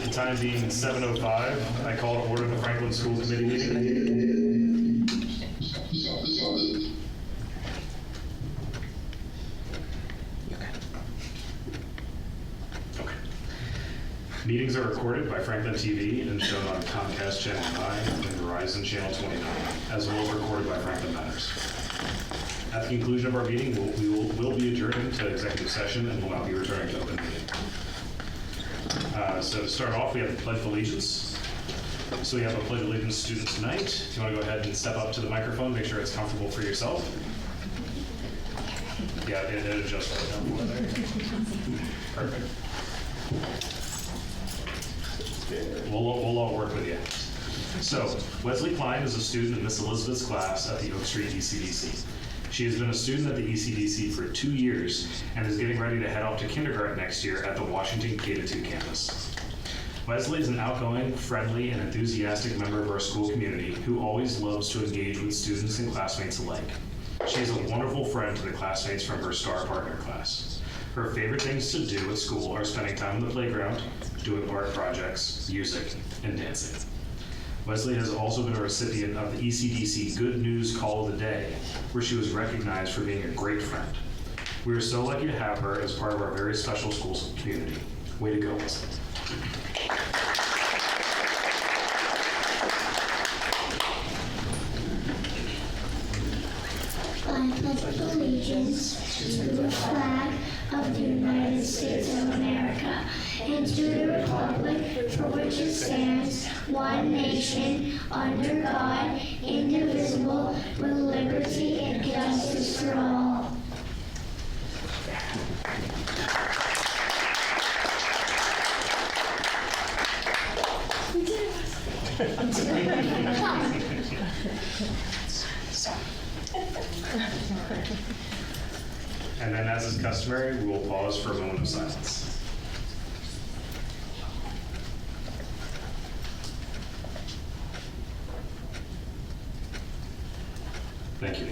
The time being 7:05, I call to order the Franklin School Committee meeting. Okay. Meetings are recorded by Franklin TV and shown on Comcast Channel 9 and Verizon Channel 29, as well as recorded by Franklin Matters. At the conclusion of our meeting, we'll be adjourning to executive session and will not be returning to open meeting. So to start off, we have the Pledge of Allegiance. So we have a Pledge of Allegiance student tonight. Do you want to go ahead and step up to the microphone, make sure it's comfortable for yourself? Yeah, it adjusts right down for there. Perfect. We'll all work with you. So Wesley Klein is a student in Miss Elizabeth's class at the Oak Street ECDC. She has been a student at the ECDC for 2 years and is getting ready to head off to kindergarten next year at the Washington K-2 campus. Wesley is an outgoing, friendly, and enthusiastic member of our school community who always loves to engage with students and classmates alike. She is a wonderful friend to the classmates from her STAR partner class. Her favorite things to do at school are spending time on the playground, doing art projects, music, and dancing. Wesley has also been a recipient of the ECDC Good News Call of the Day, where she was recognized for being a great friend. We are so lucky to have her as part of our very special school community. Way to go, Wesley. I pledge allegiance to the flag of the United States of America and to the republic for which it stands, one nation, under God, indivisible, with liberty and justice for all. And then, as is customary, we will pause for a moment of silence. Thank you.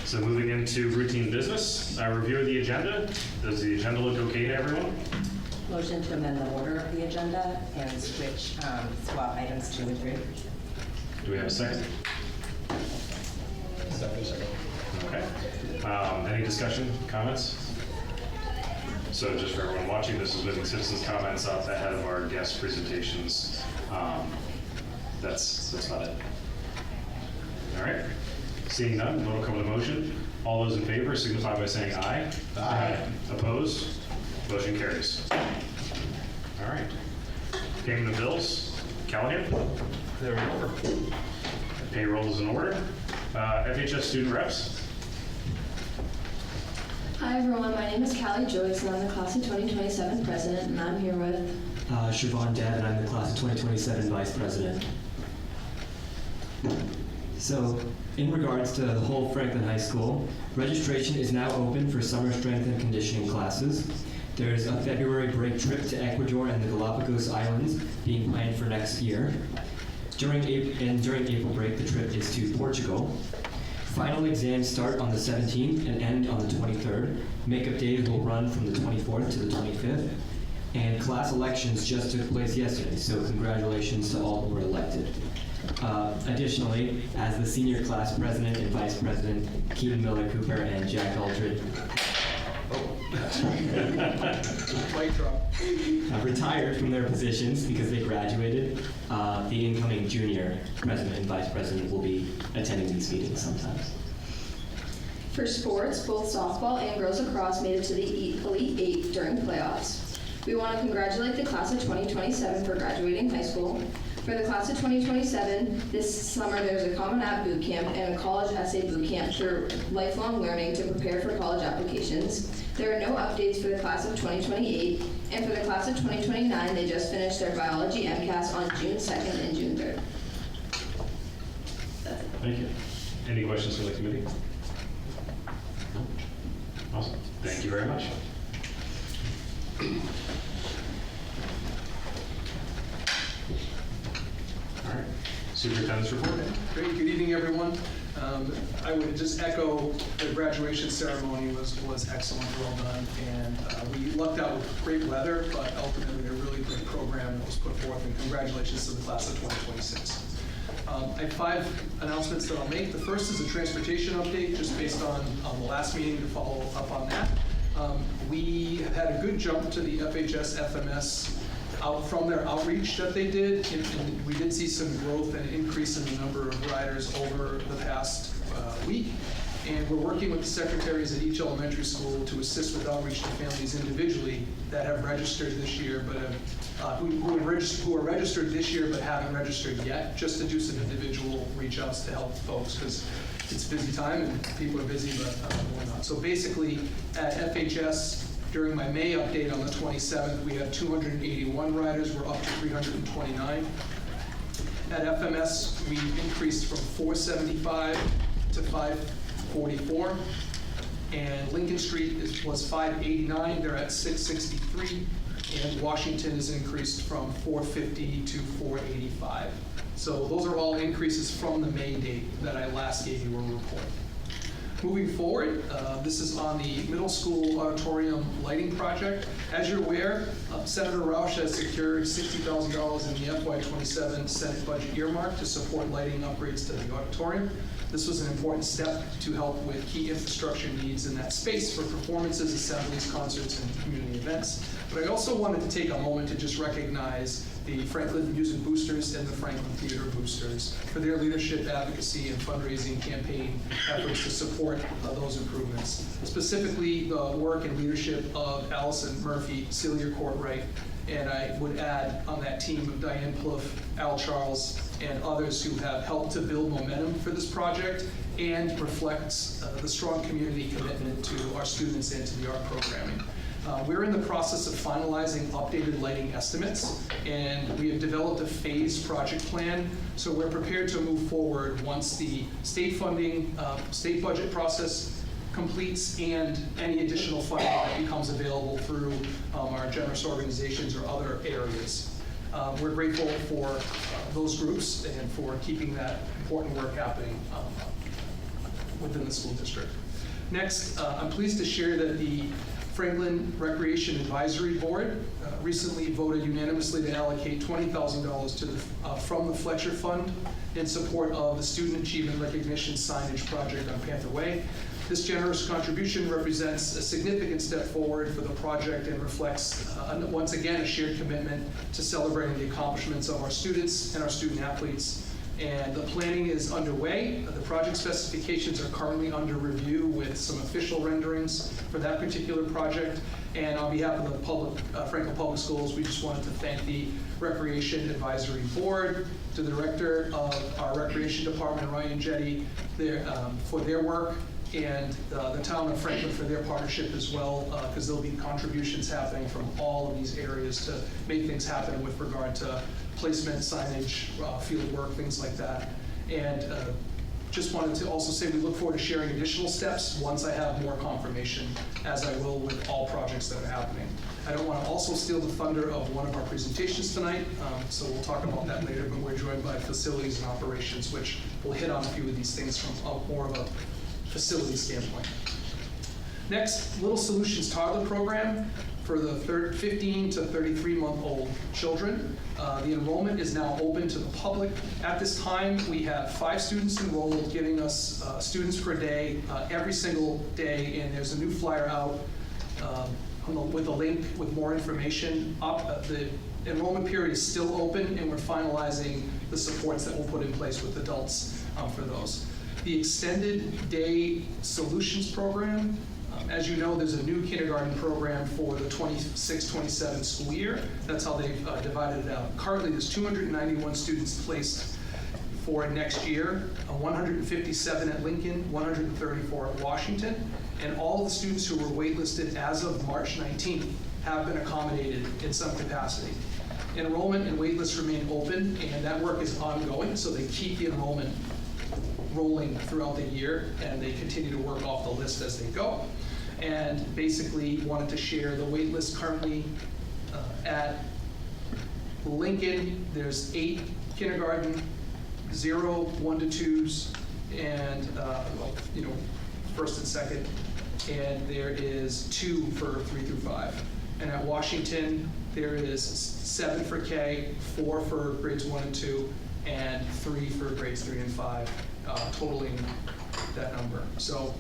So moving into routine business, review of the agenda. Does the agenda look okay to everyone? Motion to amend the order of the agenda and swap items 2 and 3. Do we have a second? Second. Okay. Any discussion, comments? So just for everyone watching, this is moving citizens' comments up ahead of our guest presentations. That's about it. All right. Seeing none, vote will come to the motion. All those in favor signify by saying aye. Aye. Opposed? Motion carries. All right. Payment of bills. Callahan? There we go. Payroll is in order. FHS student reps. Hi everyone, my name is Callie Joyce and I'm the class of 2027 president, and I'm here with Siobhan Dad, and I'm the class of 2027 vice president. So, in regards to the whole Franklin High School, registration is now open for summer strength and conditioning classes. There's a February break trip to Ecuador and the Galapagos Islands being planned for next year. During April break, the trip is to Portugal. Final exams start on the 17th and end on the 23rd. Makeup days will run from the 24th to the 25th. And class elections just took place yesterday, so congratulations to all who were elected. Additionally, as the senior class president and vice president, Keaton Miller Cooper and Jack Aldred retired from their positions because they graduated. The incoming junior president and vice president will be attending these meetings sometimes. For sports, both softball and girls lacrosse made it to the Elite Eight during playoffs. We want to congratulate the class of 2027 for graduating high school. For the class of 2027, this summer there's a Common App boot camp and a college essay boot camp through lifelong learning to prepare for college applications. There are no updates for the class of 2028, and for the class of 2029, they just finished their biology MCAS on June 2nd and June 3rd. Thank you. Any questions from the committee? Awesome. Thank you very much. All right. Superintendent's report. Great, good evening, everyone. I would just echo the graduation ceremony was excellent, well done, and we lucked out with great weather, but ultimately a really great program that was put forth, and congratulations to the class of 2026. I have 5 announcements that I'll make. The first is a transportation update, just based on the last meeting to follow up on that. We have had a good jump to the FHS FMS out from their outreach that they did, and we did see some growth and increase in the number of riders over the past week. And we're working with the secretaries at each elementary school to assist with outreach to families individually that have registered this year, but who are registered this year but haven't registered yet, just to do some individual reach outs to help folks, because it's busy time and people are busy, but we're not. So basically, at FHS, during my May update on the 27th, we had 281 riders. We're up to 329. At FMS, we increased from 475 to 544. And Lincoln Street was 589. They're at 663. And Washington is increased from 450 to 485. So those are all increases from the May date that I last gave you a report. Moving forward, this is on the middle school auditorium lighting project. As you're aware, Senator Roush has secured $60,000 in the FY27 Senate budget earmark to support lighting upgrades to the auditorium. This was an important step to help with key infrastructure needs in that space for performances, assemblies, concerts, and community events. But I also wanted to take a moment to just recognize the Franklin Music Boosters and the Franklin Theater Boosters for their leadership, advocacy, and fundraising campaign efforts to support those improvements. Specifically, the work and leadership of Allison Murphy, Celia Courtwright, and I would add on that team of Diane Plouffe, Al Charles, and others who have helped to build momentum for this project and reflects the strong community commitment to our students and to the art programming. We're in the process of finalizing updated lighting estimates, and we have developed a phased project plan, so we're prepared to move forward once the state funding, state budget process completes and any additional funding that becomes available through our generous organizations or other areas. We're grateful for those groups and for keeping that important work happening within the school district. Next, I'm pleased to share that the Franklin Recreation Advisory Board recently voted unanimously to allocate $20,000 to from the Fletcher Fund in support of the Student Achievement Recognition Signage Project on Panther Way. This generous contribution represents a significant step forward for the project and reflects, once again, a shared commitment to celebrating the accomplishments of our students and our student athletes. And the planning is underway. The project specifications are currently under review with some official renderings for that particular project. And on behalf of the Franklin Public Schools, we just wanted to thank the Recreation Advisory Board, to the director of our Recreation Department, Ryan Jetty, for their work, and the town of Franklin for their partnership as well, because there'll be contributions happening from all of these areas to make things happen with regard to placement, signage, field work, things like that. And just wanted to also say we look forward to sharing additional steps once I have more confirmation, as I will with all projects that are happening. I don't want to also steal the thunder of one of our presentations tonight, so we'll talk about that later, but we're joined by facilities and operations, which will hit on a few of these things from more of a facility standpoint. Next, Little Solutions Toddler Program for the 15 to 33-month-old children. The enrollment is now open to the public. At this time, we have 5 students enrolled, giving us students per day every single day, and there's a new flyer out with a link with more information up. The enrollment period is still open, and we're finalizing the supports that we'll put in place with adults for those. The Extended Day Solutions Program, as you know, there's a new kindergarten program for the 26-27 school year. That's how they've divided it out. Currently, there's 291 students placed for next year, 157 at Lincoln, 134 at Washington, and all the students who were waitlisted as of March 19th have been accommodated in some capacity. Enrollment and waitlists remain open, and that work is ongoing, so they keep the enrollment rolling throughout the year, and they continue to work off the list as they go. and basically wanted to share the wait list currently at Lincoln. There's 8 kindergarten, 0, 1 to 2s, and first and second, and there is 2 for 3 through 5. And at Washington, there is 7 for K, 4 for grades 1 and 2, and 3 for grades 3 and 5, totaling that number. So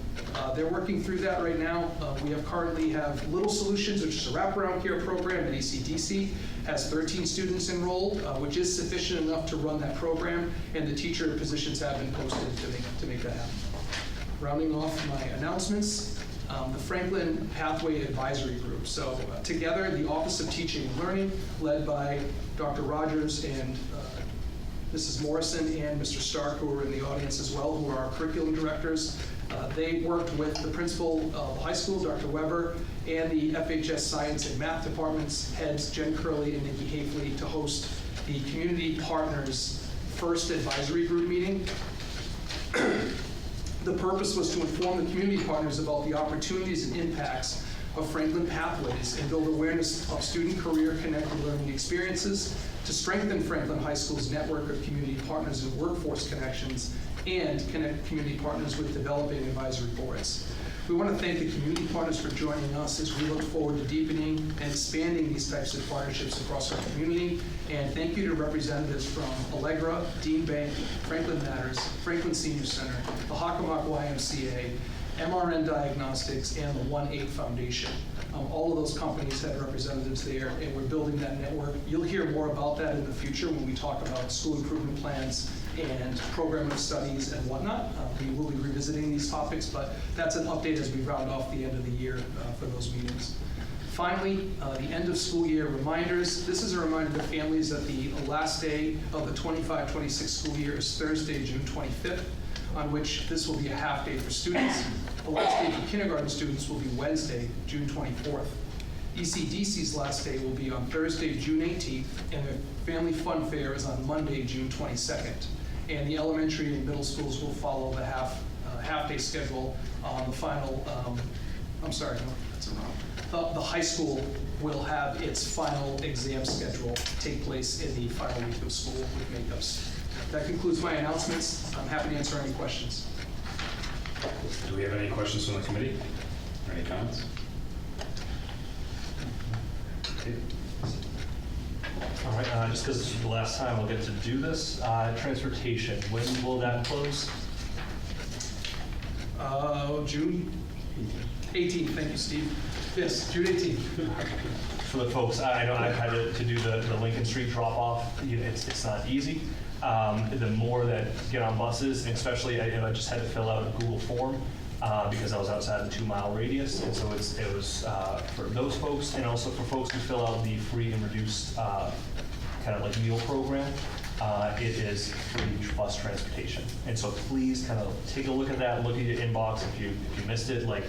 they're working through that right now. We currently have Little Solutions, which is a wraparound care program at ECDC, has 13 students enrolled, which is sufficient enough to run that program, and the teacher positions have been posted to make that happen. Rounding off my announcements, the Franklin Pathway Advisory Group. So together, the Office of Teaching and Learning, led by Dr. Rogers and Mrs. Morrison and Mr. Stark, who are in the audience as well, who are our curriculum directors. They worked with the principal of the high school, Dr. Weber, and the FHS Science and Math departments heads, Jen Curley and Nikki Hafley, to host the Community Partners First Advisory Group meeting. The purpose was to inform the community partners about the opportunities and impacts of Franklin Pathways and build awareness of student career connected learning experiences, to strengthen Franklin High School's network of community partners and workforce connections, and connect community partners with developing advisory boards. We want to thank the community partners for joining us as we look forward to deepening and expanding these types of partnerships across our community. And thank you to representatives from Allegra, Dean Bank, Franklin Matters, Franklin Senior Center, the Hockomock YMCA, MRN Diagnostics, and the 1-8 Foundation. All of those companies had representatives there, and we're building that network. You'll hear more about that in the future when we talk about school improvement plans and program of studies and whatnot. We will be revisiting these topics, but that's an update as we round off the end of the year for those meetings. Finally, the end of school year reminders. This is a reminder to families that the last day of the 25-26 school year is Thursday, June 25th, on which this will be a half day for students. The last day for kindergarten students will be Wednesday, June 24th. ECDC's last day will be on Thursday, June 18th, and the Family Fun Fair is on Monday, June 22nd. And the elementary and middle schools will follow the half-day schedule on the final, I'm sorry, no, that's wrong. The high school will have its final exam schedule take place in the final week of school with makeups. That concludes my announcements. I'm happy to answer any questions. Do we have any questions from the committee? Or any comments? Okay. All right, just because this is the last time we'll get to do this, transportation, when will that close? June 18th. Thank you, Steve. Yes, June 18th. For the folks, I know I've had to do the Lincoln Street drop-off. It's not easy. The more that get on buses, and especially I just had to fill out a Google form because I was outside the 2-mile radius, and so it was for those folks, and also for folks who fill out the free and reduced kind of like meal program. It is free bus transportation, and so please kind of take a look at that, look at your inbox if you missed it, like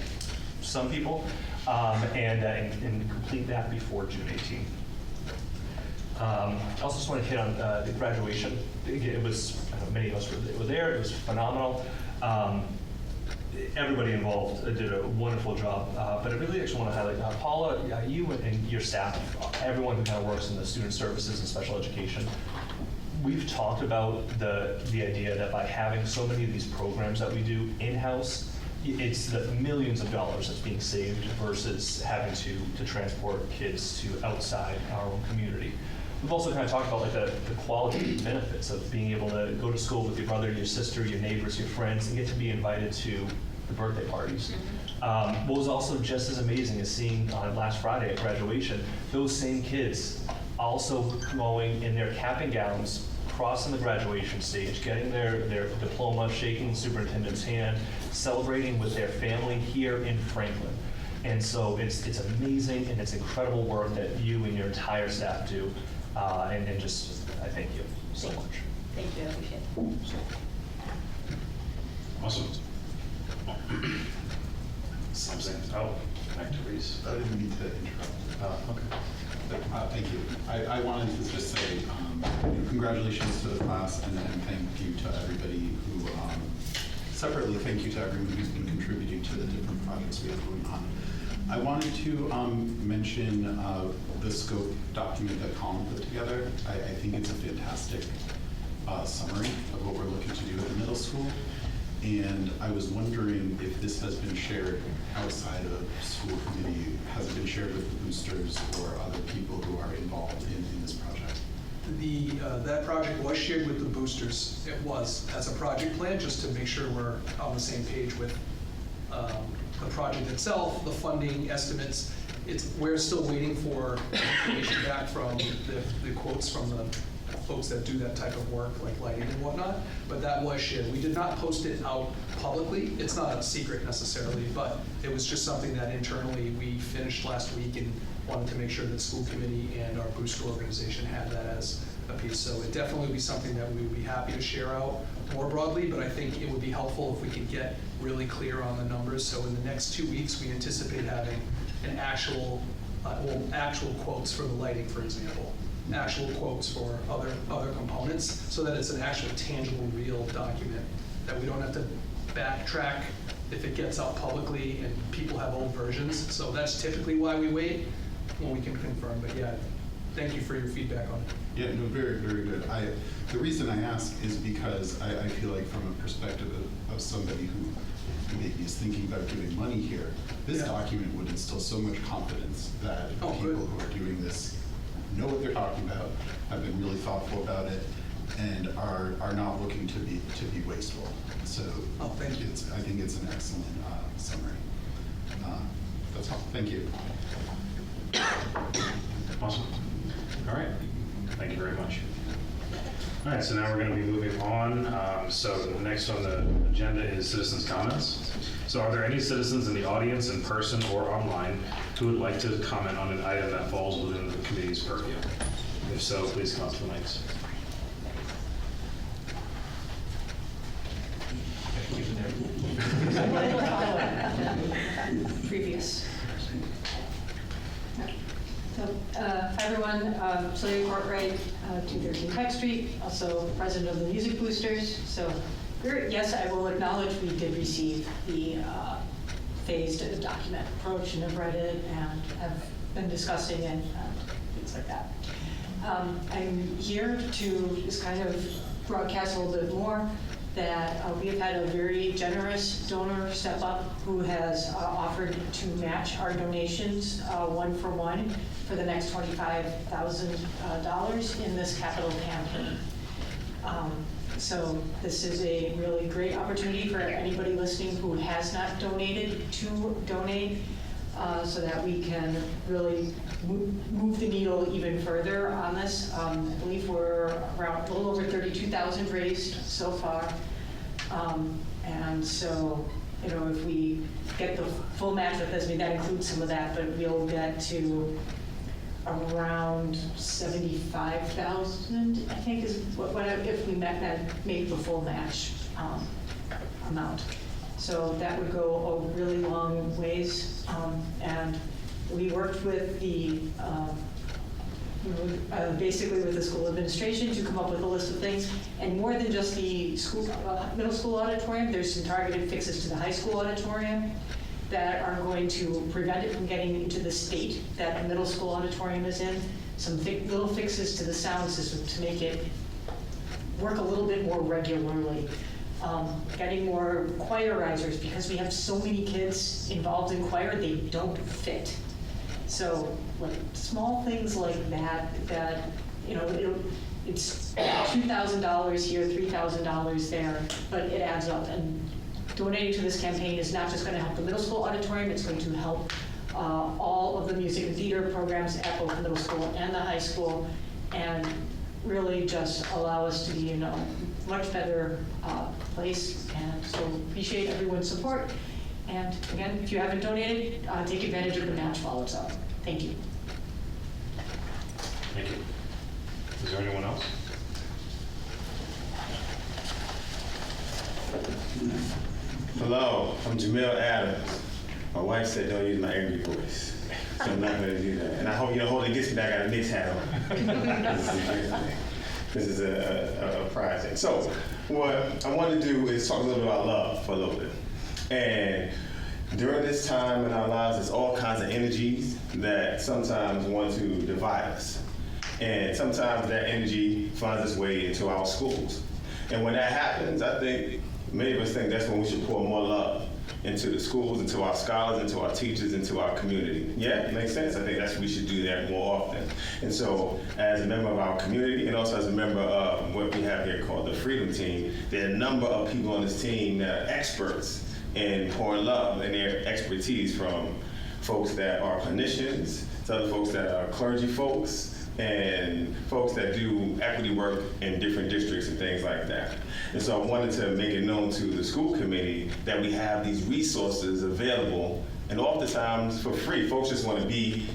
some people, and complete that before June 18th. I also just want to hit on the graduation. It was, many of us were there. It was phenomenal. Everybody involved did a wonderful job. But I really actually want to highlight Paula, you and your staff, everyone who kind of works in the student services and special education. We've talked about the idea that by having so many of these programs that we do in-house, it's the millions of dollars that's being saved versus having to transport kids to outside our own community. We've also kind of talked about like the quality benefits of being able to go to school with your brother, your sister, your neighbors, your friends, and get to be invited to the birthday parties. What was also just as amazing as seeing on last Friday at graduation, those same kids also going in their cap and gowns, crossing the graduation stage, getting their diploma, shaking the superintendent's hand, celebrating with their family here in Franklin. And so it's amazing, and it's incredible work that you and your entire staff do. And just, I thank you so much. Thank you, I appreciate it. Awesome. Something. Oh, back to Reese. I didn't mean to interrupt. Okay. Thank you. I wanted to just say congratulations to the class and thank you to everybody who separately, thank you to everyone who's been contributing to the different projects we have going on. I wanted to mention the scope document that Colin put together. I think it's a fantastic summary of what we're looking to do at the middle school. And I was wondering if this has been shared outside of school committee. Has it been shared with the boosters or other people who are involved in this project? That project was shared with the boosters. It was as a project plan, just to make sure we're on the same page with the project itself, the funding estimates. We're still waiting for information back from the quotes from the folks that do that type of work, like lighting and whatnot, but that was shared. We did not post it out publicly. It's not a secret necessarily, but it was just something that internally we finished last week and wanted to make sure that school committee and our booster organization had that as a piece. So it definitely would be something that we would be happy to share out more broadly, but I think it would be helpful if we could get really clear on the numbers. So in the next 2 weeks, we anticipate having an actual quotes for the lighting, for example, actual quotes for other components, so that it's an actual tangible, real document that we don't have to backtrack if it gets out publicly and people have old versions. So that's typically why we wait, when we can confirm. But yeah, thank you for your feedback on it. Yeah, no, very, very good. The reason I ask is because I feel like from a perspective of somebody who maybe is thinking about giving money here, this Yeah. document would instill so much confidence that the Oh, people good. who are doing this know what they're talking about, have been really thoughtful about it, and are not looking to be wasteful. So Oh, thank you. I think it's an excellent summary. That's all. Thank you. Awesome. All right. Thank you very much. All right, so now we're going to be moving on. So next on the agenda is citizens' comments. So are there any citizens in the audience, in person or online, who would like to comment on an item that falls within the committee's purview? If so, please come up to the mics. Previous. So, hi everyone, Celia Courtwright, 213 Tech Street, also president of the Music Boosters. So, yes, I will acknowledge we did receive the phased document approach and have read it and have been discussing it and things like that. I'm here to just kind of broadcast a little bit more that we have had a very generous donor step up who has offered to match our donations 1-for-1 for the next $25,000 in this capital campaign. So this is a really great opportunity for anybody listening who has not donated to donate, so that we can really move the needle even further on this. I believe we're around a little over 32,000 raised so far. And so, you know, if we get the full match with this, I mean, that includes some of that, but we'll get to around 75,000, I think is what if we made the full match amount. So that would go a really long ways. And we worked with the, basically with the school administration to come up with a list of things. And more than just the school, middle school auditorium, there's some targeted fixes to the high school auditorium that are going to prevent it from getting into the state that a middle school auditorium is in. Some little fixes to the sound system to make it work a little bit more regularly. Getting more choir risers, because we have so many kids involved in choir, they don't fit. So like small things like that, you know, it's $2,000 here, $3,000 there, but it adds up. And donating to this campaign is not just going to help the middle school auditorium, it's going to help all of the music and theater programs at both the middle school and the high school, and really just allow us to be in a much better place. And so appreciate everyone's support. And again, if you haven't donated, take advantage of the match while it's up. Thank you. Thank you. Is there anyone else? Hello, I'm Jamil Adams. My wife said don't use my angry voice, so I'm not going to do that. And I hope you don't hold it against me that I got a Knicks hat on. This is a pride thing. So what I want to do is talk a little bit about love for a little bit. And during this time in our lives, there's all kinds of energies that sometimes want to divide us. And sometimes that energy finds its way into our schools. And when that happens, I think many of us think that's when we should pour more love into the schools, into our scholars, into our teachers, into our community. Yeah, it makes sense. I think that's we should do that more often. And so as a member of our community and also as a member of what we have here called the Freedom Team, there are a number of people on this team that are experts in pouring love and their expertise, from folks that are clinicians to other folks that are clergy folks and folks that do equity work in different districts and things like that. And so I wanted to make it known to the school committee that we have these resources available, and oftentimes for free. Folks just want to be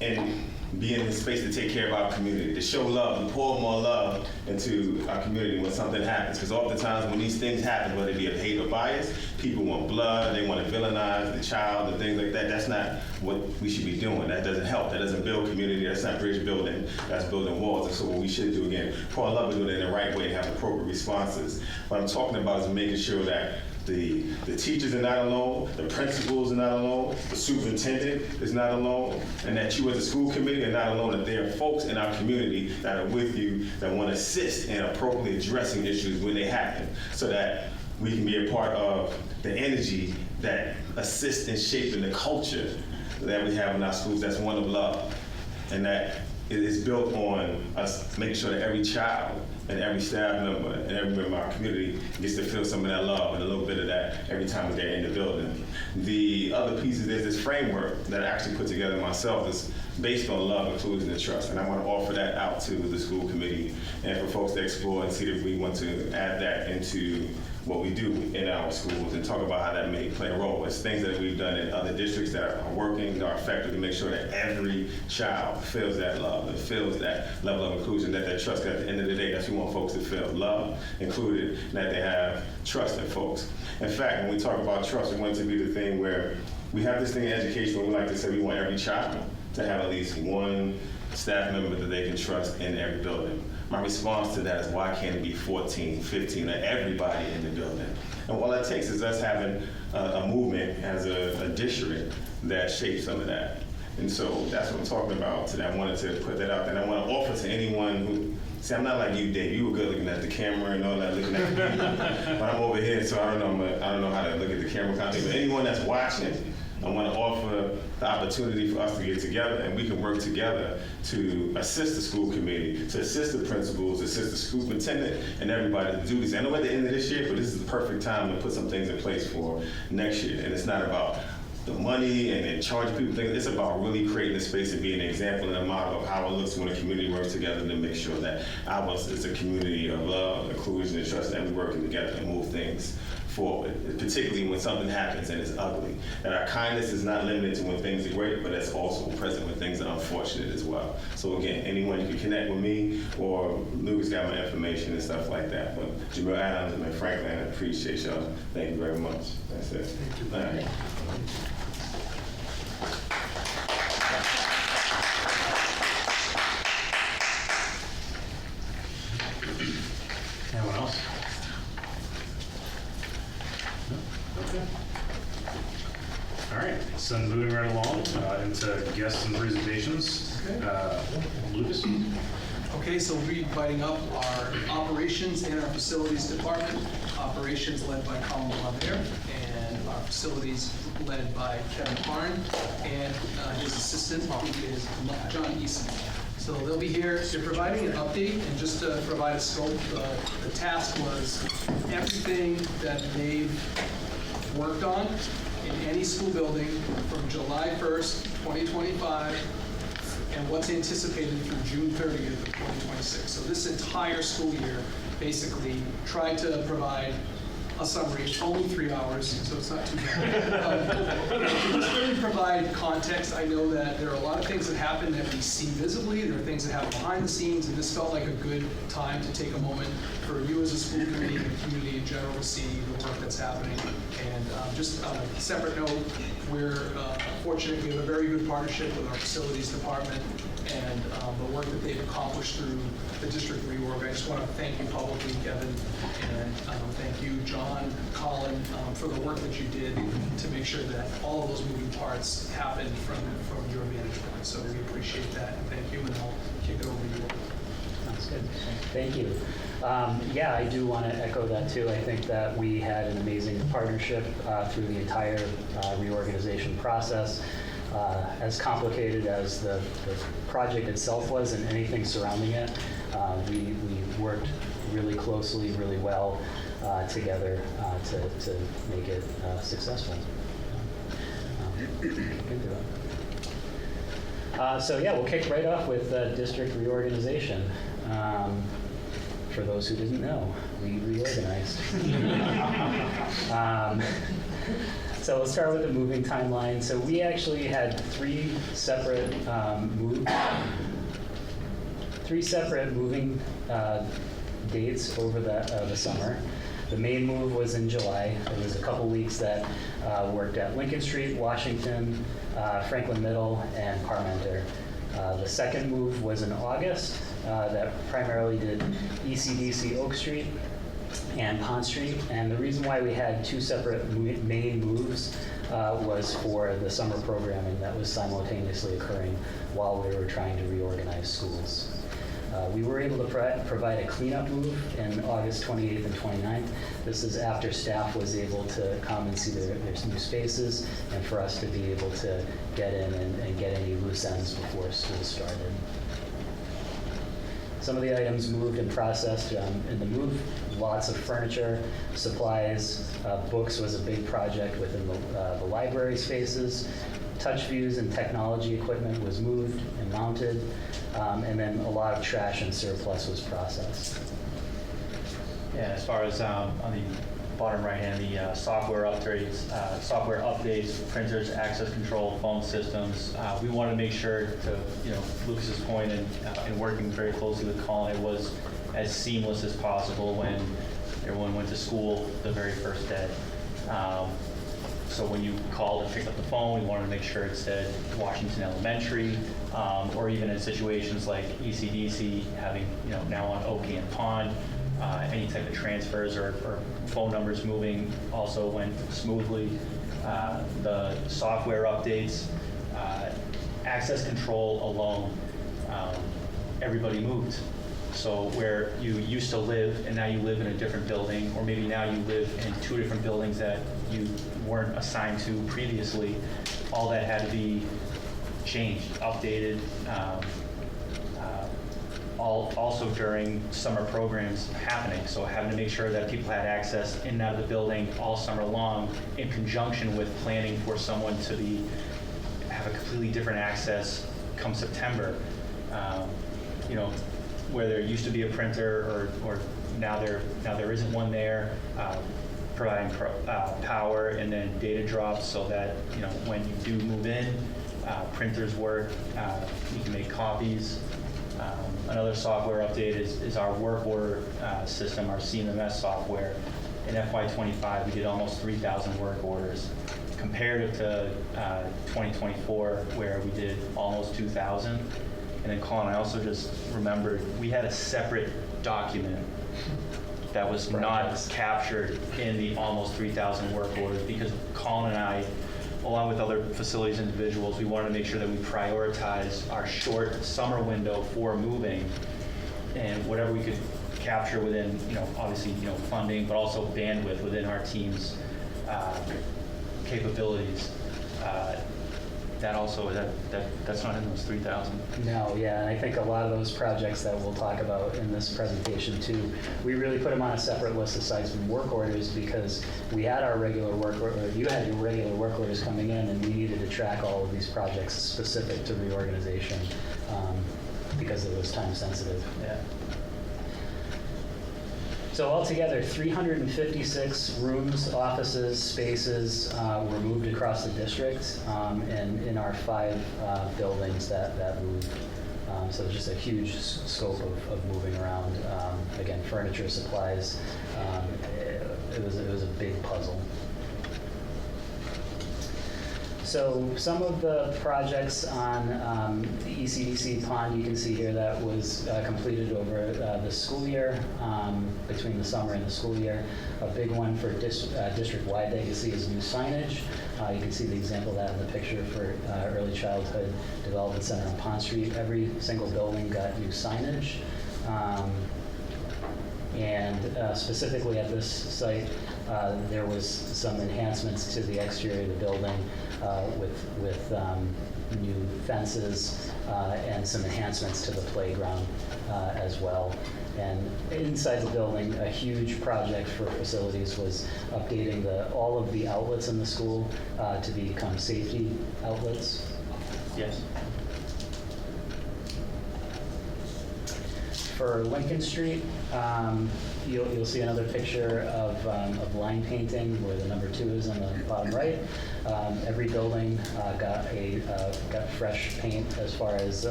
in this space to take care of our community, to show love, to pour more love into our community when something happens. Because oftentimes when these things happen, whether it be of hate or bias, people want blood, they want to villainize the child and things like that. That's not what we should be doing. That doesn't help. That doesn't build community. That's not bridge building. That's building walls. And so what we should do, again, pour love and do it in the right way and have appropriate responses. What I'm talking about is making sure that the teachers are not alone, the principals are not alone, the superintendent is not alone, and that you as a school committee are not alone, that there are folks in our community that are with you that want to assist in appropriately addressing issues when they happen, so that we can be a part of the energy that assists in shaping the culture that we have in our schools. That's one of love, and that it is built on us making sure that every child and every staff member and every member of our community gets to feel some of that love and a little bit of that every time they're in the building. The other piece is there's this framework that I actually put together myself that's based on love, inclusion, and trust. And I want to offer that out to the school committee and for folks to explore and see if we want to add that into what we do in our schools and talk about how that may play a role. It's things that we've done in other districts that are working, that are effective, to make sure that every child feels that love and feels that level of inclusion, that trust. At the end of the day, that's what we want folks to feel: love, included, and that they have trust in folks. In fact, when we talk about trust, we want it to be the thing where we have this thing in education where we like to say we want every child to have at least one staff member that they can trust in every building. My response to that is, why can't it be 14, 15, or everybody in the building? And all that takes is us having a movement as a district that shapes some of that. And so that's what I'm talking about today. I wanted to put that out there. And I want to offer to anyone who, see, I'm not like you, Dave. You were good looking at the camera and all that, looking at me. But I'm over here, so I don't know how to look at the camera constantly. But anyone that's watching, I want to offer the opportunity for us to get together, and we can work together to assist the school committee, to assist the principals, assist the superintendent, and everybody to do this. I know at the end of this year, but this is the perfect time to put some things in place for next year. And it's not about the money and charging people things. It's about really creating a space and being an example and a model of how it looks when a community works together to make sure that ours is a community of love, inclusion, and trust, and we're working together to move things forward, particularly when something happens and it's ugly. That our kindness is not limited to when things are great, but it's also present when things are unfortunate as well. So again, anyone, you can connect with me, or Lucas got my information and stuff like that. But Jamil Adams and Franklin, I appreciate y'all. Thank you very much. That's it. Thank you. Anyone else? Okay. All right, so moving right along into guests and presentations. Lucas? Okay, so we'll be inviting up our operations and our facilities department. Operations led by Colin LaVere, and our facilities led by Kevin Harn, and his assistant, who is John Eason. So they'll be here, they're providing an update, and just to provide a scope, the task was everything that they've worked on in any school building from July 1st, 2025, and what's anticipated through June 30th of 2026. So this entire school year, basically, tried to provide a summary. It's only 3 hours, so it's not too bad. Just really provide context. I know that there are a lot of things that happen that we see visibly. There are things that happen behind the scenes, and this felt like a good time to take a moment for you as a school committee and the community in general to see the work that's happening. And just on a separate note, we're fortunate we have a very good partnership with our facilities department and the work that they've accomplished through the district reorg. I just want to thank you publicly, Kevin, and thank you, John, Colin, for the work that you did to make sure that all of those moving parts happened from your vantage point. So we appreciate that, and thank you, and I'll kick it over to you. Sounds good. Thank you. Yeah, I do want to echo that too. I think that we had an amazing partnership through the entire reorganization process. As complicated as the project itself was and anything surrounding it, we worked really closely, really well together to make it successful. So yeah, we'll kick right off with district reorganization. For those who didn't know, we reorganized. So we'll start with the moving timeline. So we actually had three separate moving dates over the summer. The main move was in July. There was a couple weeks that worked at Lincoln Street, Washington, Franklin Middle, and Parmenter. The second move was in August that primarily did ECDC Oak Street and Pond Street. And the reason why we had two separate main moves was for the summer programming that was simultaneously occurring while we were trying to reorganize schools. We were able to provide a cleanup move in August 28th and 29th. This is after staff was able to come and see their new spaces and for us to be able to get in and get any loose ends before school started. Some of the items moved and processed in the move. Lots of furniture, supplies, books was a big project within the library spaces. Touch views and technology equipment was moved and mounted, and then a lot of trash and surplus was processed. Yeah, as far as on the bottom right hand, the software updates, printers, access control, phone systems. We want to make sure, to Lucas's point, and working very closely with Colin, it was as seamless as possible when everyone went to school the very first day. So when you called and picked up the phone, we wanted to make sure it said Washington Elementary, or even in situations like ECDC having now on Oakey and Pond. Any type of transfers or phone numbers moving also went smoothly. The software updates, access control alone, everybody moved. So where you used to live and now you live in a different building, or maybe now you live in two different buildings that you weren't assigned to previously, all that had to be changed, updated. Also during summer programs happening, so having to make sure that people had access in and out of the building all summer long, in conjunction with planning for someone to have a completely different access come September. Where there used to be a printer, or now there isn't one there, providing power and then data drops so that when you do move in, printers work, you can make copies. Another software update is our work order system, our CMS software. In FY25, we did almost 3,000 work orders, comparative to 2024, where we did almost 2,000. And then Colin, I also just remembered we had a separate document that was not captured in the almost 3,000 work orders, because Colin and I, along with other facilities individuals, we wanted to make sure that we prioritize our short summer window for moving, and whatever we could capture within, obviously, funding, but also bandwidth within our team's capabilities. That's not in those 3,000. No, yeah, and I think a lot of those projects that we'll talk about in this presentation too, we really put them on a separate list aside from work orders, because we had our regular work order, you had your regular work orders coming in, and we needed to track all of these projects specific to reorganization because it was time sensitive. Yeah. So altogether, 356 rooms, offices, spaces were moved across the district, and in our 5 buildings that moved. So just a huge scope of moving around. Again, furniture, supplies. It was a big puzzle. So some of the projects on the ECDC pond, you can see here that was completed over the school year, between the summer and the school year. A big one for district-wide that you see is new signage. You can see the example of that in the picture for Early Childhood Development Center on Pond Street. Every single building got new signage. And specifically at this site, there was some enhancements to the exterior of the building with new fences and some enhancements to the playground as well. And inside the building, a huge project for facilities was updating all of the outlets in the school to become safety outlets. Yes. For Lincoln Street, you'll see another picture of line painting where the number 2 is on the bottom right. Every building got fresh paint as far as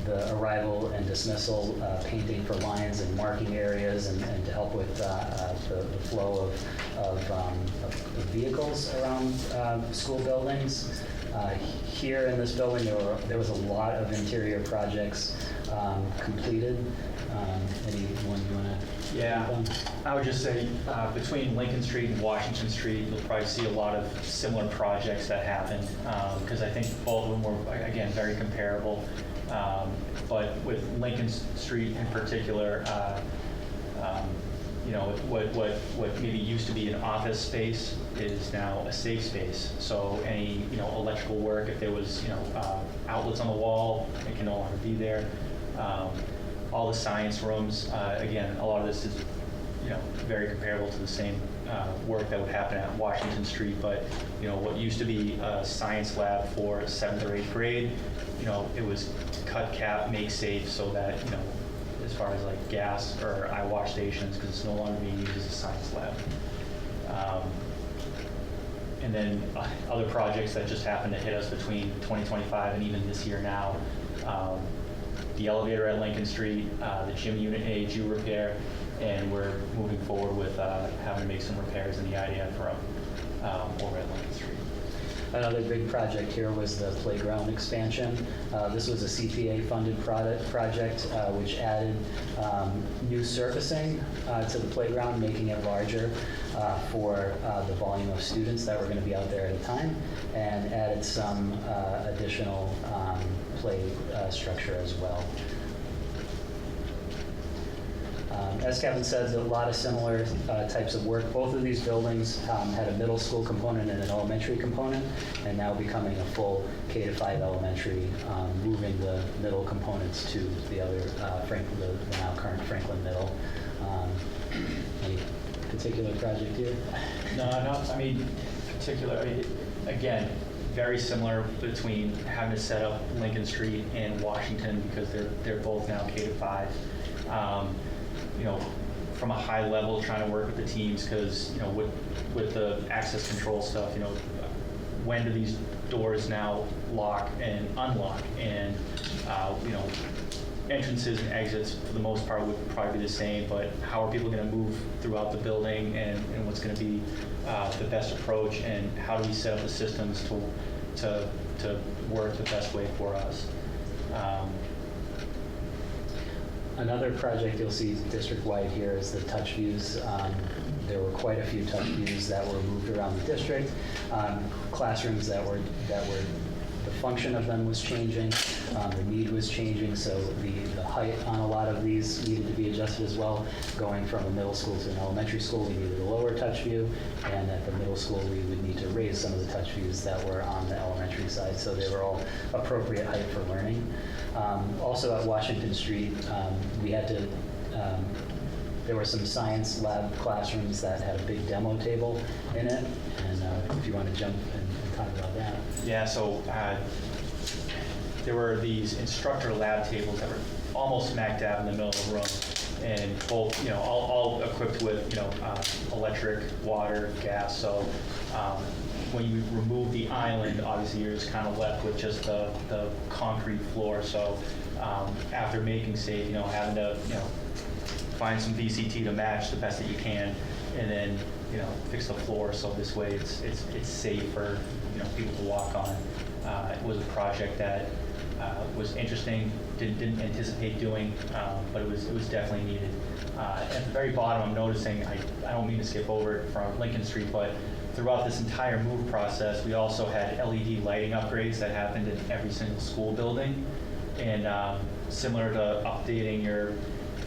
the arrival and dismissal painting for lines and marking areas and to help with the flow of vehicles around school buildings. Here in this building, there was a lot of interior projects completed. Anyone you want to? Yeah, I would just say between Lincoln Street and Washington Street, you'll probably see a lot of similar projects that happened because I think both of them were, again, very comparable. But with Lincoln Street in particular, you know, what maybe used to be an office space is now a safe space. So any, you know, electrical work, if there was, you know, outlets on the wall, it can no longer be there. All the science rooms, again, a lot of this is, you know, very comparable to the same work that would happen at Washington Street. But, you know, what used to be a science lab for 7th or 8th grade, you know, it was cut, cap, make safe so that, you know, as far as like gas or eye wash stations, because it's no longer being used as a science lab. And then other projects that just happened to hit us between 2025 and even this year now. The elevator at Lincoln Street, the gym unit A due repair, and we're moving forward with having to make some repairs in the IDF room over at Lincoln Street. Another big project here was the playground expansion. This was a CPA-funded project which added new surfacing to the playground, making it larger for the volume of students that were going to be out there at a time, and added some additional play structure as well. As Kevin said, a lot of similar types of work. Both of these buildings had a middle school component and an elementary component, and now becoming a full K-5 elementary, moving the middle components to the other, the now current Franklin Middle. Any particular project here? No, I mean, again, very similar between having to set up Lincoln Street and Washington because they're both now K-5. You know, from a high level, trying to work with the teams because, you know, with the access control stuff, you know, when do these doors now lock and unlock? And, you know, entrances and exits for the most part would probably be the same, but how are people going to move throughout the building and what's going to be the best approach, and how do we set up the systems to work the best way for us? Another project you'll see district-wide here is the touch views. There were quite a few touch views that were moved around the district. Classrooms that were the function of them was changing, the need was changing, so the height on a lot of these needed to be adjusted as well. Going from a middle school to an elementary school, we needed a lower touch view, and at the middle school, we would need to raise some of the touch views that were on the elementary side, so they were all appropriate height for learning. Also at Washington Street, we had to, there were some science lab classrooms that had a big demo table in it, and if you want to jump and talk about that. Yeah, so there were these instructor lab tables that were almost smack dab in the middle of the room, and both, you know, all equipped with, you know, electric, water, gas. So when you remove the island, obviously you're just kind of left with just the concrete floor. So after making safe, you know, having to, you know, find some VCT to match the best that you can, and then, you know, fix the floor so this way it's safe for, you people to walk on. It was a project that was interesting, didn't anticipate doing, but it was definitely needed. At the very bottom, I'm noticing, I don't mean to skip over it from Lincoln Street, but throughout this entire move process, we also had LED lighting upgrades that happened in every single school building. And similar to updating your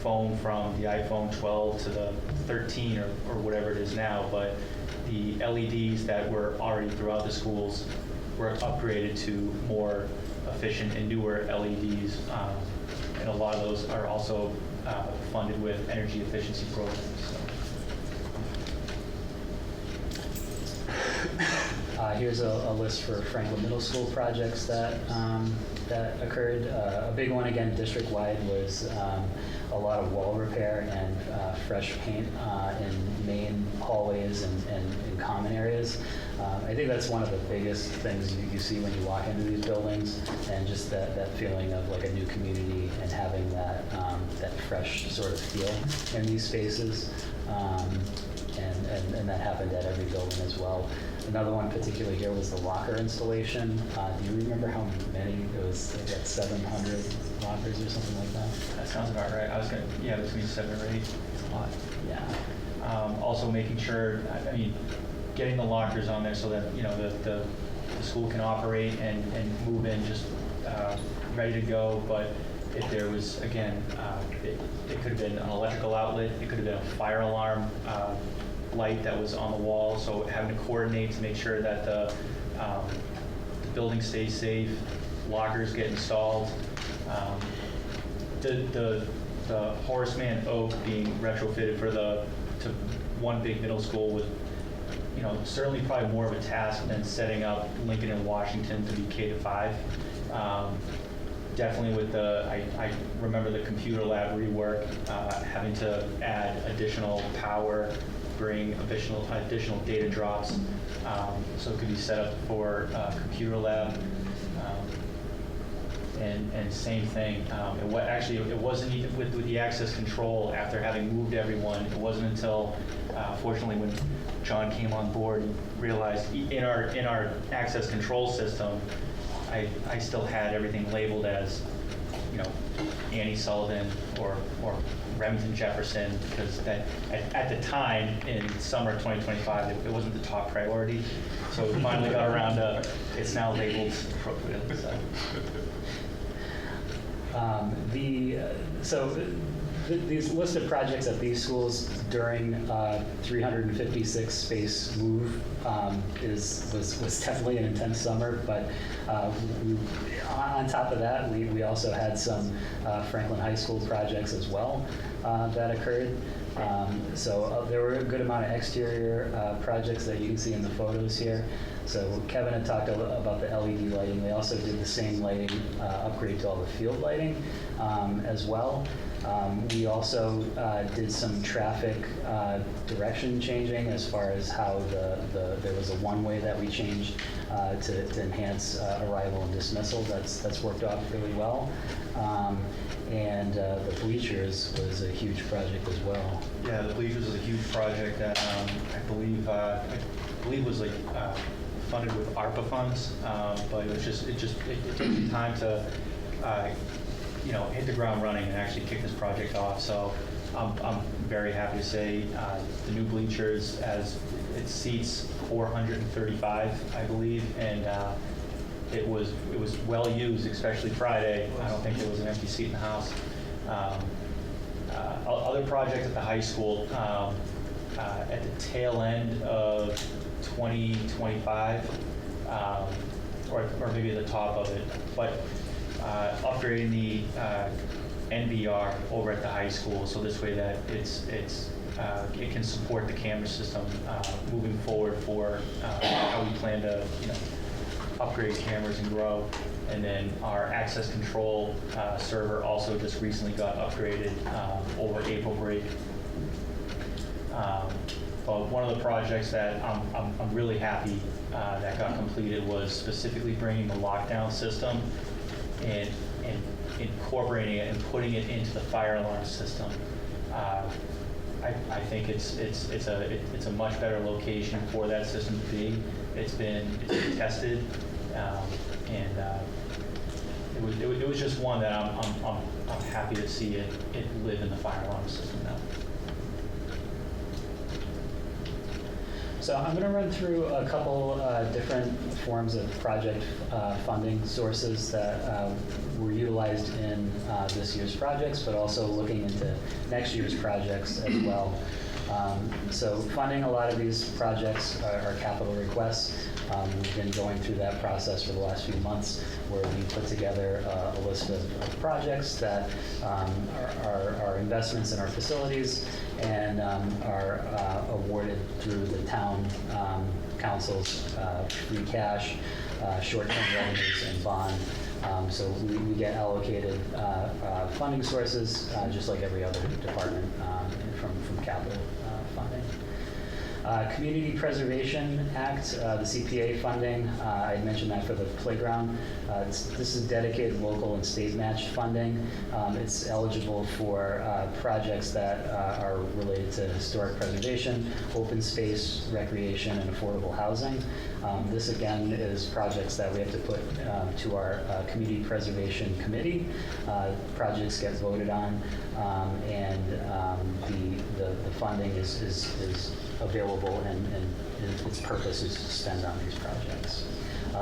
phone from the iPhone 12 to the 13 or whatever it is now, but the LEDs that were already throughout the schools were upgraded to more efficient and newer LEDs. And a lot of those are also funded with energy efficiency programs. So. Here's a list for Franklin Middle School projects that occurred. A big one, again, district-wide, was a lot of wall repair and fresh paint in main hallways and in common areas. I think that's one of the biggest things you see when you walk into these buildings, and just that feeling of like a new community and having that fresh sort of feel in these spaces. And that happened at every building as well. Another one particularly here was the locker installation. Do you remember how many? It was like 700 lockers or something like that. That sounds about right. I was going to, yeah, between 7 or 8. It's a lot. Yeah. Also making sure, I mean, getting the lockers on there so that, the school can operate and move in just ready to go. But if there was, again, it could have been an electrical outlet, it could have been a fire alarm light that was on the wall, so having to coordinate to make sure that the building stays safe, lockers get installed. The Horseman Oak being retrofitted to one big middle school was, certainly probably more of a task than setting up Lincoln and Washington to be K-5. Definitely with I remember the computer lab rework, having to add additional power, bring additional data drops, so it could be set up for computer lab. And same thing. It wasn't even with the access control. After having moved everyone, it wasn't until, fortunately, when John came on board, and realized in our access control system, I still had everything labeled as, Annie Sullivan or Remington Jefferson, because that at the time in summer 2025 it wasn't the top priority. So we finally got around to it's now labeled appropriately. So. These list of projects at these schools during 356 space move was definitely an intense summer, but on top of that, we also had some Franklin High School projects as well that occurred. So there were a good amount of exterior projects that you can see in the photos here. So Kevin had talked about the LED lighting. We also did the same lighting upgrade to all the field lighting as well. We also did some traffic direction changing as far as how there was a one-way that we changed to enhance arrival and dismissal. That's worked out really well. And the bleachers was a huge project as well. Yeah, the bleachers was a huge project that I believe was like funded with ARPA funds, but it took time to hit the ground running and actually kick this project off. So I'm very happy to say the new bleachers, as it seats 435, I believe, and it was well used, especially Friday. I don't think there was an empty seat in the house. Other projects at the high school, at the tail end of 2025, or maybe at the top of it, but upgrading the NVR over at the high school, so this way that it can support the camera system moving forward for how we plan to upgrade cameras and grow. And then our access control server also just recently got upgraded over April break. But one of the projects that I'm really happy that got completed was specifically bringing the lockdown system and incorporating it and putting it into the fire alarm system. I think it's a much better location for that system to be. It's been tested, and it was just one that I'm happy to see it live in the fire alarm system now. So I'm going to run through a couple different forms of project funding sources that were utilized in this year's projects, but also looking into next year's projects as well. So funding a lot of these projects are capital requests. We've been going through that process for the last few months, where we put together a list of projects that are investments in our facilities and are awarded through the town council's free cash, short-term revenues, and bond. So we get allocated funding sources just like every other department from capital funding. Community Preservation Act, the CPA funding, I mentioned that for the playground. This is dedicated local and state matched funding. It's eligible for projects that are related to historic preservation, open space, recreation, and affordable housing. This again is projects that we have to put to our Community Preservation Committee. Projects get voted on, and the funding is available, and its purpose is to spend on these projects.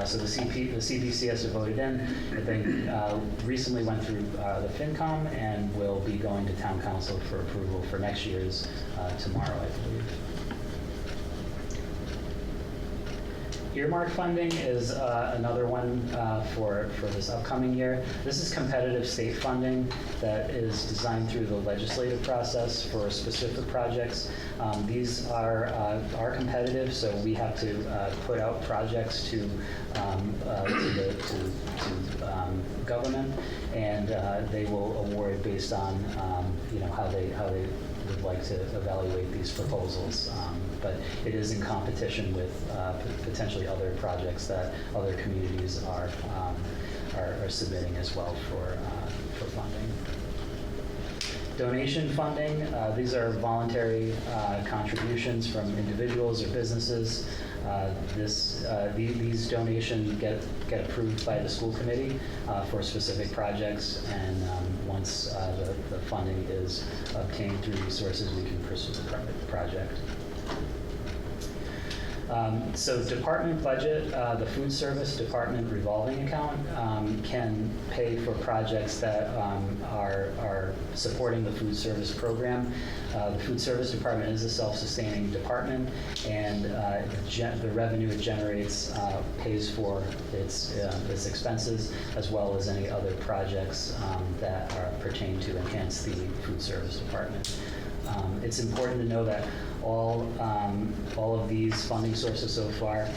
So the CPCS have voted in. It then recently went through the FinCom and will be going to Town Council for approval for next year's tomorrow, I believe. Earmark funding is another one for this upcoming year. This is competitive state funding that is designed through the legislative process for specific projects. These are competitive, so we have to put out projects to government, and they will award based on how they would like to evaluate these proposals. But it is in competition with potentially other projects that other communities are submitting as well for funding. Donation funding, these are voluntary contributions from individuals or businesses. These donations get approved by the school committee for specific projects, and once the funding is obtained through these sources, we can pursue the project. So department budget, the food service department revolving account can pay for projects that are supporting the food service program. The food service department is a self-sustaining department, and the revenue it generates pays for its expenses, as well as any other projects that pertain to enhance the food service department. It's important to know that all of these funding sources so far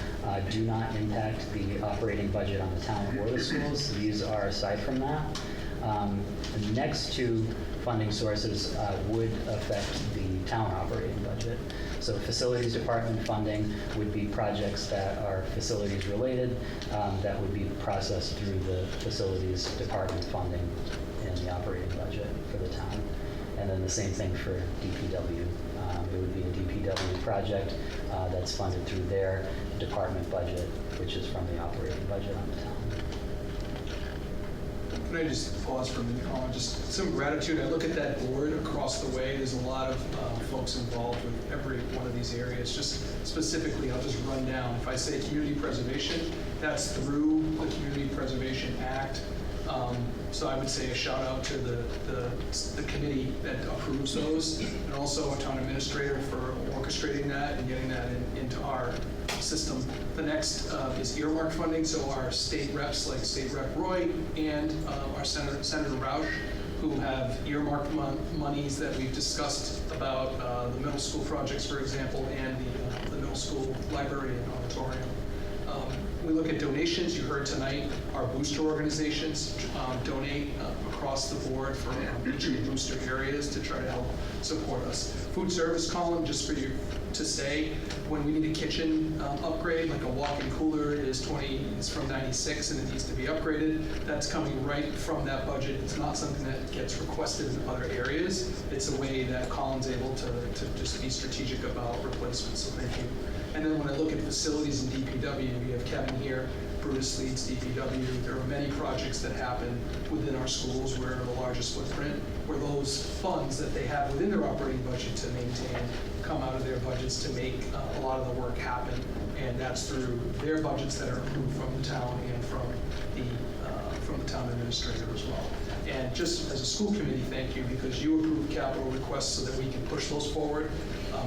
do not impact the operating budget on the town or the schools. These are aside from that. The next two funding sources would affect the town operating budget. So facilities department funding would be projects that are facilities related that would be processed through the facilities department funding in the operating budget for the town. And then the same thing for DPW. It would be a DPW project that's funded through their department budget, which is from the operating budget on the town. Can I just pause for a minute, Colin? Just some gratitude. I look at that board across the way. There's a lot of folks involved with every one of these areas. Just specifically, I'll just run down. If I say community preservation, that's through the Community Preservation Act. So I would say a shout out to the committee that approves those, and also our town administrator for orchestrating that and getting that into our system. The next is earmark funding, so our state reps like State Rep Roy and our Senator Roush, who have earmarked monies that we've discussed about the middle school projects, for example, and the middle school library and auditorium. We look at donations. You heard tonight our booster organizations donate across the board for each of the booster areas to try to help support us. Food service column, just for you to say, when we need a kitchen upgrade, like a walk-in cooler is from 96 and it needs to be upgraded, that's coming right from that budget. It's not something that gets requested in other areas. It's a way that Colin's able to just be strategic about replacements, so thank you. And then when I look at facilities in DPW, you have Kevin here, Bruce leads DPW. There are many projects that happen within our schools where the largest footprint, where those funds that they have within their operating budget to maintain come out of their budgets to make a lot of the work happen. And that's through their budgets that are approved from the town and from the town administrator as well. And just as a school committee, thank you, because you approve capital requests so that we can push those forward.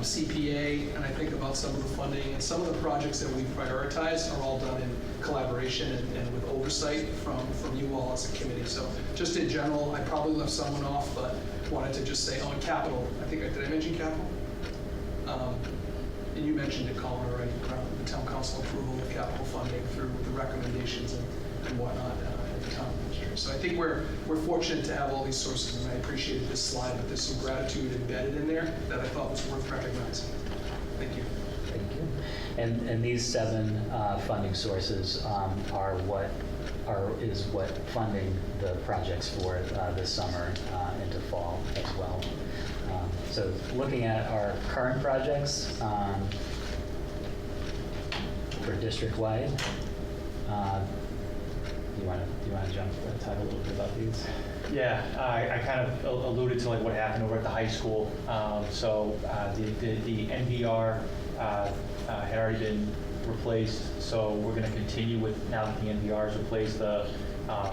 CPA, and I think about some of the funding, and some of the projects that we prioritize are all done in collaboration and with oversight from you all as a committee. So just in general, I probably left someone off, but wanted to just say on capital, did I mention capital? And you mentioned it, Colin, already, the town council approval of capital funding through the recommendations and whatnot at the town administrator. So I think we're fortunate to have all these sources, and I appreciated this slide, but there's some gratitude embedded in there that I thought was worth recognizing. Thank you. Thank you. And these 7 funding sources is what funding the projects for this summer into fall as well. So looking at our current projects for district-wide, do you want to jump talk a little bit about these? Yeah, I kind of alluded to like what happened over at the high school. The NVR had already been replaced, so we're going to continue with, now that the NVR is replaced, the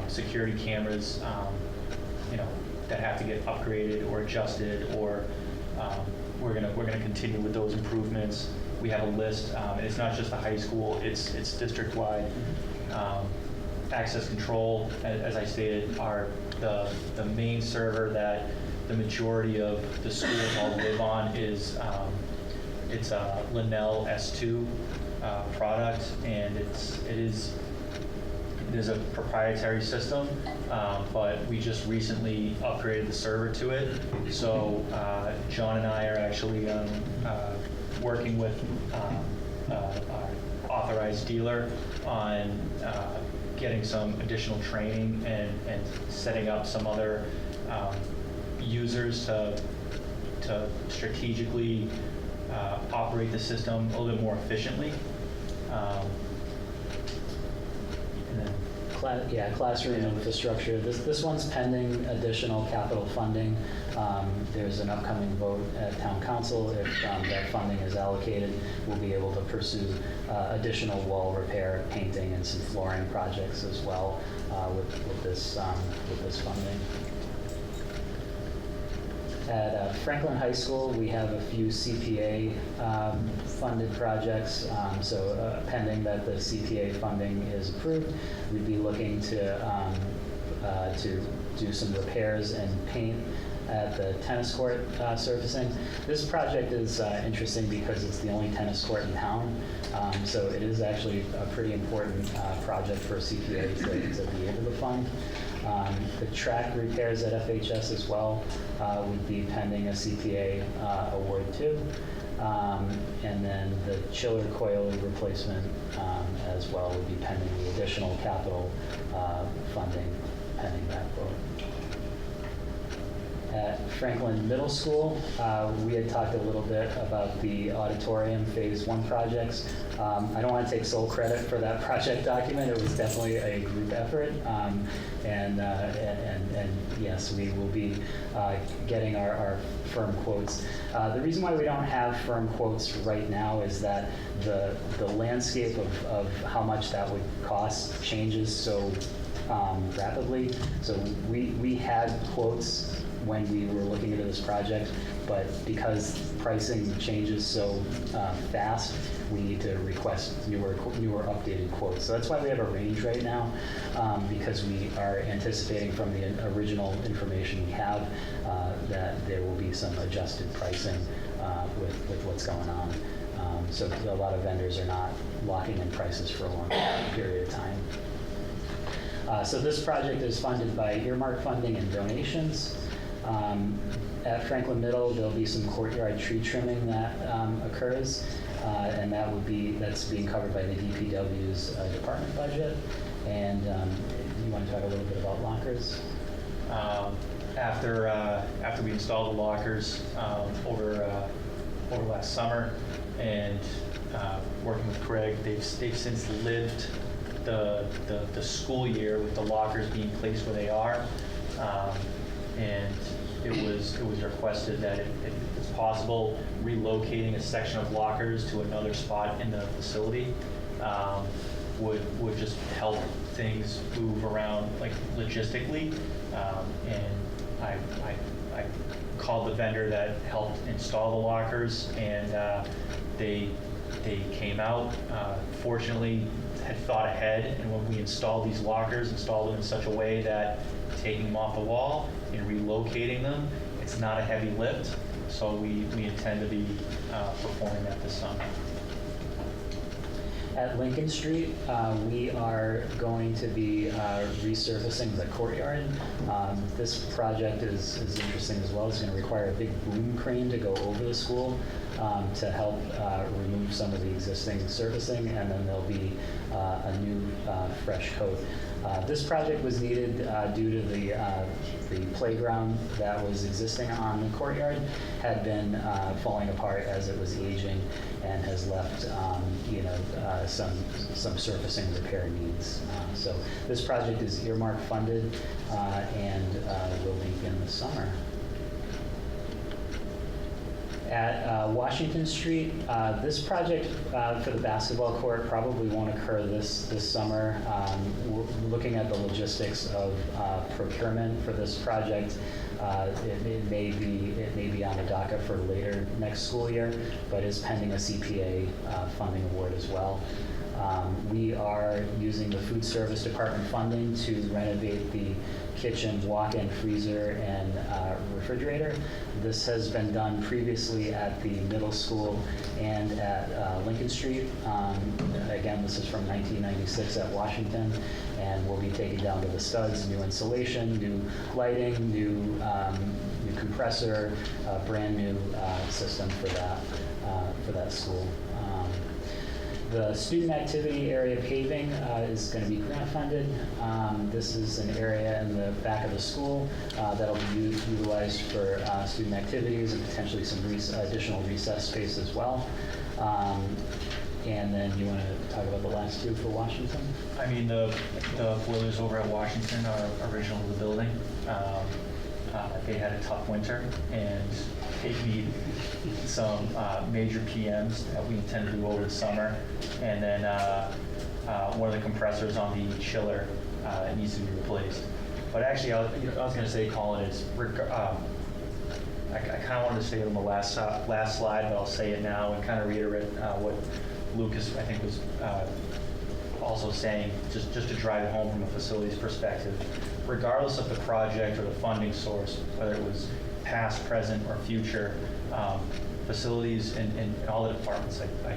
security cameras, that have to get upgraded or adjusted, or we're gonna continue with those improvements. We have a list, and it's not just the high school; it's district-wide. Access control, as I stated, are the main server that the majority of the schools all live on is it's a Linnell S2 product, and there's a proprietary system, but we just recently upgraded the server to it. So John and I are actually working with our authorized dealer on getting some additional training and setting up some other users to strategically operate the system a little bit more efficiently. Classroom infrastructure. This one's pending additional capital funding. There's an upcoming vote at Town Council. If that funding is allocated, we'll be able to pursue additional wall repair, painting, and some flooring projects as well with this funding. At Franklin High School, we have a few CPA funded projects. Pending that the CPA funding is approved, we'd be looking to do some repairs and paint at the tennis court surfacing. This project is interesting because it's the only tennis court in town. So it is actually a pretty important project for CPA to be able to fund. The track repairs at FHS as well would be pending a CPA award too. And then the chiller coil replacement as well would be pending the additional capital funding pending that vote. At Franklin Middle School, we had talked a little bit about the auditorium phase 1 projects. I don't want to take sole credit for that project document. It was definitely a group effort. And yes, we will be getting our firm quotes. The reason why we don't have firm quotes right now is that the landscape of how much that would cost changes so rapidly. So we had quotes when we were looking into this project, but because pricing changes so fast, we need to request newer updated quotes. So that's why we have a range right now, because we are anticipating from the original information we have that there will be some adjusted pricing with what's going on. So a lot of vendors are not locking in prices for a long period of time. So this project is funded by earmark funding and donations. At Franklin Middle, there'll be some courtyard tree trimming that occurs, and that's being covered by the DPW's department budget. And you want to talk a little bit about lockers? After we installed the lockers over last summer, and working with Craig, they've since lived the school year with the lockers being placed where they are. And it was requested that if it's possible, relocating a section of lockers to another spot in the facility would just help things move around, like logistically. And I called the vendor that helped install the lockers, and they came out. Fortunately, had thought ahead, and when we installed these lockers, installed them in such a way that taking them off the wall and relocating them, it's not a heavy lift. So we intend to be performing that this summer. At Lincoln Street, we are going to be resurfacing the courtyard. This project is interesting as well. It's going to require a big boom crane to go over the school to help remove some of the existing surfacing, and then there'll be a new fresh coat. This project was needed due to the playground that was existing on the courtyard had been falling apart as it was aging, and has left some surfacing repair needs. So this project is earmark funded and will begin this summer. At Washington Street, this project for the basketball court probably won't occur this summer. We're looking at the logistics of procurement for this project. It may be on the docket for later next school year, but is pending a CPA funding award as well. We are using the food service department funding to renovate the kitchen, walk-in freezer, and refrigerator. This has been done previously at the middle school and at Lincoln Street. Again, this is from 1996 at Washington, and we'll be taking down to the studs, new insulation, new lighting, new compressor, brand new system for that school. The student activity area paving is going to be grant funded. This is an area in the back of the school that'll be utilized for student activities and potentially some additional recess space as well. And then you want to talk about the last two for Washington? I mean, the boilers over at Washington are original to the building. They had a tough winter, and they need some major PMs that we intend to do over the summer. And then one of the compressors on the chiller needs to be replaced. But actually, I was going to say, Colin, is I kind of wanted to say it on the last slide, but I'll say it now and kind of reiterate what Lucas, I think, was also saying, just to drive it home from a facilities perspective. Regardless of the project or the funding source, whether it was past, present, or future, facilities and all the departments, I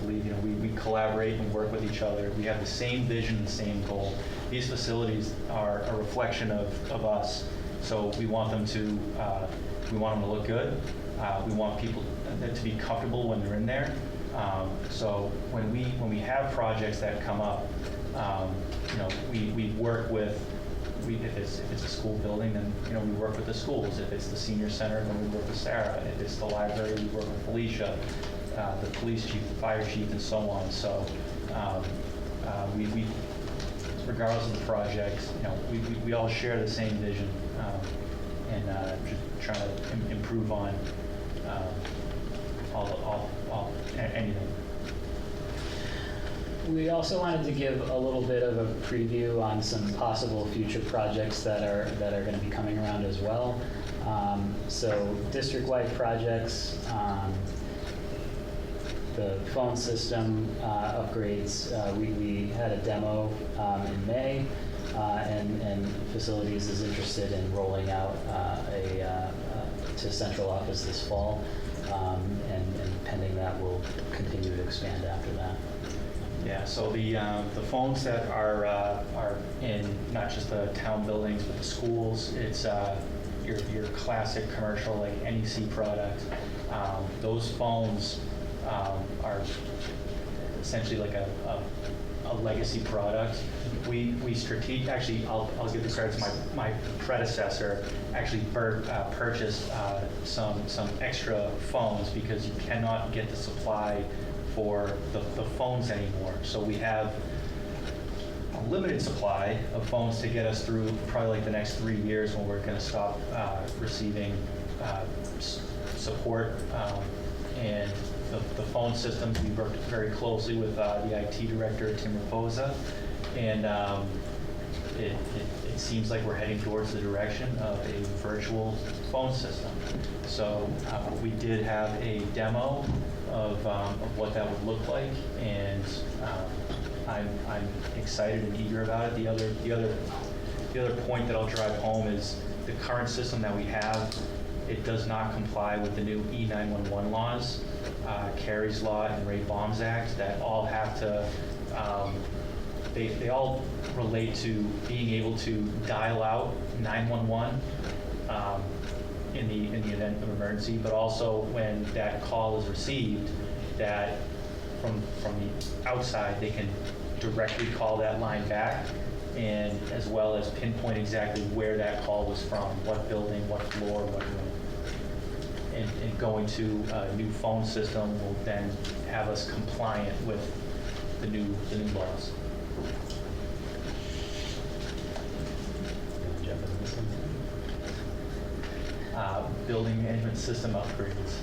believe, we collaborate and work with each other. We have the same vision, the same goal. These facilities are a reflection of us, so we want them to look good. We want people to be comfortable when they're in there. So when we have projects that come up, we work with. If it's a school building, then we work with the schools. If it's the senior center, then we work with Sarah. If it's the library, we work with Felicia, the police chief, the fire chief, and so on. So we regardless of the project, we all share the same vision, and just trying to improve on anything. We also wanted to give a little bit of a preview on some possible future projects that are going to be coming around as well. So district-wide projects, the phone system upgrades. We had a demo in May, and facilities is interested in rolling out to central office this fall, and pending that, we'll continue to expand after that. Yeah, so the phones that are in not just the town buildings but the schools, it's your classic commercial like NEC product. Those phones are essentially like a legacy product. We actually I'll give the credit to my predecessor. Actually purchased some extra phones because you cannot get the supply for the phones anymore. So we have a limited supply of phones to get us through probably like the next 3 years when we're going to stop receiving support. And the phone systems, we worked very closely with the IT director, Tim Raposa, and it seems like we're heading towards the direction of a virtual phone system. So we did have a demo of what that would look like, and I'm excited and eager about it. The other point that I'll drive home is the current system that we have, it does not comply with the new E911 laws, Carey's Law and Ray Baum's Act, that all have to, they all relate to being able to dial out 911 in the event of emergency, but also when that call is received, that from the outside, they can directly call that line back, and as well as pinpoint exactly where that call was from, what building, what floor, what room. And going to a new phone system will then have us compliant with the new laws. Building management system upgrades.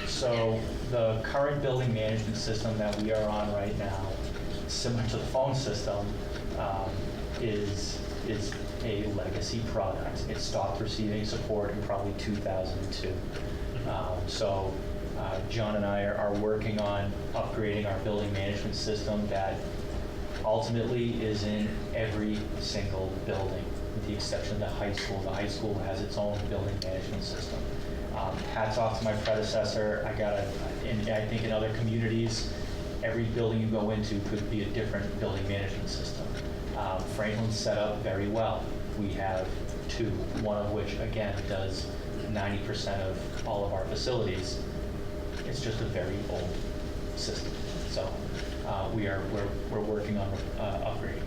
So the current building management system that we are on right now, similar to the phone system, is a legacy product. It stopped receiving support in probably 2002. So John and I are working on upgrading our building management system that ultimately is in every single building, with the exception of the high school. The high school has its own building management system. Hats off to my predecessor. I think in other communities, every building you go into could be a different building management system. Franklin's set up very well. We have 2, one of which, again, does 90% of all of our facilities. It's just a very old system. So we're working on upgrading it.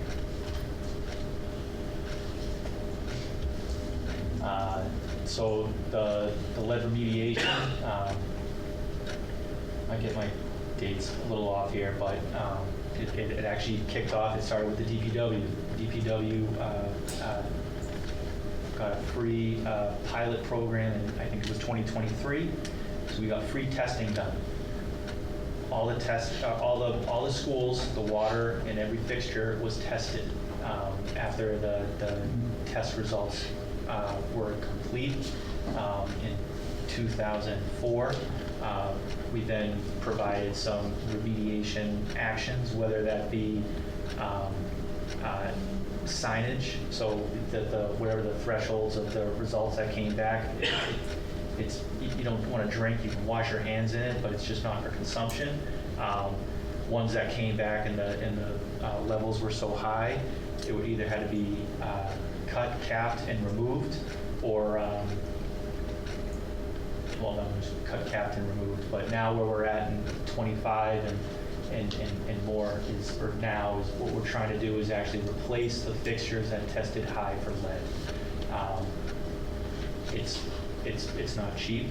So the lead remediation, I get my dates a little off here, but it actually kicked off. It started with the DPW. DPW got a free pilot program, and I think it was 2023. So we got free testing done. All the schools, the water and every fixture was tested after the test results were complete in 2004. We then provided some remediation actions, whether that be signage, so that whatever the thresholds of the results that came back, it's you don't want to drink, you can wash your hands in it, but it's just not for consumption. Ones that came back and the levels were so high, it would either had to be cut, capped, and removed, or well, no, just cut, capped, and removed. But now where we're at in 25 and more is what we're trying to do is actually replace the fixtures that tested high for lead. It's not cheap.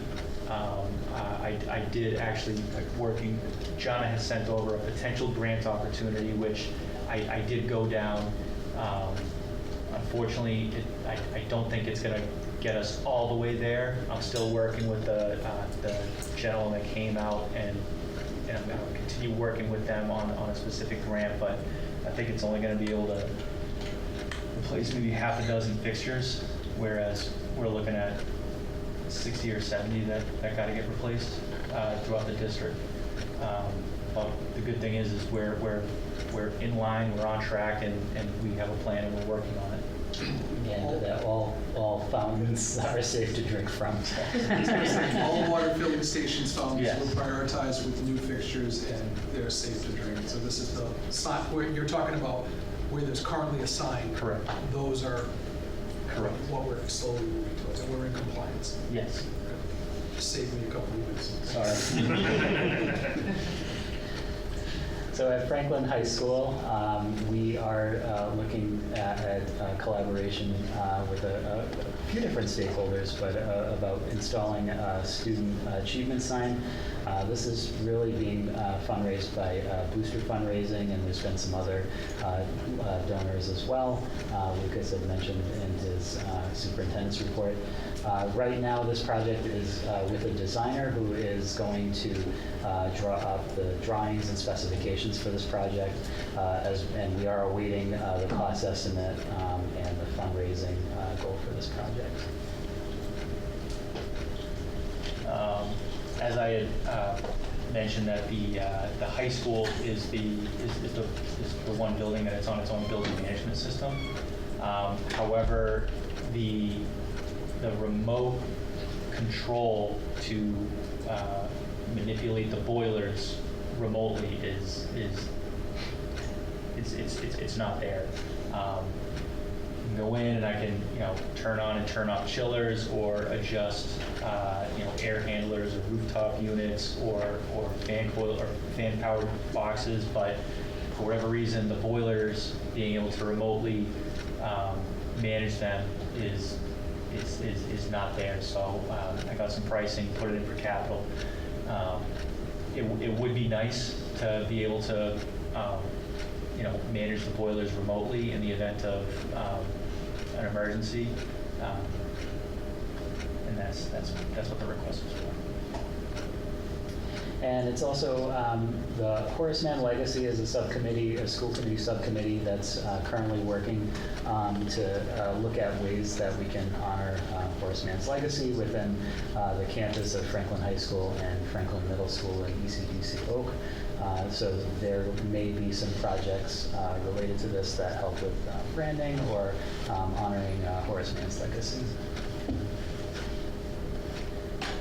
I did actually working. Jana has sent over a potential grant opportunity, which I did go down. Unfortunately, I don't think it's going to get us all the way there. I'm still working with the gentleman that came out, and I'm going to continue working with them on a specific grant, but I think it's only going to be able to replace maybe half a dozen fixtures, whereas we're looking at 60 or 70 that got to get replaced throughout the district. But the good thing is we're in line, we're on track, and we have a plan, and we're working on it. And that all fountains are safe to drink from. All water filling stations fountains Yes. were prioritized with new fixtures, and they're safe to drink. So this is the sign where you're talking about where there's currently a sign. Correct. Those are Correct. what we're slowly moving towards, and we're in compliance. Yes. Just saved me a couple of minutes. Sorry. So at Franklin High School, we are looking at collaboration with a few different stakeholders, but about installing a student achievement sign. This is really being fundraised by Booster Fundraising, and there's been some other donors as well. Lucas had mentioned in his superintendent's report. Right now, this project is with a designer who is going to draw up the drawings and specifications for this project, and we are awaiting the cost estimate and the fundraising goal for this project. As I had mentioned, that the high school is the one building that it's on its own building management system. However, the remote control to manipulate the boilers remotely it's not there. You can go in and I can turn on and turn off chillers, or adjust air handlers or rooftop units or fan coil or fan powered boxes, but for whatever reason the boilers, being able to remotely manage them is not there. So I got some pricing, put it in for capital. It would be nice to be able to manage the boilers remotely in the event of an emergency, and that's what the request was for. And it's also, the Horace Mann Legacy is a subcommittee, a school committee subcommittee that's currently working to look at ways that we can honor Horace Mann's legacy within the campus of Franklin High School and Franklin Middle School in ECDC Oak. So there may be some projects related to this that help with branding or honoring Horace Mann's legacy.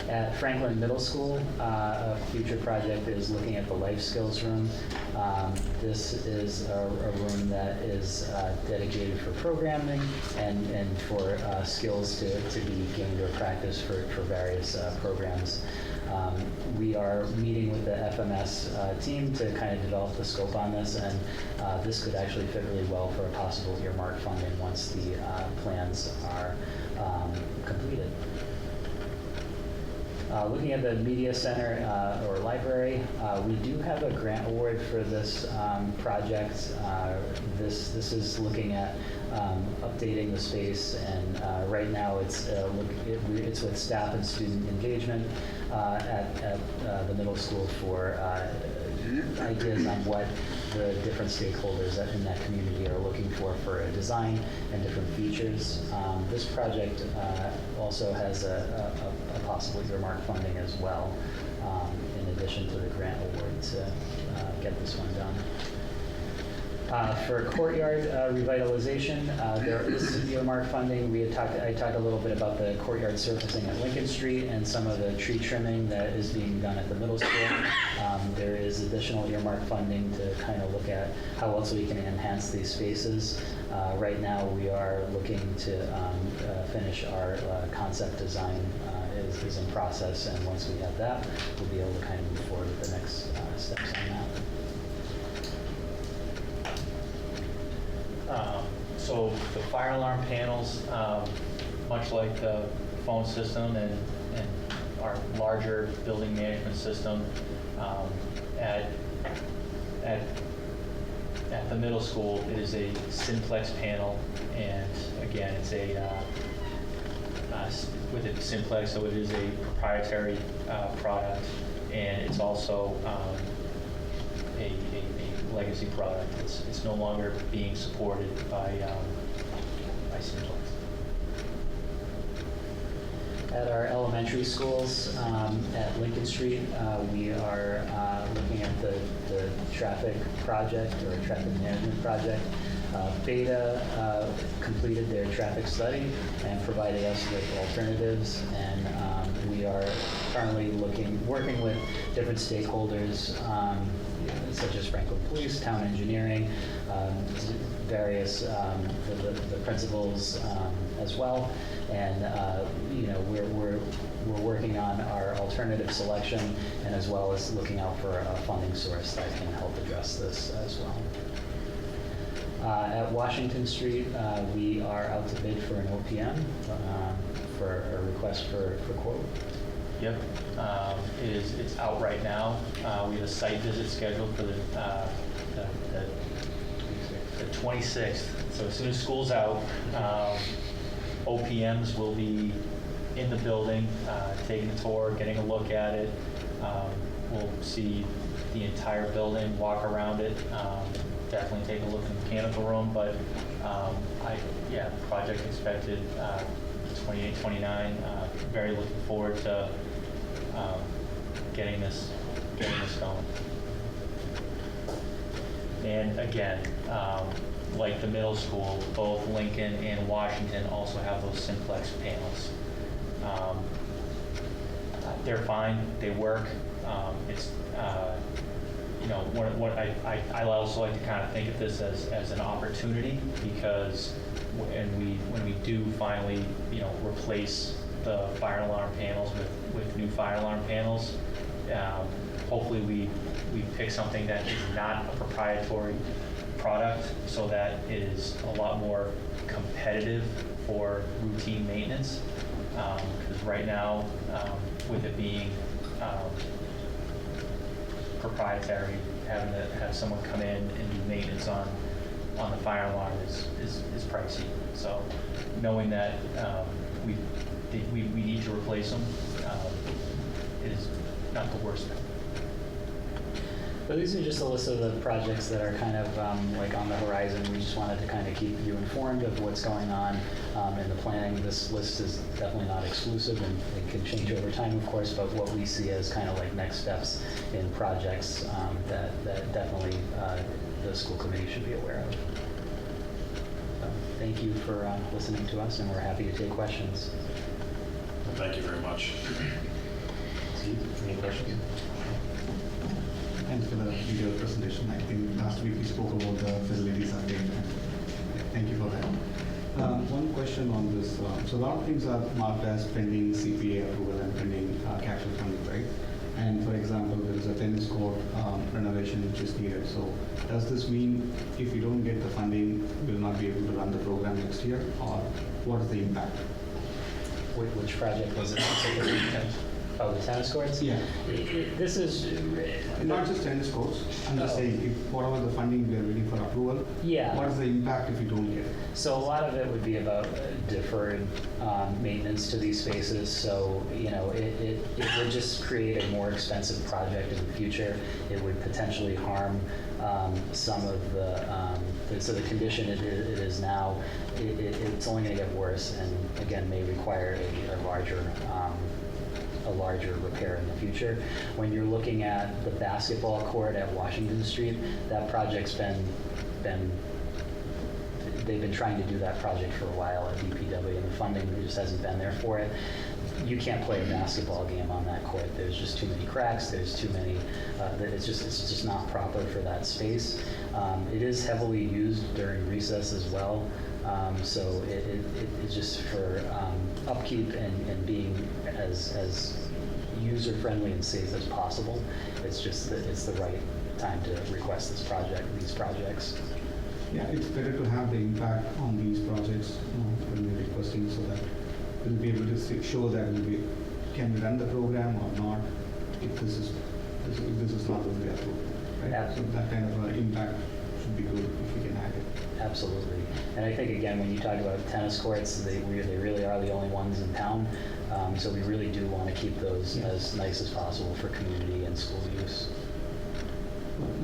At Franklin Middle School, a future project is looking at the life skills room. This is a room that is dedicated for programming and for skills to be gained or practiced for various programs. We are meeting with the FMS team to kind of develop the scope on this, and this could actually fit really well for a possible earmark funding once the plans are completed. Looking at the media center or library, we do have a grant award for this project. This is looking at updating the space, and right now it's with staff and student engagement at the middle school for ideas on what the different stakeholders in that community are looking for a design and different features. This project also has a possible earmark funding as well, in addition to the grant award to get this one done. For courtyard revitalization, there is some earmark funding. I talked a little bit about the courtyard surfacing at Lincoln Street and some of the tree trimming that is being done at the middle school. There is additional earmark funding to kind of look at how else we can enhance these spaces. Right now, we are looking to finish our concept design is in process, and once we have that, we'll be able to kind of move forward with the next steps on that. So the fire alarm panels, much like the phone system and our larger building management system, at the middle school, it is a simplex panel, and again, it's with it simplex, so it is a proprietary product, and it's also a legacy product. It's no longer being supported by Simplex. At our elementary schools at Lincoln Street, we are looking at the traffic project or traffic management project. Beta completed their traffic study and provided us with alternatives, and we are currently working with different stakeholders, such as Franklin Police, Town Engineering, various the principals, as well. And we're working on our alternative selection, and as well as looking out for a funding source that can help address this as well. At Washington Street, we are out to bid for an OPM for a request for quote. Yep, it's out right now. We have a site visit scheduled for the 26th. So as soon as school's out, OPMs will be in the building, taking a tour, getting a look at it. We'll see the entire building, walk around it, definitely take a look in the mechanical room, but project expected 28, 29. Very looking forward to getting this going. And again, like the middle school, both Lincoln and Washington also have those simplex panels. They're fine, they work. I also like to kind of think of this as an opportunity, because when we do finally, replace the fire alarm panels with new fire alarm panels, hopefully we pick something that is not a proprietary product, so that it is a lot more competitive for routine maintenance. Because right now, with it being proprietary, having to have someone come in and do maintenance on the fire alarm is pricey. So knowing that we need to replace them is not the worst thing. But these are just a list of the projects that are kind of like on the horizon. We just wanted to kind of keep you informed of what's going on in the planning. This list is definitely not exclusive, and it can change over time, of course, but what we see as kind of like next steps in projects that definitely the school committee should be aware of. So, thank you for listening to us, and we're happy to take questions. Thank you very much. Steve, any questions? Thanks for the detailed presentation. I think last week we spoke about the facilities update. Thank you for that. One question on this. So a lot of things are marked as pending CPA approval and pending capital funding, right? And for example, there is a tennis court renovation which is needed. So does this mean if we don't get the funding, we'll not be able to run the program next year, or what is the impact? Which project was it? Oh, the tennis courts? Yeah. This is... Not just tennis courts. I'm just saying, if whatever the funding we are waiting for approval, yeah. What is the impact if we don't get it? So a lot of it would be about deferred maintenance to these spaces. So, it would just create a more expensive project in the future. It would potentially harm some of so the condition it is now, it's only going to get worse, and again, may require a larger repair in the future. When you're looking at the basketball court at Washington Street, that project's they've been trying to do that project for a while at DPW, and the funding just hasn't been there for it. You can't play a basketball game on that court. There's just too many cracks. There's too many. It's just not proper for that space. It is heavily used during recess as well. So it's just for upkeep and being as user-friendly and safe as possible. It's just that it's the right time to request these projects. Yeah, it's better to have the impact on these projects when we're requesting, so that we'll be able to show that can we run the program or not if this is not going to be approved. Right? Yeah. So that kind of impact should be good if we can have it. Absolutely. And I think, again, when you talk about tennis courts, they really are the only ones in town. So we really do want to keep those as nice as possible for community and school use.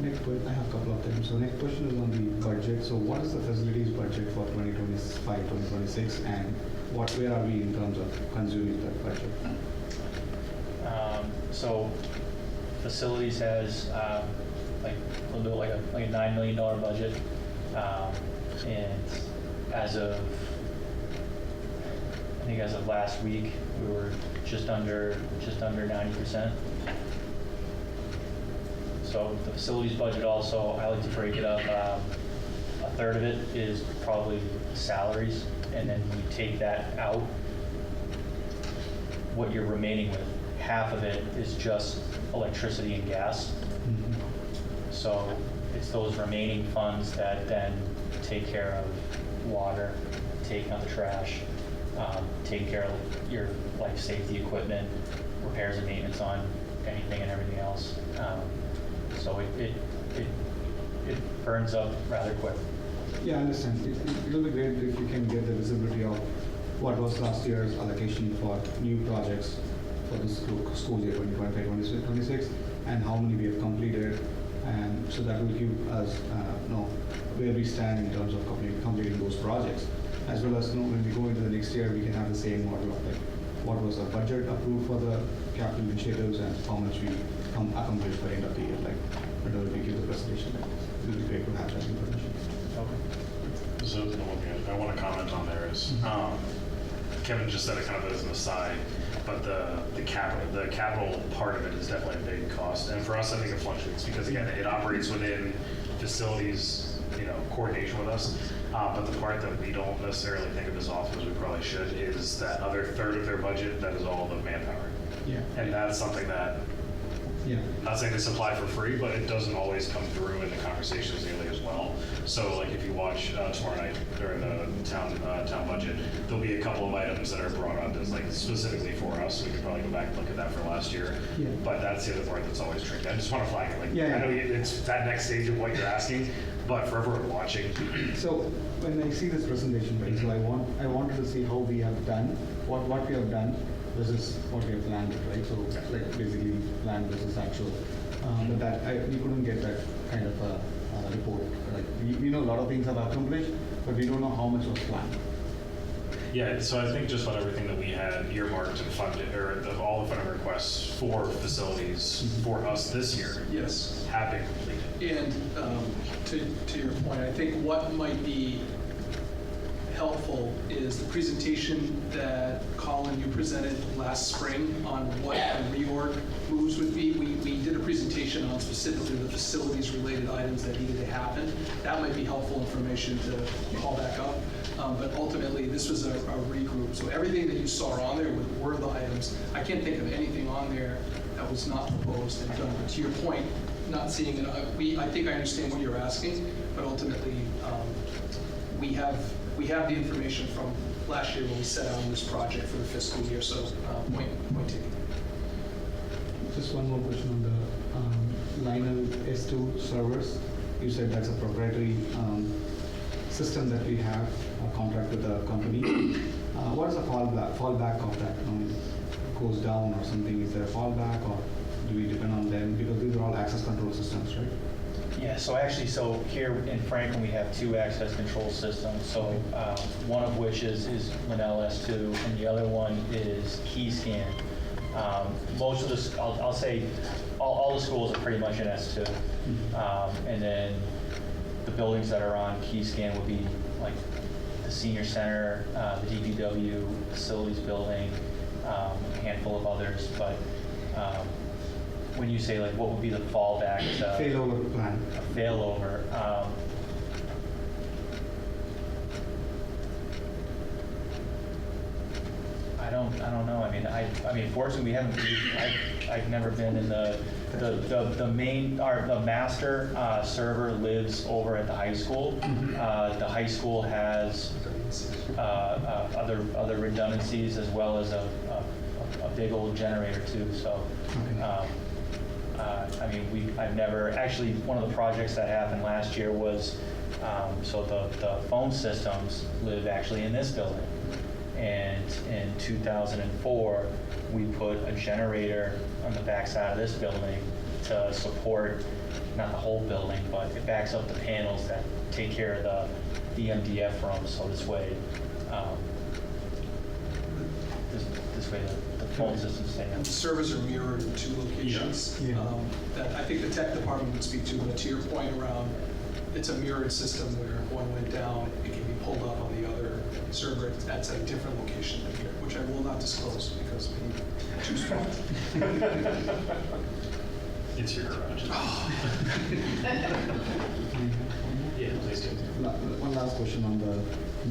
Next question, I have a couple of them. So next question is on the budget. So what is the facilities budget for 2025, 2026, and where are we in terms of consuming that budget? So facilities has a little bit like a $9 million budget, and as of last week, we were just under 90%. So the facilities budget also, I like to break it up. A third of it is probably salaries, and then when you take that out, what you're remaining with, half of it is just electricity and gas. So it's those remaining funds that then take care of water, taking out the trash, taking care of your life safety equipment, repairs and maintenance on anything and everything else. So it burns up rather quick. Yeah, I understand. It'll be great if you can get the visibility of what was last year's allocation for new projects for the school year 2025-26, and how many we have completed, and so that will give us know where we stand in terms of completing those projects, as well as when we go into the next year, we can have the same model of like what was the budget approved for the capital initiatives and how much we accomplished by the end of the year. Like whenever we give the presentation, it will be great to have that information. So the one thing I want to comment on there is, Kevin just said it kind of as an aside, but the capital part of it is definitely a big cost. And for us, I think it fluctuates because again, it operates within facilities, coordination with us. But the part that we don't necessarily think of as often as we probably should is that other third of their budget that is all the manpower. Yeah. And that's something that, not saying they supply for free, but it doesn't always come through in the conversations nearly as well. So like if you watch tomorrow night during the town budget, there'll be a couple of items that are brought up as like specifically for us. We could probably go back and look at that for last year. Yeah. But that's the other part that's always tricky. I just want to flag it. Like Yeah. I know it's that next stage of what you're asking, but for everyone watching. So when I see this presentation, right, so I wanted to see how we have done, what we have done versus what we have planned, right? So like basically planned versus actual. But that we couldn't get that kind of a report. Like we know a lot of things have accomplished, but we don't know how much was planned. Yeah, so I think just about everything that we had earmarked and funded, or all the funding requests for facilities for us this year, Yes. have been completed. And to your point, I think what might be helpful is the presentation that Colin, you presented last spring on what the reorg moves would be. We did a presentation on specifically the facilities related items that needed to happen. That might be helpful information to call back up. But ultimately, this was a regroup. So everything that you saw on there were the items. I can't think of anything on there that was not proposed and done. But to your point, not seeing it, I think I understand what you're asking, but ultimately, we have the information from last year when we set out on this project for the fiscal year. So point taken. Just one more question on the Lionel S2 servers. You said that's a proprietary system that we have a contract with the company. What is the fallback of that? When it goes down or something, is there a fallback or do we depend on them? Because these are all access control systems, right? Yeah, so here in Franklin, we have two access control systems. So one of which is Linnell S2, and the other one is KeyScan. Most of the, I'll say, all the schools are pretty much in S2. And then the buildings that are on KeyScan would be like the senior center, the DPW, facilities building, a handful of others. But when you say like what would be the fallback? Failover plan. A failover. I don't know. I mean, fortunately, we haven't. I've never been in the main. The master server lives over at the high school. The high school has other redundancies as well as a big old generator too. So. I've never, actually, one of the projects that happened last year was, so the phone systems live actually in this building. And in 2004, we put a generator on the backside of this building to support, not the whole building, but it backs up the panels that take care of the MDF rooms. So this way, this way the phone systems stay And on. the servers are mirrored in two locations. Yeah. That I think the tech department would speak to, but to your point around, it's a mirrored system where if one went down, it can be pulled up on the other server at a different location than here, which I will not disclose because we too strong. It's your garage. Yeah, please do. One last question on the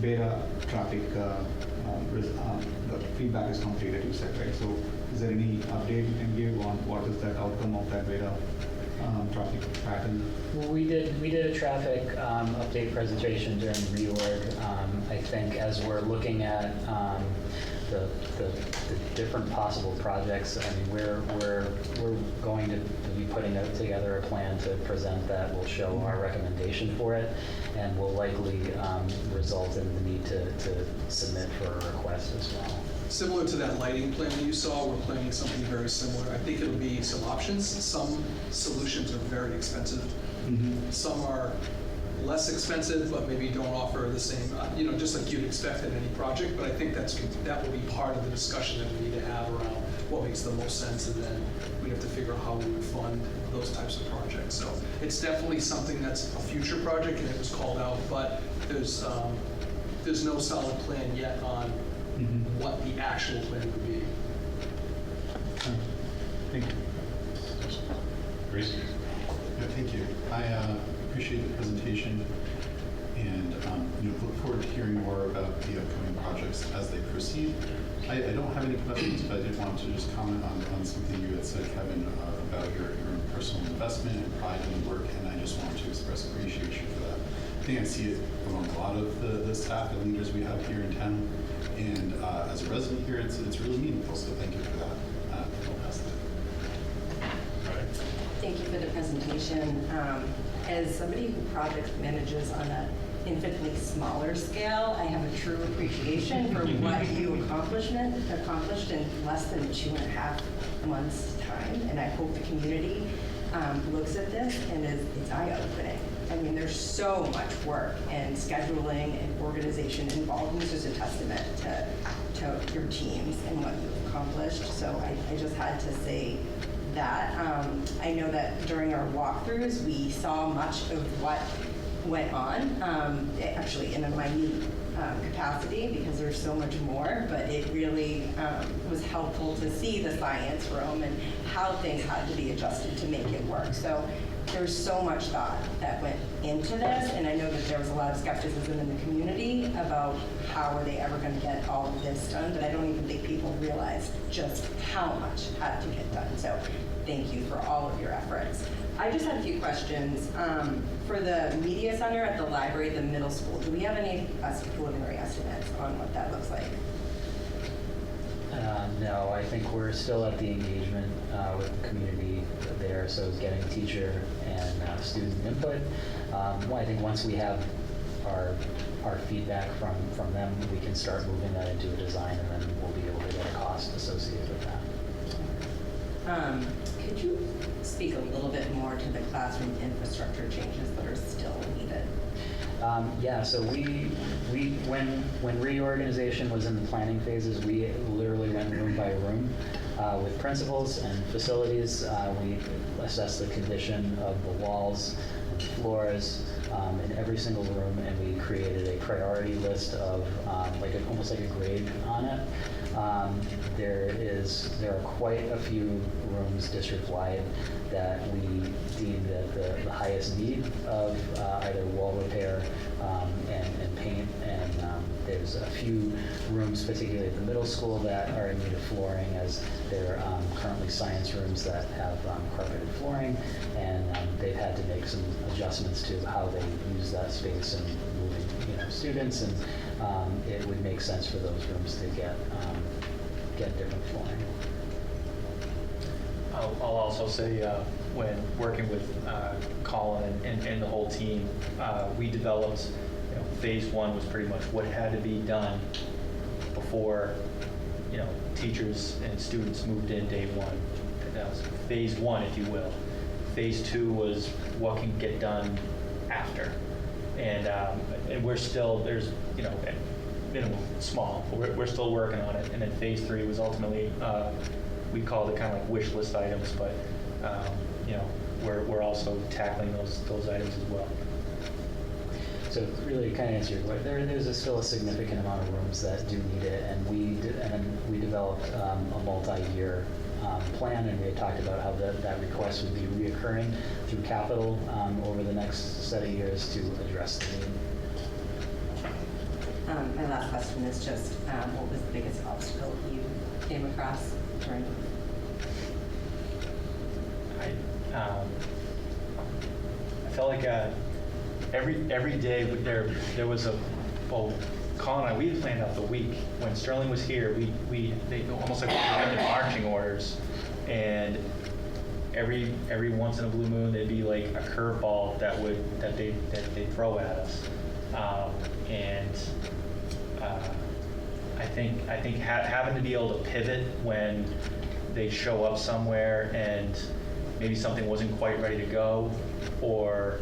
beta traffic, the feedback is completed, you said, right? So is there any update you can give on what is that outcome of that beta traffic pattern? Well, we did a traffic update presentation during reorg. I think as we're looking at the different possible projects, I mean, we're going to be putting together a plan to present that will show our recommendation for it, and will likely result in the need to submit for a request as well. Similar to that lighting plan that you saw, we're planning something very similar. I think it'll be some options. Some solutions are very expensive. Some are less expensive, but maybe don't offer the same, just like you'd expect in any project. But I think that will be part of the discussion that we need to have around what makes the most sense, and then we have to figure out how we would fund those types of projects. So it's definitely something that's a future project, and it was called out, but there's no solid plan yet on what the actual plan would be. Thank you. Grace? Yeah, thank you. I appreciate the presentation, and look forward to hearing more about the upcoming projects as they proceed. I don't have any questions, but I did want to just comment on something you had said, Kevin, about your personal investment and pride in the work, and I just want to express appreciation for that. I think I see it among a lot of the staff and leaders we have here in town, and as a resident here, it's really meaningful, so thank you for that. I'll pass that. All right. Thank you for the presentation. As somebody who project manages on an infinitely smaller scale, I have a true appreciation for what you accomplished in less than 2.5 months' time. And I hope the community looks at this and it's eye-opening. I mean, there's so much work and scheduling and organization involved, and this is a testament to your teams and what you've accomplished. So I just had to say that. I know that during our walkthroughs, we saw much of what went on, actually in a minute capacity, because there's so much more, but it really was helpful to see the science room and how things had to be adjusted to make it work. So there's so much thought that went into this, and I know that there was a lot of skepticism in the community about how are they ever going to get all of this done, but I don't even think people realized just how much had to get done. So thank you for all of your efforts. I just had a few questions. For the media center at the library, the middle school, do we have any preliminary estimates on what that looks like? No, I think we're still at the engagement with the community there, so getting teacher and student input. Well, I think once we have our feedback from them, we can start moving that into a design, and then we'll be able to get a cost associated with that. Could you speak a little bit more to the classroom infrastructure changes that are still needed? Yeah, so when reorganization was in the planning phases, we literally went room by room with principals and facilities. We assessed the condition of the walls and floors in every single room, and we created a priority list of almost like a grade on it. There are quite a few rooms district-wide that we deemed at the highest need of either wall repair and paint, and there's a few rooms, particularly at the middle school, that are in need of flooring, as they're currently science rooms that have carpeted flooring, and they've had to make some adjustments to how they use that space and moving students, and it would make sense for those rooms to get different flooring. I'll also say, when working with Colin and the whole team, we developed, phase one was pretty much what had to be done before, teachers and students moved in day one. That was phase one, if you will. Phase two was what can get done after. And we're still, there's, minimal, small, but we're still working on it. And then phase three was ultimately, we called it kind of like wish list items, but we're also tackling those items as well. So really, kind of answer your question, there's still a significant amount of rooms that do need it, and we developed a multi-year plan, and we had talked about how that request would be reoccurring through capital over the next set of years to address the need. My last question is just, what was the biggest obstacle you came across during? I felt like every day there was well, Colin and I, we had planned out the week. When Sterling was here, they almost like we had the marching orders, and every once in a blue moon there'd be like a curveball that they'd throw at us, I think having to be able to pivot when they show up somewhere and maybe something wasn't quite ready to go, or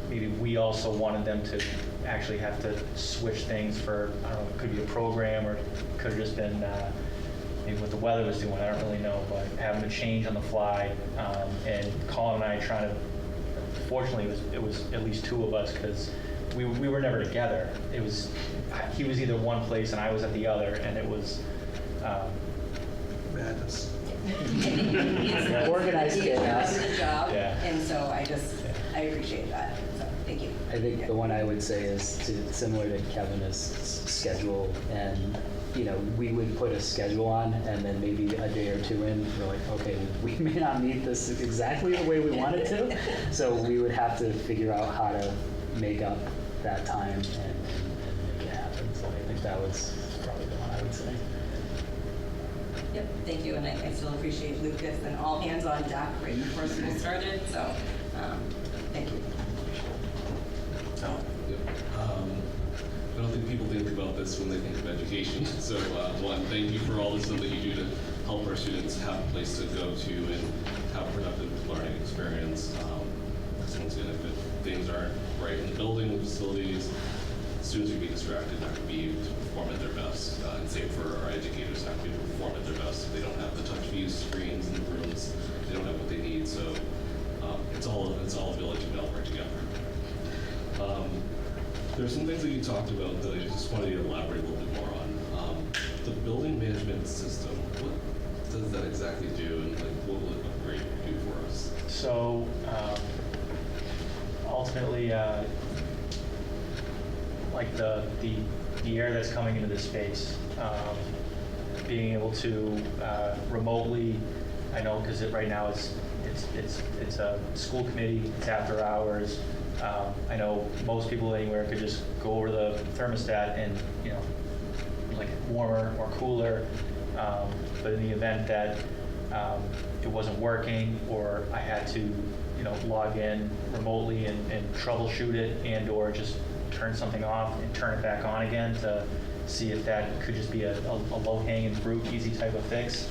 maybe we also wanted them to actually have to switch things for, I don't know, it could be a program, or it could have just been maybe what the weather was doing, I don't really know, but having to change on the fly, and Colin and I trying to, fortunately it was at least two of us, because we were never together. He was either one place and I was at the other, and it was Madness. Organized chaos. The job, Yeah. and so I appreciate that. So thank you. I think the one I would say is similar to Kevin is schedule, and we would put a schedule on, and then maybe a day or two in, we're like, okay, we may not meet this exactly the way we wanted to, so we would have to figure out how to make up that time and make it happen. So I think that was probably the one I would say. Yep, thank you, and I still appreciate Lucas and all hands on deck right before school started, so thank you. I don't think people think about this when they think of education. So one, thank you for all the stuff that you do to help our students have a place to go to and have a productive learning experience. Because once again, if things aren't right in the building, the facilities, students are being distracted, not going to be able to perform at their best. And same for our educators, not going to be able to perform at their best if they don't have the touch view screens in the rooms. They don't have what they need. So it's all a village, and we all work together. There's some things that you talked about that I just wanted you to elaborate a little bit more on. The building management system, what does that exactly do, and what will it upgrade do for us? So ultimately, like the air that's coming into this space, being able to remotely, I know because right now it's a school committee, it's after hours. I know most people anywhere could just go over the thermostat and like warmer or cooler, but in the event that it wasn't working, or I had to log in remotely and troubleshoot it, and or just turn something off and turn it back on again to see if that could just be a low-hanging fruit, easy type of fix,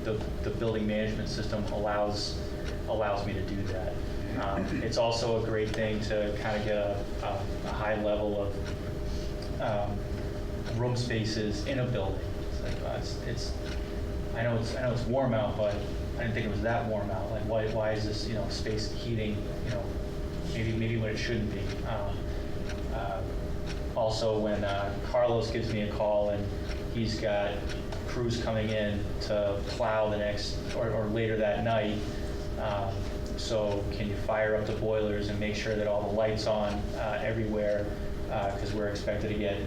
the building management system allows me to do that. It's also a great thing to kind of get a high level of room spaces in a building. I know it's warm out, but I didn't think it was that warm out. Like why is this space heating maybe when it shouldn't be. Also, when Carlos gives me a call and he's got crews coming in to plow the next or later that night. So can you fire up the boilers and make sure that all the lights on everywhere, because we're expected to get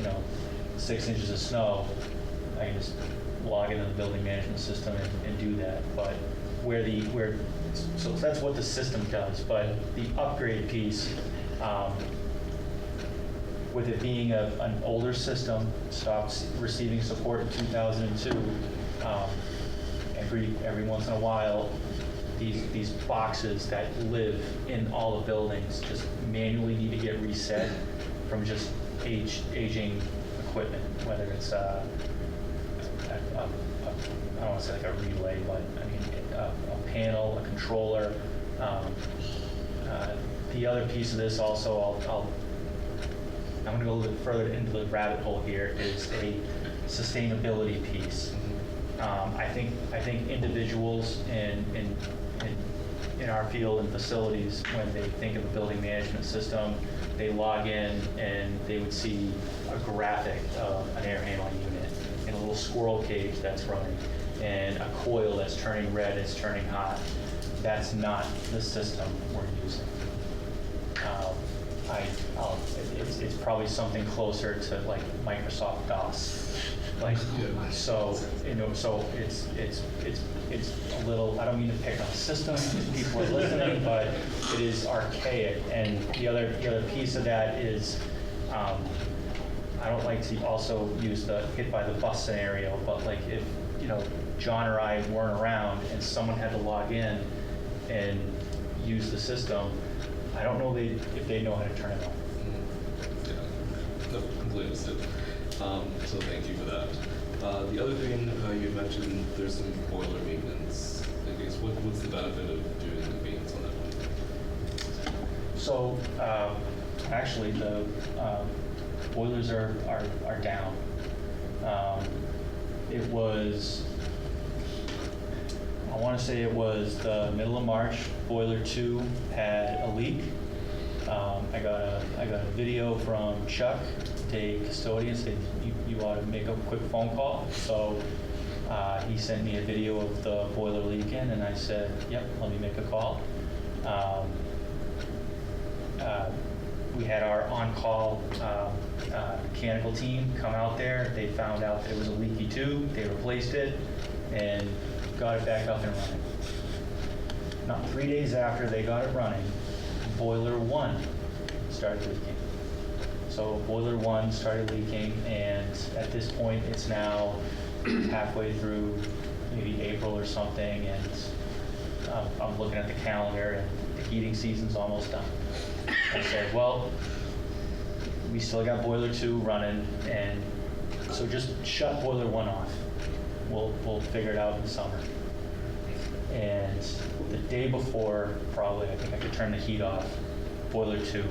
6 inches of snow. I can just log into the building management system and do that. But so that's what the system does. But the upgrade piece, with it being an older system, stopped receiving support in 2002. Every once in a while, these boxes that live in all the buildings just manually need to get reset from just aging equipment, whether it's I don't want to say like a relay, but I mean a panel, a controller. The other piece of this also, I'm going to go a little bit further into the rabbit hole here, is a sustainability piece. I think individuals in our field and facilities, when they think of a building management system, they log in and they would see a graphic of an air handling unit and a little squirrel cage that's running and a coil that's turning red, it's turning hot. That's not the system we're using. it's probably something closer to like Microsoft DOS. Like, so, so it's a little, I don't mean to pick on the system if people are listening, but it is archaic. And the other piece of that is, I don't like to also use the hit by the bus scenario, but like if, John or I weren't around and someone had to log in and use the system, I don't know if they know how to turn it on. Yeah, no, completely understood. So thank you for that. The other thing you mentioned, there's some boiler maintenance. I guess what's the benefit of doing the maintenance on that one? So actually, the boilers are down. It was, I want to say it was the middle of March. Boiler 2 had a leak. I got a video from Chuck, the custodian, said you ought to make a quick phone call. So he sent me a video of the boiler leaking, and I said, yep, let me make a call. We had our on-call mechanical team come out there. They found out that it was a leaky tube. They replaced it and got it back up and running. Not 3 days after they got it running, boiler 1 started leaking. So boiler 1 started leaking, and at this point it's now halfway through maybe April or something, and I'm looking at the calendar and the heating season's almost done. I said, well, we still got boiler 2 running, and so just shut boiler 1 off. We'll figure it out in the summer. And the day before, probably, I think I could turn the heat off, boiler 2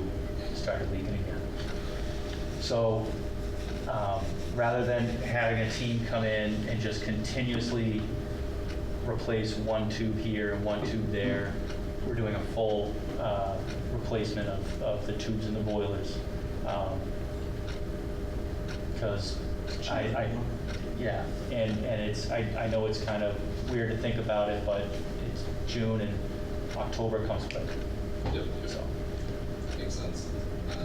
started leaking again. So rather than having a team come in and just continuously replace one tube here and one tube there, we're doing a full replacement of the tubes in the boilers. Because yeah, and it's, I know it's kind of weird to think about it, but it's June and October comes quick. Yep. So. Makes sense.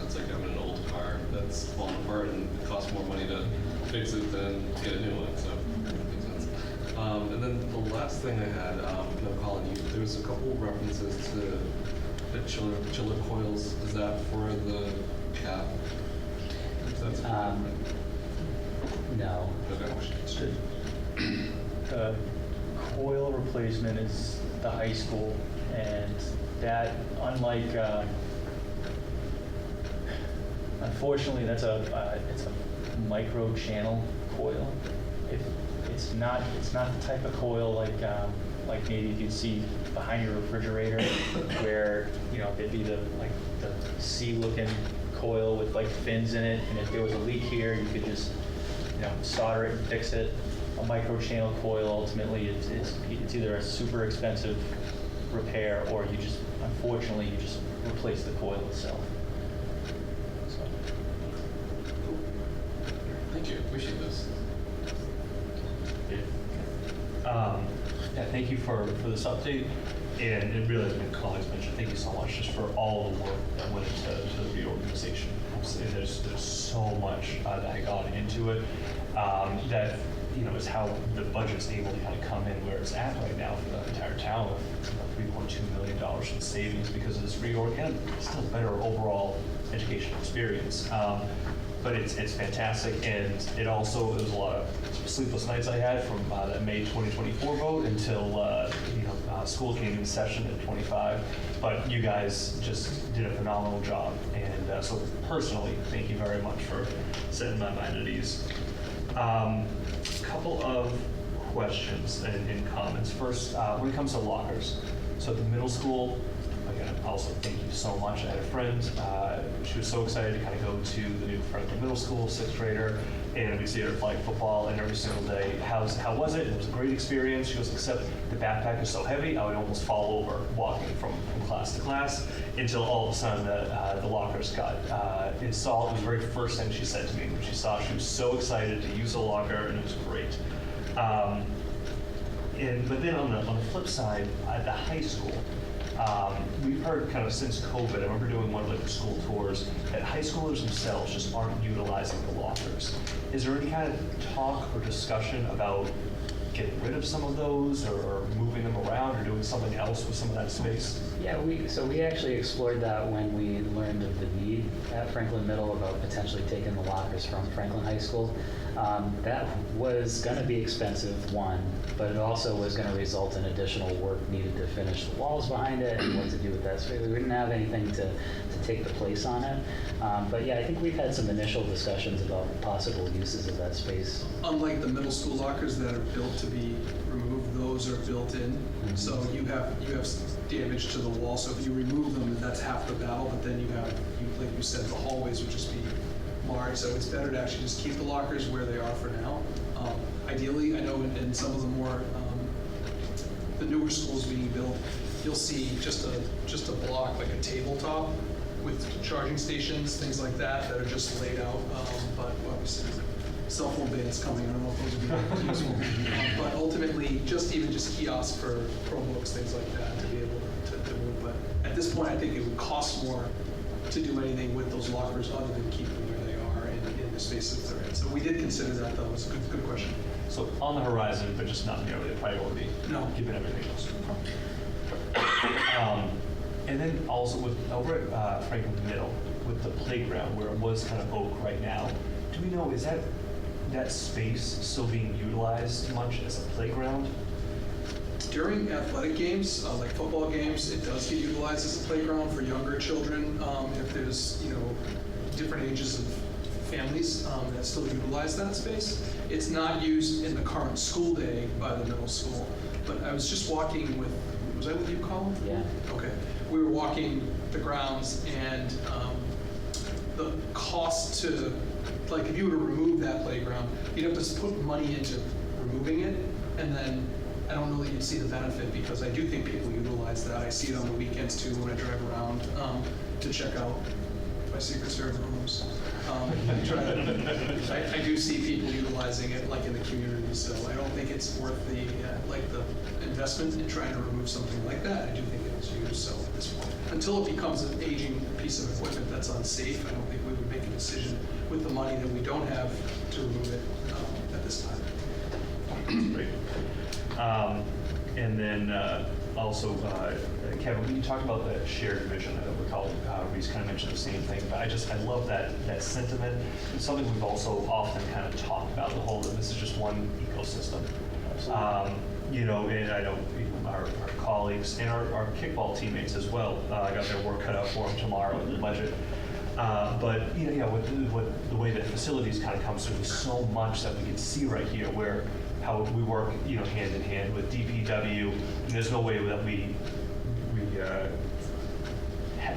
It's like having an old car that's falling apart and it costs more money to fix it than get a new one, so that makes sense. And then the last thing I had, Colin, there was a couple references to the chiller coils. Is that for the cap? No. Okay. The coil replacement is the high school, and that, unlike, unfortunately, it's a micro channel coil. It's not the type of coil like maybe you'd see behind your refrigerator, where there'd be the C-looking coil with like fins in it, and if there was a leak here, you could just solder it and fix it. A micro channel coil, ultimately, it's either a super expensive repair, or unfortunately you just replace the coil itself. So. Thank you. Appreciate this. Yeah, thank you for this update. And it really, as colleagues mentioned, thank you so much just for all the work that went into the reorganization. There's so much that had gone into it that is how the budget's able to kind of come in where it's at right now for the entire town with $3.2 million in savings because of this reorg and still better overall educational experience. But it's fantastic, and it was a lot of sleepless nights I had from that May 2024 vote until school came in session at 25. But you guys just did a phenomenal job, and so personally, thank you very much for setting my mind at ease. A couple of questions and comments. First, when it comes to lockers, so at the middle school. Again, also thank you so much. I had a friend, she was so excited to kind of go to the new Franklin Middle School, 6th grader, and we see her playing football and every single day. How was it? It was a great experience. She goes, except the backpack is so heavy, I would almost fall over walking from class to class until all of a sudden the lockers got installed. It was the very first thing she said to me when she saw it. She was so excited to use a locker, and it was great. But then on the flip side, at the high school, We've heard kind of since COVID, I remember doing one of like the school tours, that high schoolers themselves just aren't utilizing the lockers. Is there any kind of talk or discussion about getting rid of some of those or moving them around or doing something else with some of that space? Yeah, we actually explored that when we learned of the need at Franklin Middle about potentially taking the lockers from Franklin High School. That was going to be expensive, one, but it also was going to result in additional work needed to finish the walls behind it and what to do with that space. We didn't have anything to take the place on it. But yeah, I think we've had some initial discussions about possible uses of that space. Unlike the middle school lockers that are built to be removed, those are built in. Mm-hmm. So you have damage to the wall. So if you remove them, that's half the battle. But then like you said, the hallways would just be marred. So it's better to actually just keep the lockers where they are for now. Ideally, I know in some of the more the newer schools being built, you'll see just a block, like a tabletop with charging stations, things like that are just laid out. But obviously, cell phone bans coming. I don't know if those would be useful. But ultimately, just kiosks for Chromebooks, things like that, to be able to move. But at this point, I think it would cost more to do anything with those lockers other than keep them where they are in the spaces they're in. So we did consider that, though. It's a good question. So on the horizon, but just not nearly a priority. No. Given everything else. And then also over at Franklin Middle, with the playground where it was kind of oak right now, do we know, is that space still being utilized much as a playground? During athletic games, like football games, it does get utilized as a playground for younger children. If there's different ages of families that still utilize that space. It's not used in the current school day by the middle school. But I was just walking with, was I with you, Colin? Yeah. Okay. We were walking the grounds, and the cost to, like, if you were to remove that playground, you'd have to put money into removing it, and then I don't know that you'd see the benefit, because I do think people utilize that. I see it on the weekends too when I drive around to check out my Secret Service rooms. I do see people utilizing it, like, in the community, so I don't think it's worth the investment in trying to remove something like that. I do think it's used, so at this point, until it becomes an aging piece of equipment that's unsafe, I don't think we would make a decision with the money that we don't have to remove it at this time. Great. And then also, Kevin, when you talked about the shared vision, I don't recall Reese kind of mentioned the same thing, but I love that sentiment. It's something we've also often kind of talked about, the whole that this is just one ecosystem. And I know our colleagues and our kickball teammates as well got their work cut out for them tomorrow in the budget. But with the way that facilities kind of comes through, there's so much that we can see right here how we work hand in hand with DPW. And there's no way that we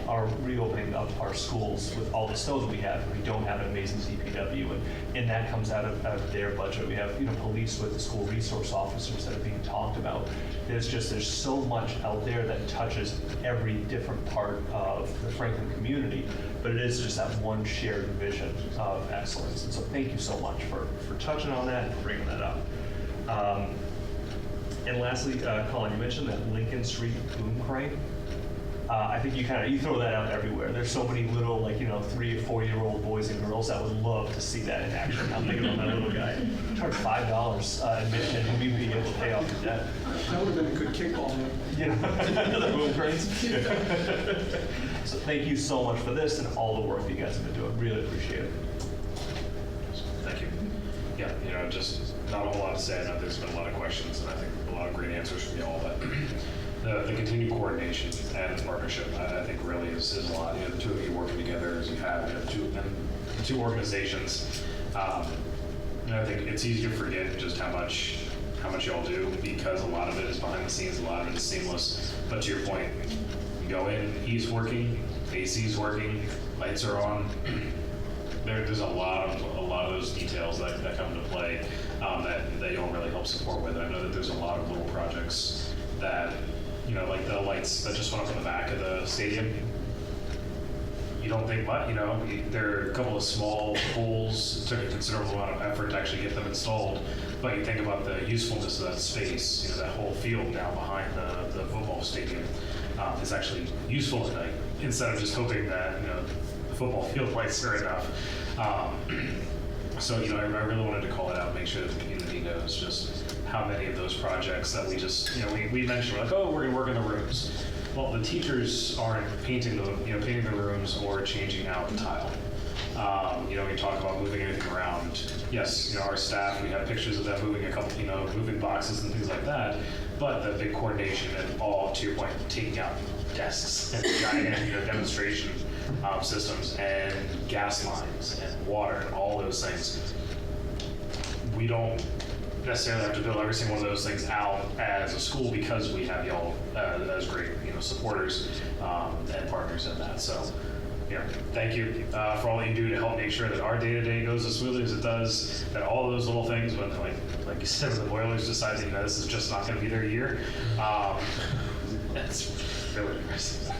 are reopening up our schools with all the snow that we have. We don't have an amazing DPW, and that comes out of their budget. We have police with the school resource officers that are being talked about. There's so much out there that touches every different part of the Franklin community, but it is just that one shared vision of excellence. And so thank you so much for touching on that and for bringing that up. And lastly, Colin, you mentioned that Lincoln Street boom crane. I think you throw that out everywhere. There's so many little 3 or 4-year-old boys and girls that would love to see that in action. I'm thinking of that little guy. Charge $5 admission, and we'd be able to pay off the debt. That would have been a good kickball name. The boom cranes. So thank you so much for this and all the work that you guys have been doing. Really appreciate it. Thank you. Yeah, just not a whole lot to say. I know there's been a lot of questions, and I think a lot of great answers from y'all, but the continued coordination and the partnership, I think really is a lot. The two of you working together as you have, the two organizations. And I think it's easy to forget just how much y'all do, because a lot of it is behind the scenes, a lot of it is seamless. But to your point, you go in, he's working, AC's working, lights are on. There's a lot of those details that come into play that y'all really help support with. I know that there's a lot of little projects that, like the lights that just went up in the back of the stadium. You don't think, but there are a couple of small holes. It took a considerable amount of effort to actually get them installed. But you think about the usefulness of that space, that whole field now behind the football stadium. is actually useful at night, instead of just hoping that, the football field lights are enough. So, I really wanted to call it out, make sure that the community knows just how many of those projects that we just, we mentioned, like, oh, we're gonna work in the rooms. Well, the teachers aren't painting the rooms or changing out the tile. We talk about moving anything around. Yes, our staff, we have pictures of them moving a couple, moving boxes and things like that. But the big coordination and all, to your point, taking out desks and giant, demonstration systems and gas lines and water and all those things. We don't necessarily have to build every single one of those things out as a school, because we have y'all as great, supporters and partners in that. So, thank you for all that you do to help make sure that our day-to-day goes as smoothly as it does, that all those little things, when like you said, the Boilers decide that, this is just not going to be their year, that's really impressive.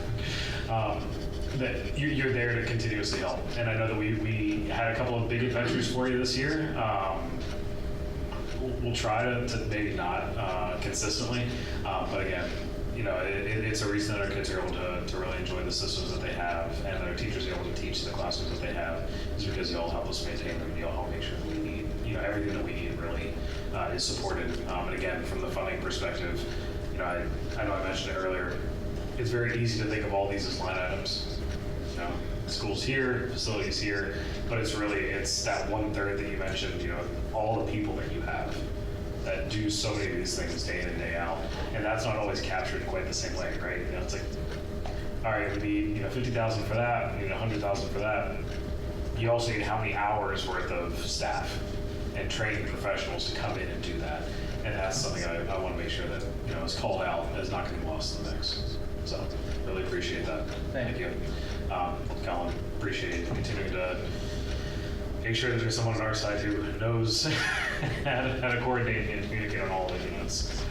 That you're there to continuously help. And I know that we had a couple of big adventures for you this year. We'll try to maybe not consistently, but again, it's a reason that our kids are able to really enjoy the systems that they have, and that our teachers are able to teach the classrooms that they have, is because you all help us maintain them. You all help make sure that we need, everything that we need really is supported. And again, from the funding perspective, I know I mentioned it earlier, it's very easy to think of all these as line items. Schools here, facilities here, but it's that 1/3 that you mentioned, all the people that you have that do so many of these things day in and day out. And that's not always captured quite the same way, right? It's like, all right, we need, $50,000 for that, we need $100,000 for that. You also need how many hours worth of staff and trained professionals to come in and do that. And that's something I want to make sure that, is called out, is not going to be lost in the mix. So, really appreciate that. Thank you. Colin, appreciate continuing to make sure that there's someone on our side who knows how to coordinate and communicate on all of it.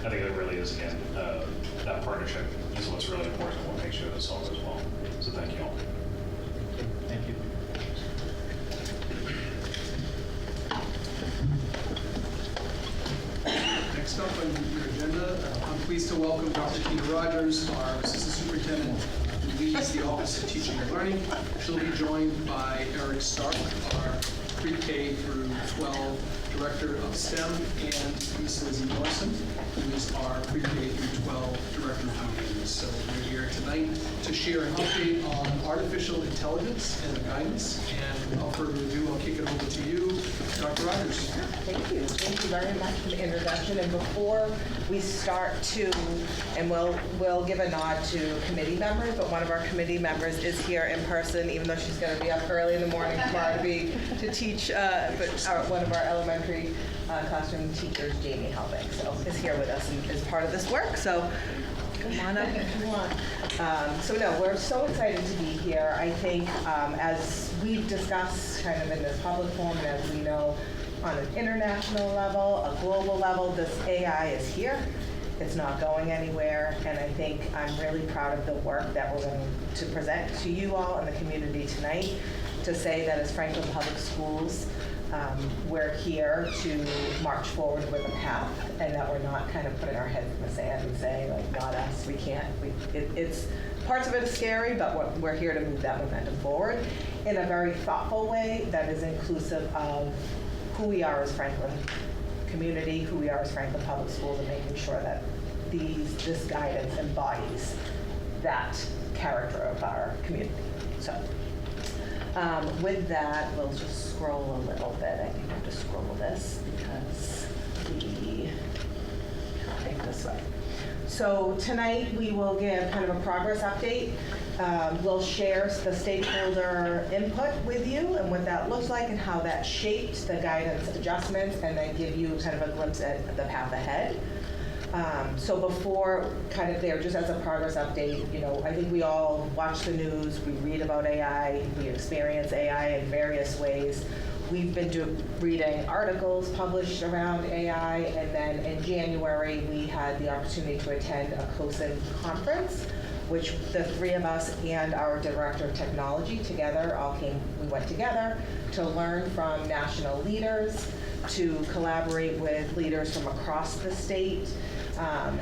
I think that really is, again, that partnership is what's really important. We'll make sure this all goes well. So thank you all. Thank you. Next up on your agenda, I'm pleased to welcome Dr. Tina Rogers, our Assistant Superintendent, who leads the Office of Teaching and Learning. She'll be joined by Eric Stark, our pre-K through 12 Director of STEM, and Ms. Lizzie Morrison, who is our pre-K through 12 Director of Humanities. So we're here tonight to share an update on artificial intelligence and guidance. And without further ado, I'll kick it over to you, Dr. Rogers. Thank you. Thank you very much for the introduction. And before we start and we'll give a nod to committee members, but one of our committee members is here in person, even though she's going to be up early in the morning tomorrow to teach, one of our elementary classroom teachers, Jamie Helbig, so is here with us and is part of this work. So come on up if you want. We're so excited to be here. I think as we've discussed kind of in this public forum, and as we know on an international level, a global level, this AI is here. It's not going anywhere, and I think I'm really proud of the work that we're going to present to you all in the community tonight, to say that as Franklin Public Schools, we're here to march forward with a path, and that we're not kind of putting our heads in the sand and saying, like, not us, we can't. It's parts of it is scary, but we're here to move that momentum forward in a very thoughtful way that is inclusive of who we are as Franklin community, who we are as Franklin Public Schools, and making sure that this guidance embodies that character of our community. So with that, we'll just scroll a little bit. I think I have to scroll this because take this way. So tonight we will give kind of a progress update. We'll share the stakeholder input with you and what that looks like and how that shaped the guidance adjustments, and then give you kind of a glimpse at the path ahead. So before kind of there, just as a progress update, I think we all watch the news, we read about AI, we experience AI in various ways. We've been reading articles published around AI, and then in January, we had the opportunity to attend a COSIN conference, which the three of us and our Director of Technology together we went together to learn from national leaders, to collaborate with leaders from across the state,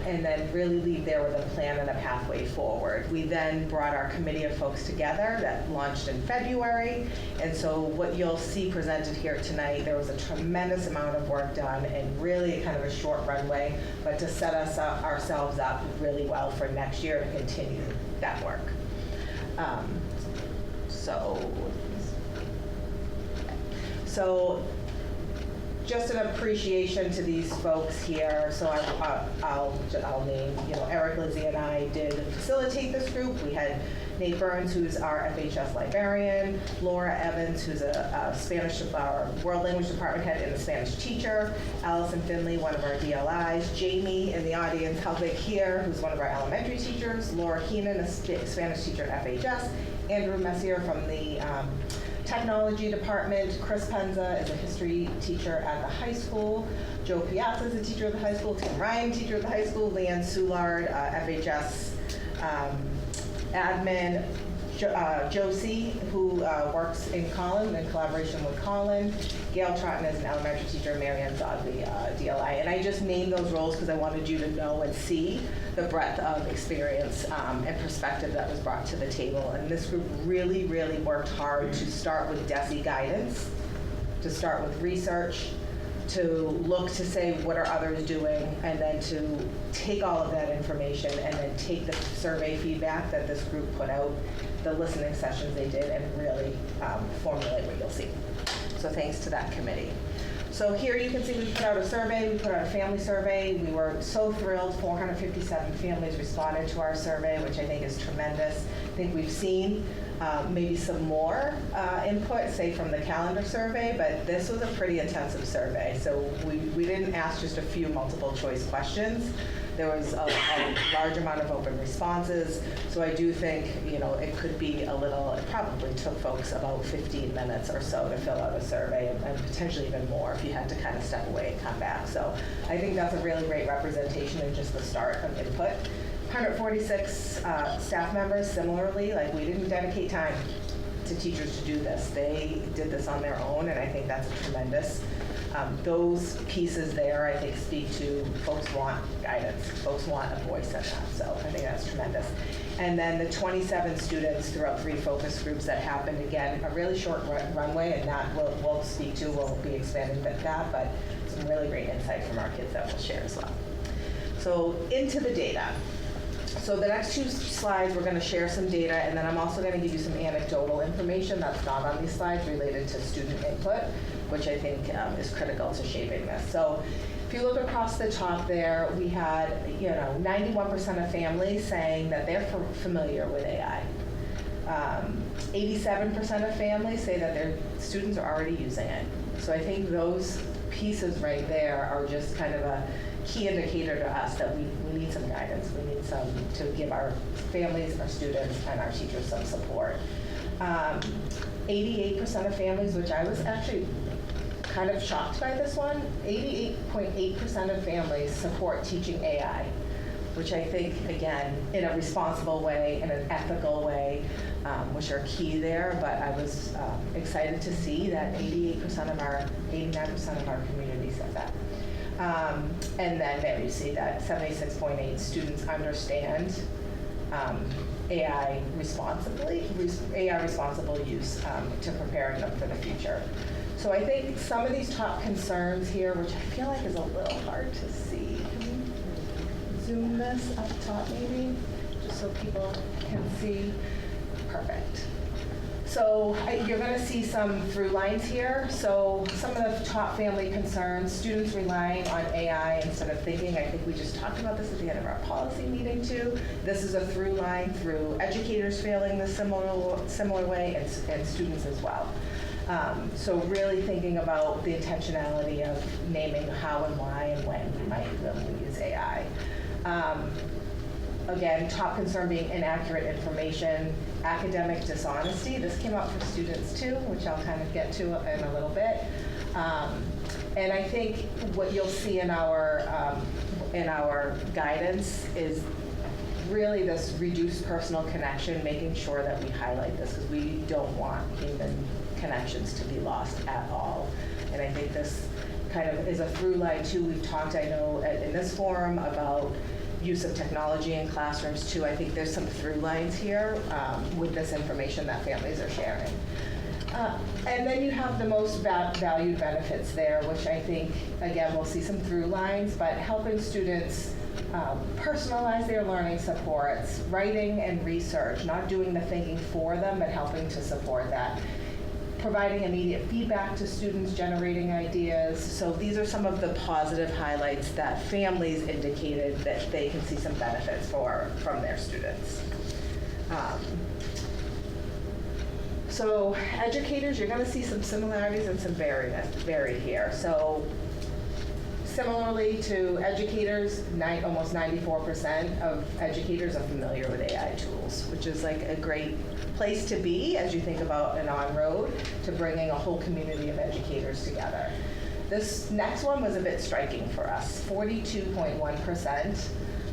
and then really leave there with a plan and a pathway forward. We then brought our committee of folks together that launched in February, and so what you'll see presented here tonight, there was a tremendous amount of work done and really kind of a short runway, but to set ourselves up really well for next year to continue that work. So just an appreciation to these folks here. So I'll name, Eric, Lizzie, and I did facilitate this group. We had Nate Burns, who's our FHS librarian, Laura Evans, who's a Spanish, World Language Department head and a Spanish teacher, Allison Finley, one of our DLIs, Jamie in the audience, Helvig here, who's one of our elementary teachers, Laura Keenan, a Spanish teacher at FHS, Andrew Messier from the technology department, Chris Penza is a history teacher at the high school, Joe Piazza is a teacher at the high school, Tim Ryan, teacher at the high school, Leanne Soulard, FHS admin, Josie, who works in Collin in collaboration with Collin, Gail Trotton is an elementary teacher, Marianne Zodley, DLI. And I just named those roles because I wanted you to know and see the breadth of experience and perspective that was brought to the table. And this group really, really worked hard to start with DESE guidance, to start with research, to look to say what are others doing, and then to take all of that information and then take the survey feedback that this group put out, the listening sessions they did, and really formulate what you'll see. So thanks to that committee. So here you can see we put out a survey, we put out a family survey. We were so thrilled, 457 families responded to our survey, which I think is tremendous. I think we've seen maybe some more input, say from the calendar survey, but this was a pretty intensive survey. So we didn't ask just a few multiple choice questions. There was a large amount of open responses. So I do think, it could be a little, it probably took folks about 15 minutes or so to fill out a survey, and potentially even more if you had to kind of step away and come back. So I think that's a really great representation in just the start of input. 146 staff members, similarly, we didn't dedicate time to teachers to do this. They did this on their own, and I think that's tremendous. Those pieces there, I think, speak to folks want guidance. Folks want a voice in that, so I think that's tremendous. And then the 27 students throughout 3 focus groups that happened, again, a really short runway, and that we'll speak to, we'll be expanding that, but some really great insight from our kids that we'll share as well. So into the data. So the next 2 slides, we're going to share some data, and then I'm also going to give you some anecdotal information that's not on these slides related to student input, which I think is critical to shaping this. So if you look across the top there, we had 91% of families saying that they're familiar with AI. 87% of families say that their students are already using it. So I think those pieces right there are just kind of a key indicator to us that we need some guidance. We need some to give our families, our students, and our teachers some support. 88% of families, which I was actually kind of shocked by this one, 88.8% of families support teaching AI, which I think, again, in a responsible way, in an ethical way, which are key there. But I was excited to see that 89% of our community said that. And then there you see that 76.8 students understand AI responsible use to preparing them for the future. So I think some of these top concerns here, which I feel like is a little hard to see. Can we zoom this up top maybe, just so people can see? Perfect. So you're going to see some through lines here. So some of the top family concerns, students relying on AI instead of thinking. I think we just talked about this at the end of our policy meeting too. This is a through line through educators failing this similar way, and students as well. So really thinking about the intentionality of naming how and why and when we might really use AI. Again, top concern being inaccurate information, academic dishonesty. This came up for students too, which I'll kind of get to in a little bit. And I think what you'll see in our guidance is really this reduced personal connection, making sure that we highlight this because we don't want human connections to be lost at all. And I think this kind of is a through line too. We've talked, I know, in this forum about use of technology in classrooms too. I think there's some through lines here with this information that families are sharing. And then you have the most valued benefits there, which I think, again, we'll see some through lines, but helping students personalize their learning supports, writing and research, not doing the thinking for them, but helping to support that. Providing immediate feedback to students, generating ideas. So these are some of the positive highlights that families indicated that they can see some benefits from their students. So educators, you're going to see some similarities and some vary here. So similarly to educators, almost 94% of educators are familiar with AI tools, which is like a great place to be as you think about an on-road to bringing a whole community of educators together. This next one was a bit striking for us. 42.1%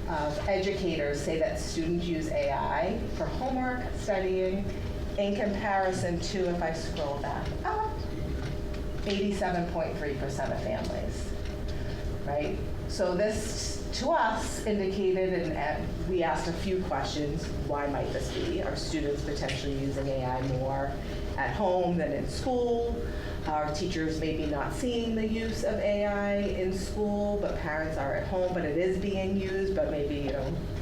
of educators say that students use AI for homework, studying, in comparison to, if I scroll back up, 87.3% of families, right? So this, to us, indicated, and we asked a few questions, why might this be? Are students potentially using AI more at home than in school? Are teachers maybe not seeing the use of AI in school, but parents are at home, but it is being used, but maybe,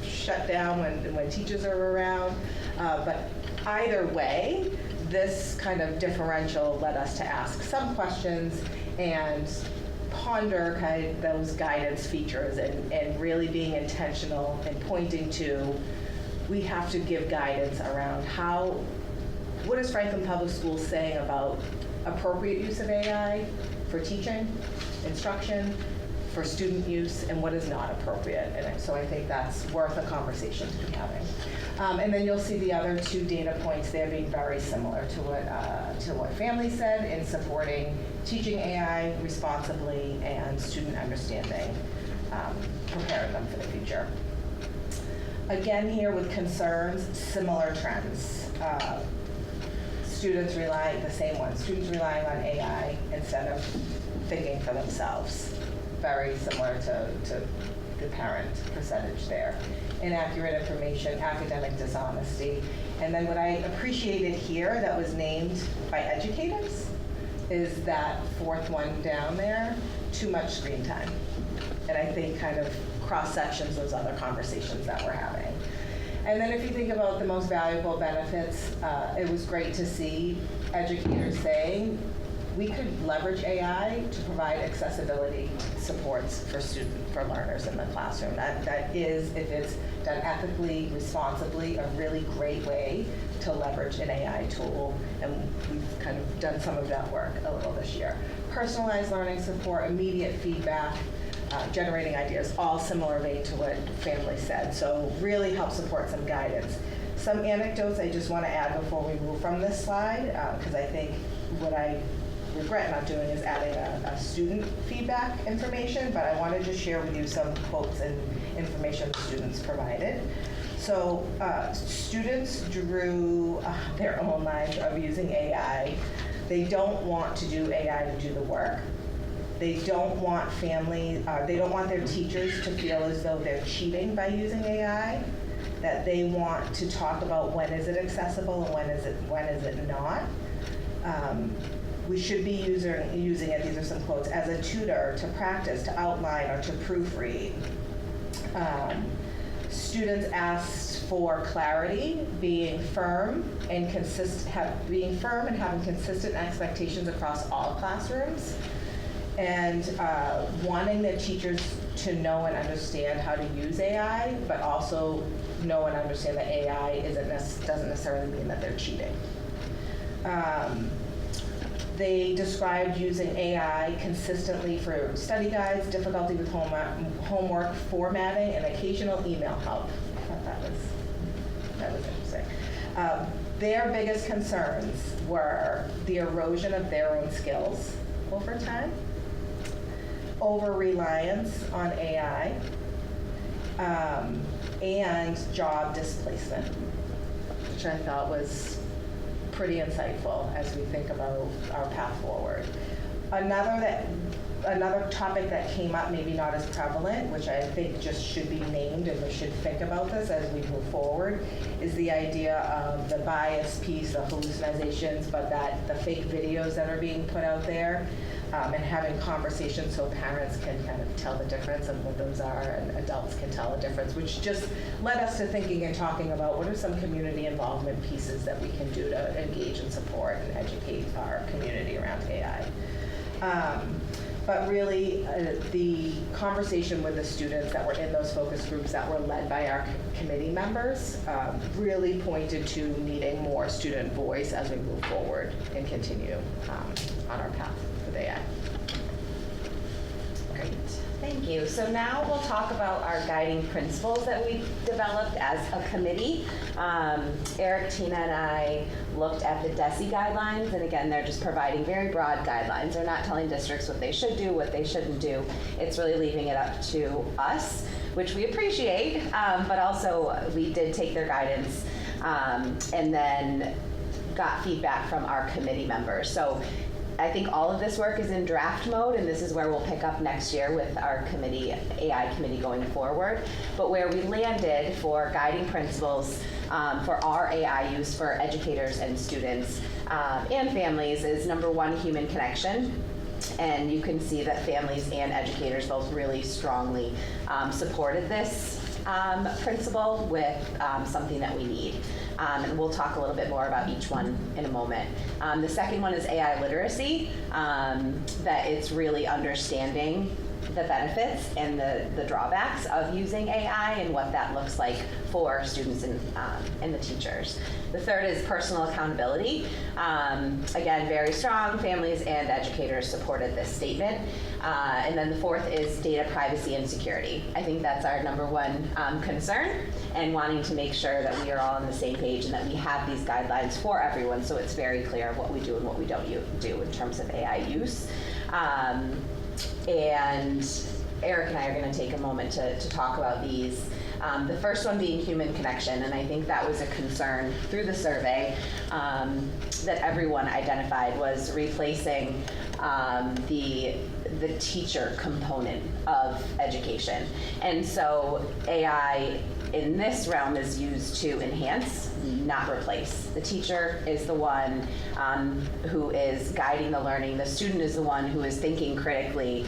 shut down when teachers are around? But either way, this kind of differential led us to ask some questions and ponder kind of those guidance features and really being intentional and pointing to, we have to give guidance around what is Franklin Public Schools saying about appropriate use of AI for teaching, instruction, for student use, and what is not appropriate. And so I think that's worth a conversation to be having. And then you'll see the other two data points there being very similar to what families said in supporting teaching AI responsibly and student understanding, preparing them for the future. Again, here with concerns, similar trends. Students relying on AI instead of thinking for themselves. Very similar to the parent percentage there. Inaccurate information, academic dishonesty. And then what I appreciated here that was named by educators is that fourth one down there, too much screen time. And I think kind of cross-sections those other conversations that we're having. And then if you think about the most valuable benefits, it was great to see educators saying, we could leverage AI to provide accessibility supports for learners in the classroom. That is, if it's done ethically, responsibly, a really great way to leverage an AI tool. And we've kind of done some of that work a little this year. Personalized learning support, immediate feedback, generating ideas, all similar vein to what families said. So really help support some guidance. Some anecdotes I just want to add before we move from this slide, because I think what I regret not doing is adding a student feedback information, but I want to just share with you some quotes and information the students provided. So students drew their own lines of using AI. They don't want to do AI to do the work. They don't want they don't want their teachers to feel as though they're cheating by using AI. That they want to talk about when is it accessible and when is it not. We should be using it, these are some quotes, as a tutor, to practice, to outline, or to proofread. Students asked for clarity, being firm and having consistent expectations across all classrooms, and wanting their teachers to know and understand how to use AI, but also know and understand that AI doesn't necessarily mean that they're cheating. They described using AI consistently for study guides, difficulty with homework, formatting, and occasional email help. I thought that was interesting. Their biggest concerns were the erosion of their own skills over time, over-reliance on AI, and job displacement, which I thought was pretty insightful as we think about our path forward. Another that another topic that came up, maybe not as prevalent, which I think just should be named and we should think about this as we move forward, is the idea of the bias piece, the hallucinations, but that the fake videos that are being put out there, and having conversations so parents can kind of tell the difference of what those are and adults can tell the difference, which just led us to thinking and talking about what are some community involvement pieces that we can do to engage and support and educate our community around AI. But really, the conversation with the students that were in those focus groups that were led by our committee members really pointed to needing more student voice as we move forward and continue on our path with AI. Great, thank you. So now we'll talk about our guiding principles that we developed as a committee. Eric, Tina, and I looked at the DESE guidelines, and again, they're just providing very broad guidelines. They're not telling districts what they should do, what they shouldn't do. It's really leaving it up to us, which we appreciate, but also we did take their guidance and then got feedback from our committee members. So I think all of this work is in draft mode, and this is where we'll pick up next year with our committee, AI committee going forward. But where we landed for guiding principles for our AI use for educators and students and families is number one, human connection. And you can see that families and educators both really strongly supported this principle with something that we need. And we'll talk a little bit more about each one in a moment. The second one is AI literacy, that it's really understanding the benefits and the drawbacks of using AI and what that looks like for students and the teachers. The third is personal accountability. Again, very strong. Families and educators supported this statement. And then the fourth is data privacy and security. I think that's our number one concern, and wanting to make sure that we are all on the same page and that we have these guidelines for everyone so it's very clear what we do and what we don't do in terms of AI use. And Eric and I are going to take a moment to talk about these. The first one being human connection, and I think that was a concern through the survey that everyone identified was replacing the teacher component of education. And so AI in this realm is used to enhance, not replace. The teacher is the one who is guiding the learning. The student is the one who is thinking critically,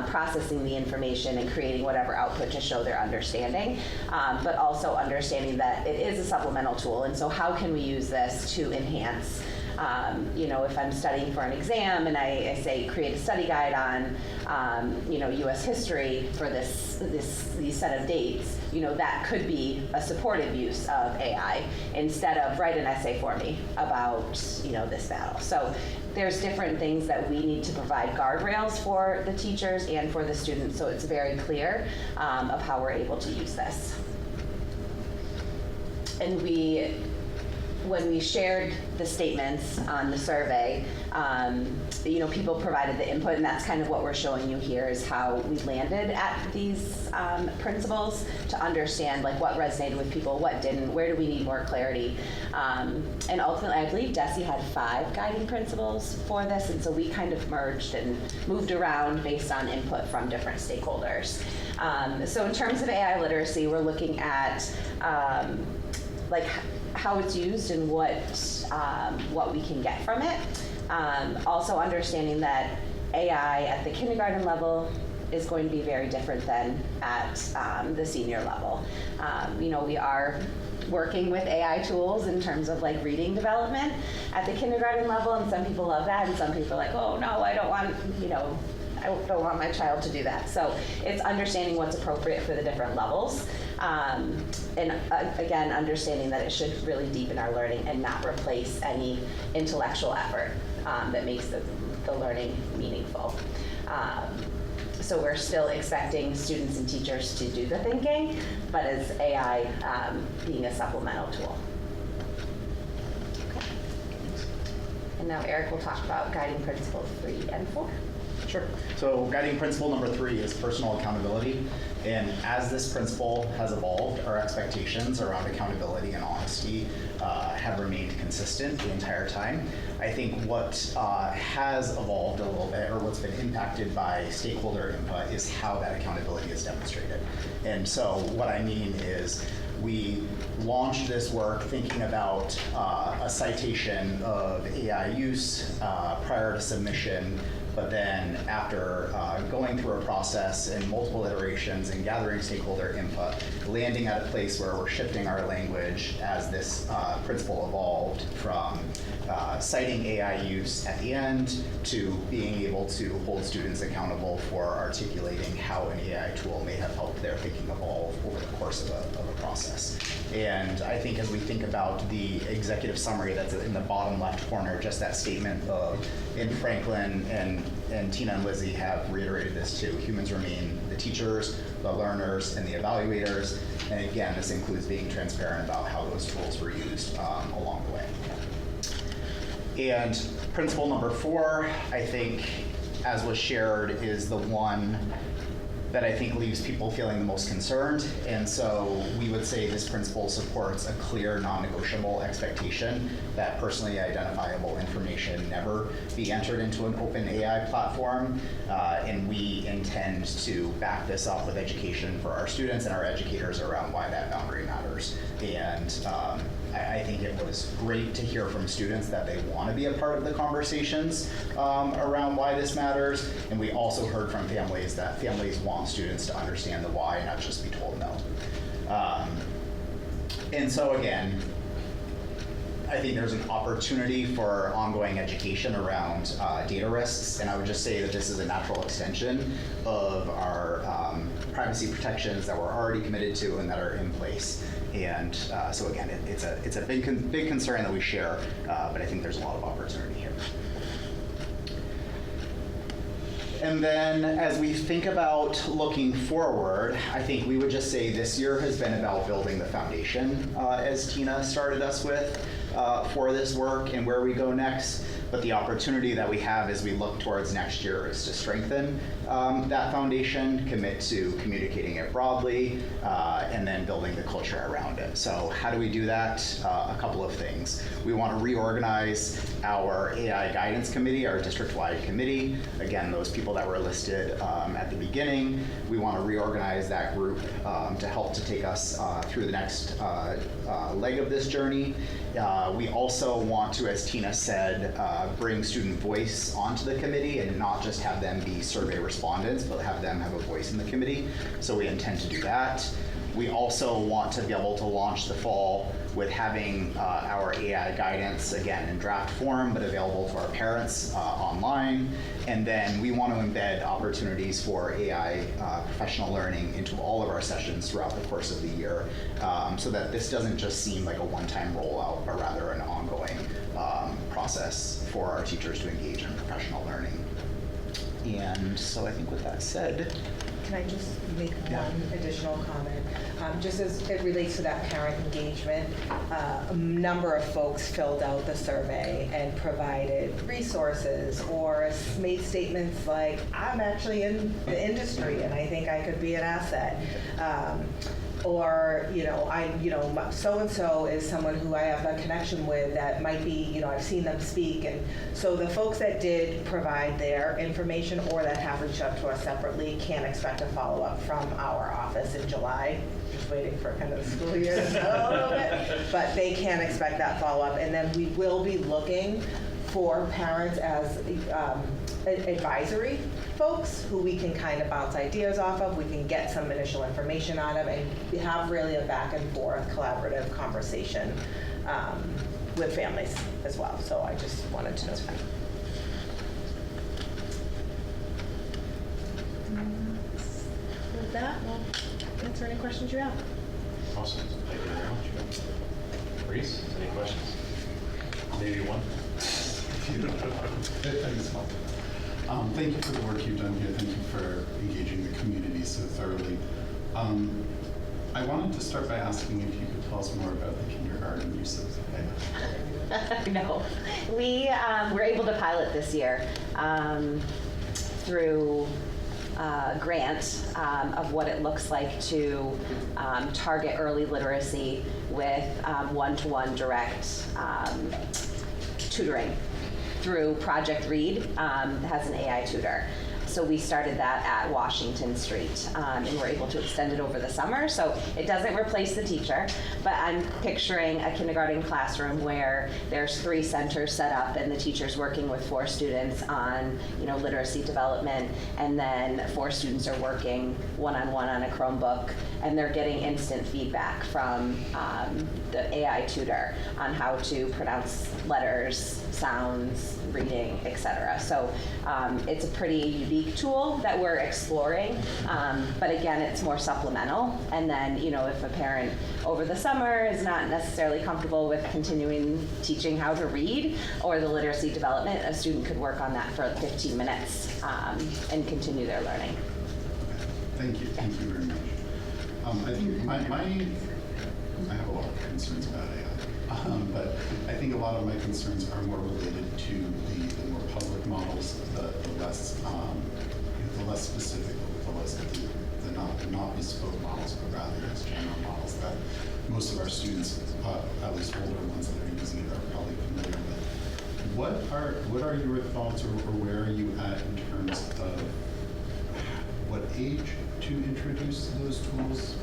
processing the information and creating whatever output to show their understanding, but also understanding that it is a supplemental tool. And so how can we use this to enhance? If I'm studying for an exam and I say create a study guide on, U.S. history for these set of dates, that could be a supportive use of AI instead of write an essay for me about, this battle. So there's different things that we need to provide guardrails for the teachers and for the students so it's very clear of how we're able to use this. And when we shared the statements on the survey, people provided the input, and that's kind of what we're showing you here is how we landed at these principles to understand what resonated with people, what didn't, where do we need more clarity. And ultimately, I believe DESE had 5 guiding principles for this, and so we kind of merged and moved around based on input from different stakeholders. So in terms of AI literacy, we're looking at how it's used and what we can get from it. Also understanding that AI at the kindergarten level is going to be very different than at the senior level. We are working with AI tools in terms of reading development at the kindergarten level, and some people love that, and some people are like, oh no, I don't want, I don't want my child to do that. So it's understanding what's appropriate for the different levels. And again, understanding that it should really deepen our learning and not replace any intellectual effort that makes the learning meaningful. So we're still expecting students and teachers to do the thinking, but as AI being a supplemental tool. Okay. And now Eric will talk about guiding principles 3 and 4. Sure. So guiding principle number 3 is personal accountability. And as this principle has evolved, our expectations around accountability and honesty have remained consistent the entire time. I think what has evolved a little bit, or what's been impacted by stakeholder input, is how that accountability is demonstrated. And so what I mean is, we launched this work thinking about a citation of AI use prior to submission, but then after going through a process and multiple iterations and gathering stakeholder input, landing at a place where we're shifting our language as this principle evolved from citing AI use at the end to being able to hold students accountable for articulating how an AI tool may have helped their thinking evolve over the course of a process. And I think as we think about the executive summary that's in the bottom left corner, just that statement of, in Franklin, and Tina and Lizzie have reiterated this too, humans remain the teachers, the learners, and the evaluators. And again, this includes being transparent about how those tools were used along the way. And principle number 4, I think, as was shared, is the one that I think leaves people feeling the most concerned. And so we would say this principle supports a clear, non-negotiable expectation that personally identifiable information never be entered into an open AI platform. And we intend to back this up with education for our students and our educators around why that boundary matters. And I think it was great to hear from students that they want to be a part of the conversations around why this matters. And we also heard from families that families want students to understand the why, not just be told no. And so again, I think there's an opportunity for ongoing education around data risks, and I would just say that this is a natural extension of our privacy protections that we're already committed to and that are in place. And so again, it's a big concern that we share, but I think there's a lot of opportunity here. And then as we think about looking forward, I think we would just say this year has been about building the foundation, as Tina started us with, for this work and where we go next. But the opportunity that we have as we look towards next year is to strengthen that foundation, commit to communicating it broadly, and then building the culture around it. So how do we do that? A couple of things. We want to reorganize our AI guidance committee, our district-wide committee. Again, those people that were listed at the beginning. We want to reorganize that group to help to take us through the next leg of this journey. We also want to, as Tina said, bring student voice onto the committee and not just have them be survey respondents, but have them have a voice in the committee. So we intend to do that. We also want to be able to launch the fall with having our AI guidance, again, in draft form, but available to our parents online. And then we want to embed opportunities for AI professional learning into all of our sessions throughout the course of the year, so that this doesn't just seem like a one-time rollout, but rather an ongoing process for our teachers to engage in professional learning. And so I think with that said, can I just make one additional comment? Just as it relates to that parent engagement, a number of folks filled out the survey and provided resources or made statements like, I'm actually in the industry and I think I could be an asset. Or, so-and-so is someone who I have a connection with that might be, I've seen them speak. And so the folks that did provide their information or that have reached out to us separately can expect a follow-up from our office in July. Just waiting for kind of the school year to know a little bit. But they can expect that follow-up. And then we will be looking for parents as advisory folks who we can kind of bounce ideas off of, we can get some initial information out of, and have really a back and forth collaborative conversation with families as well. So I just wanted to know that. With that, we'll answer any questions you have. Awesome. Thank you very much. Reese, any questions? Maybe one. Thank you for the work you've done here. Thank you for engaging the community so thoroughly. I wanted to start by asking if you could tell us more about the kindergarten use of AI. No, we were able to pilot this year. through grant of what it looks like to target early literacy with one-to-one direct tutoring through Project Read. It has an AI tutor. So we started that at Washington Street, and we're able to extend it over the summer. So it doesn't replace the teacher, but I'm picturing a kindergarten classroom where there's 3 centers set up, and the teacher's working with 4 students on, literacy development, and then 4 students are working one-on-one on a Chromebook, and they're getting instant feedback from the AI tutor on how to pronounce letters, sounds, reading, etc. So it's a pretty unique tool that we're exploring, but again, it's more supplemental. And then, if a parent over the summer is not necessarily comfortable with continuing teaching how to read or the literacy development, a student could work on that for 15 minutes and continue their learning. Thank you very much. I think I have a lot of concerns about AI, but I think a lot of my concerns are more related to the more public models, the less specific, the not bespoke models, but rather just general models that most of our students, at least older ones that are using it, are probably familiar with. What are your thoughts, or where are you at in terms of what age to introduce those tools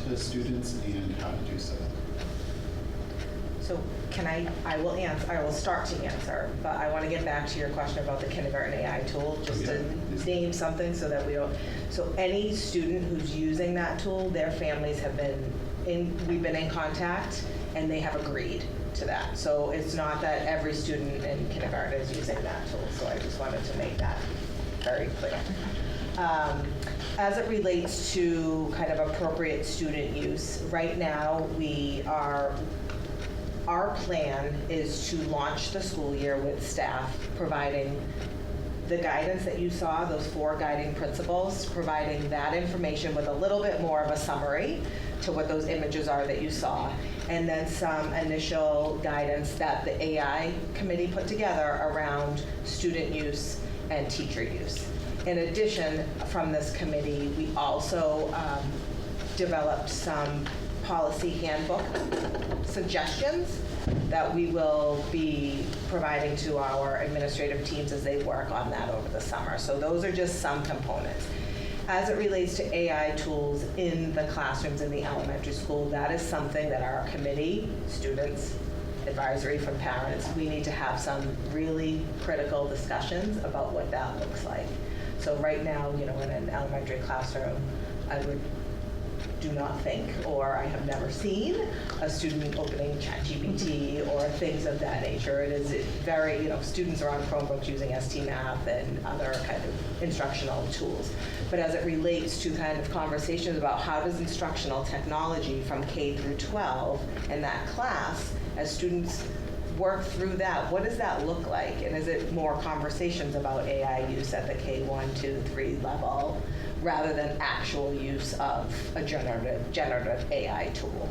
to students and how to do so? So I will start to answer, but I want to get back to your question about the kindergarten AI tool, just to name something so that we don't. So any student who's using that tool, their families we've been in contact, and they have agreed to that. So it's not that every student in kindergarten is using that tool. So I just wanted to make that very clear. As it relates to kind of appropriate student use, right now our plan is to launch the school year with staff providing the guidance that you saw, those 4 guiding principles, providing that information with a little bit more of a summary to what those images are that you saw, and then some initial guidance that the AI committee put together around student use and teacher use. In addition, from this committee, we also developed some policy handbook suggestions that we will be providing to our administrative teams as they work on that over the summer. So those are just some components. As it relates to AI tools in the classrooms in the elementary school, that is something that our committee, students, advisory from parents, we need to have some really critical discussions about what that looks like. So right now, in an elementary classroom, I do not think, or I have never seen a student opening ChatGPT or things of that nature. It is very, students are on Chromebooks using STMath and other kind of instructional tools. But as it relates to kind of conversations about how does instructional technology from K through 12 in that class, as students work through that, what does that look like? And is it more conversations about AI use at the K1, 2, 3 level, rather than actual use of a generative AI tool?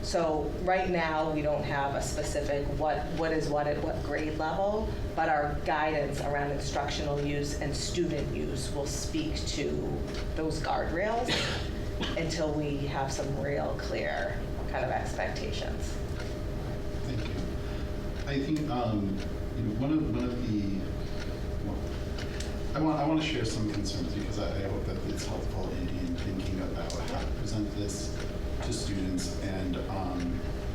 So right now, we don't have a specific what is what at what grade level, but our guidance around instructional use and student use will speak to those guardrails until we have some real clear kind of expectations. Thank you. I think one of the I want to share some concerns because I hope that it's helpful in thinking about how to present this to students. And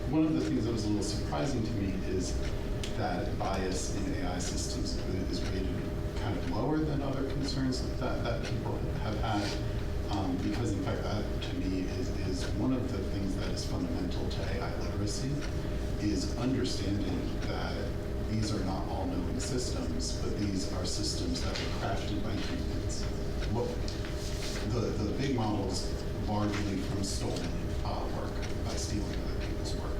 one of the things that was a little surprising to me is that bias in AI systems is rated kind of lower than other concerns that people have had. Because in fact that to me is one of the things that is fundamental to AI literacy, is understanding that these are not all knowing systems, but these are systems that were crafted by humans. The big models largely from stolen work, by stealing other people's work.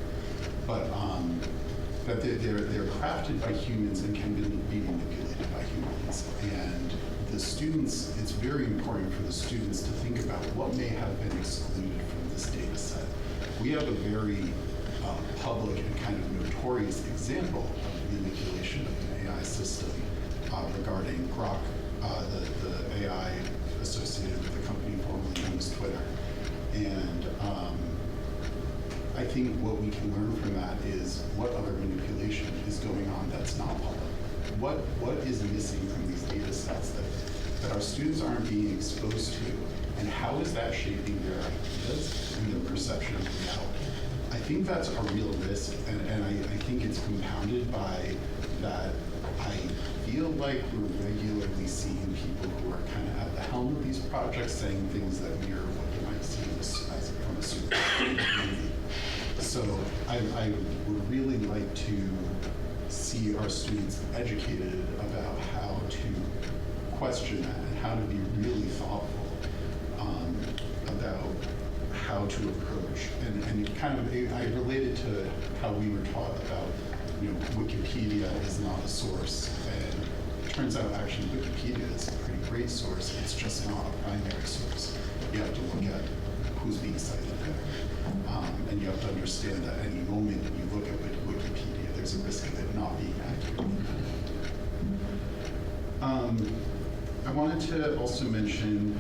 But they're crafted by humans and can be manipulated by humans. And the students, it's very important for the students to think about what may have been excluded from this data set. We have a very public and kind of notorious example of manipulation of an AI system regarding Grok the AI associated with the company formerly known as Twitter. And I think what we can learn from that is what other manipulation is going on that's not public. What is missing from these data sets that our students aren't being exposed to, and how is that shaping their ideas and their perception of reality? I think that's a real risk, and I think it's compounded by that I feel like we're regularly seeing people who are kind of at the helm of these projects saying things that mirror what you might see from a super movie. So I would really like to see our students educated about how to question that and how to be really thoughtful about how to approach. And kind of, I related to how we were taught about, Wikipedia is not a source. And it turns out actually Wikipedia is a pretty great source. It's just not a primary source. You have to look at who's being cited there. And you have to understand that any moment when you look at Wikipedia, there's a risk of it not being accurate. I wanted to also mention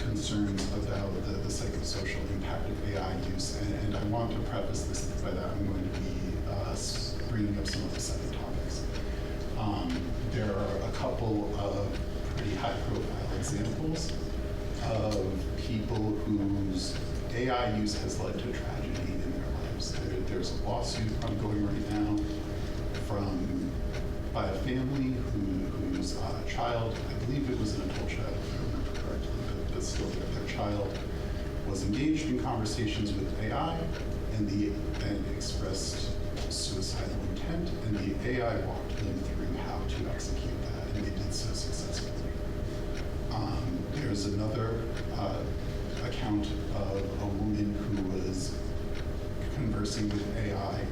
concerns about the psychosocial impact of AI use, and I want to preface this by that I'm going to be bringing up some of the second topics. There are a couple of pretty high-profile examples of people whose AI use has led to tragedy in their lives. There's a lawsuit ongoing right now by a family whose child, I believe it was an adult child, if I remember correctly, but still their child was engaged in conversations with AI and expressed suicidal intent, and the AI walked them through how to execute that, and they did so successfully. There's another account of a woman who was conversing with AI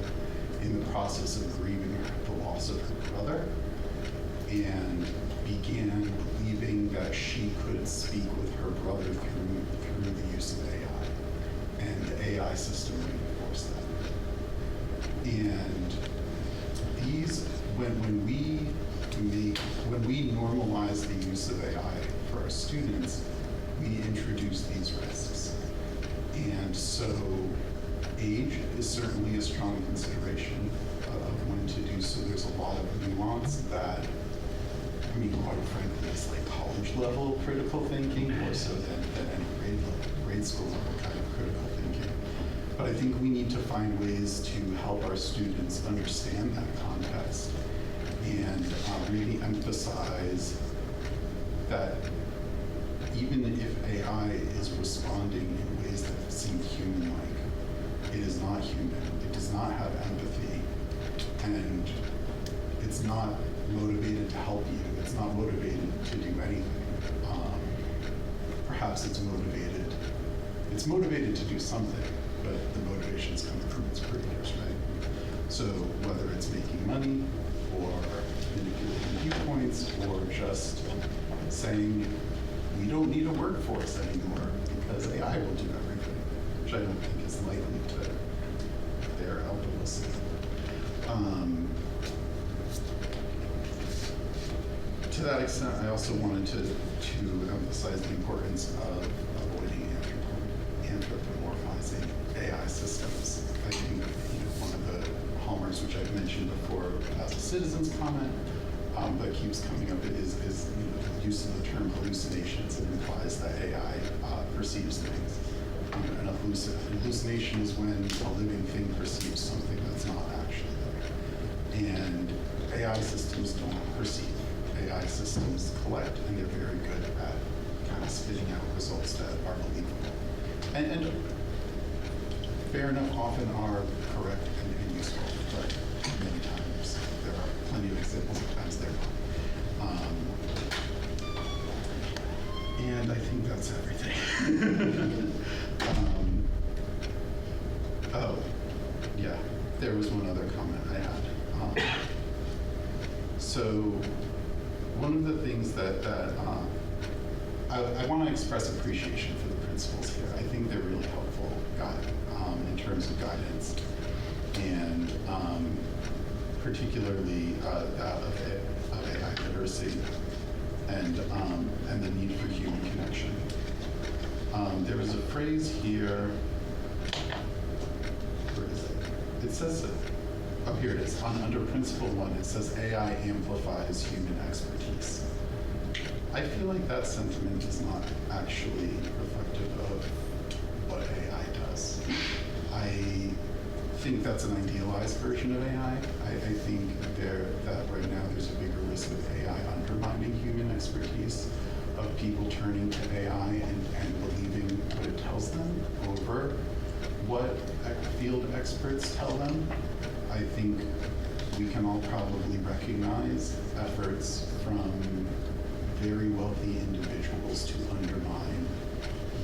in the process of grieving the loss of her brother, and began believing that she could speak with her brother through the use of AI, and the AI system reinforced that. And these, when we normalize the use of AI for our students, we introduce these risks. And so age is certainly a strong consideration of when to do so. There's a lot of nuance that, quite frankly, it's like college level critical thinking more so than any grade school level kind of critical thinking. But I think we need to find ways to help our students understand that context and really emphasize that even if AI is responding in ways that seem human-like, it is not human. It does not have empathy, and it's not motivated to help you. It's not motivated to do anything. Perhaps it's motivated to do something, but the motivation's coming from its creators, right? So whether it's making money or manipulating viewpoints or just saying we don't need a workforce anymore because AI will do everything, which I don't think is likely to bear out, but we'll see. To that extent, I also wanted to emphasize the importance of avoiding anthropomorphizing AI systems. I think one of the hallmarks, which I've mentioned before as a citizen's comment, that keeps coming up is the use of the term hallucinations. It implies that AI perceives things. An hallucination is when a living thing perceives something that's not actually there. And AI systems don't perceive. AI systems collect, and they're very good at kind of spitting out results that are believable. And fair enough, often are correct and useful, but many times there are plenty of examples of times they're not. And I think that's everything. Oh, yeah, there was one other comment I had. So one of the things that I want to express appreciation for the principals here. I think they're really helpful in terms of guidance, and particularly that of AI literacy. and the need for human connection. There is a phrase here, where is it? It says, oh, here it is, under Principle 1, it says AI amplifies human expertise. I feel like that sentiment is not actually reflective of what AI does. I think that's an idealized version of AI. I think that right now there's a bigger risk of AI undermining human expertise, of people turning to AI and believing what it tells them over what field experts tell them. I think we can all probably recognize efforts from very wealthy individuals to undermine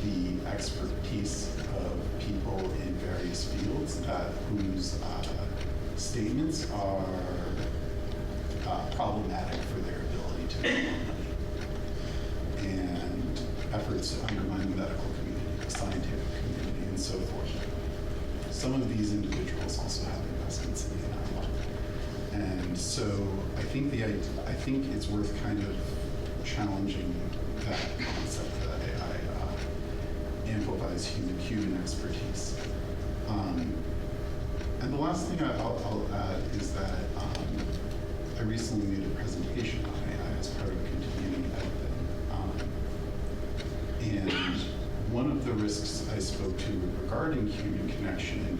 the expertise of people in various fields whose statements are problematic for their ability to make money. And efforts to undermine the medical community, the scientific community, and so forth. Some of these individuals also have investments in the AI. And so I think it's worth kind of challenging that concept that AI amplifies human expertise. And the last thing I'll add is that I recently made a presentation on AI as part of continuing ed. And one of the risks I spoke to regarding human connection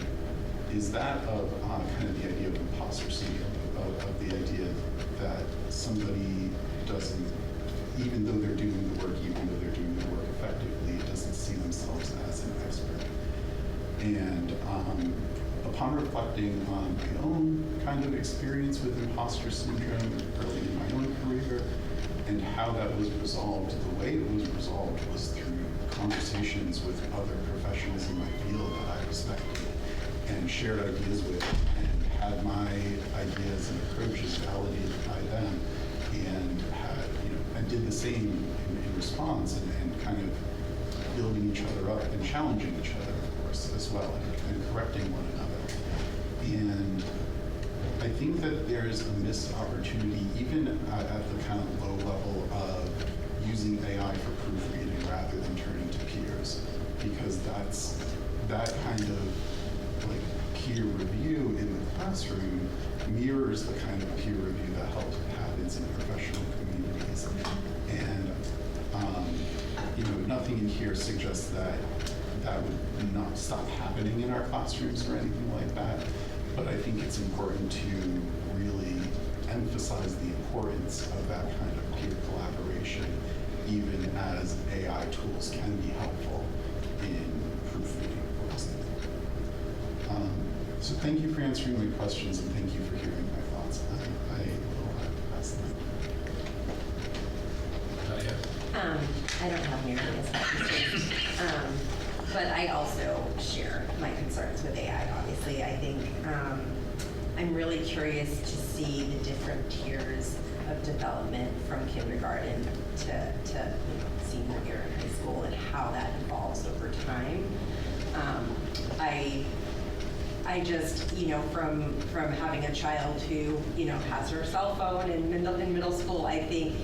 is that of kind of the idea of imposter syndrome, of the idea that somebody doesn't, even though they're doing the work, even though they're doing the work effectively, doesn't see themselves as an expert. And upon reflecting on my own kind of experience with imposter syndrome early in my own career, and how that was resolved, the way it was resolved was through conversations with other professionals in my field that I respected and shared ideas with, and had my ideas and approaches validated by them, and and did the same in response, and kind of building each other up and challenging each other, of course, as well, and correcting one another. And I think that there's a missed opportunity, even at the kind of low level of using AI for proofreading rather than turning to peers, because that kind of like peer review in the classroom mirrors the kind of peer review that happens in professional communities. And nothing in here suggests that would not stop happening in our classrooms or anything like that. But I think it's important to really emphasize the importance of that kind of peer collaboration, even as AI tools can be helpful in proofreading, for example. So thank you for answering my questions, and thank you for hearing my thoughts. I will pass them. I don't have nearly as much, but I also share my concerns with AI, obviously. I think I'm really curious to see the different tiers of development from kindergarten to senior year in high school, and how that evolves over time. I just, from having a child who, has her cell phone in middle school, I think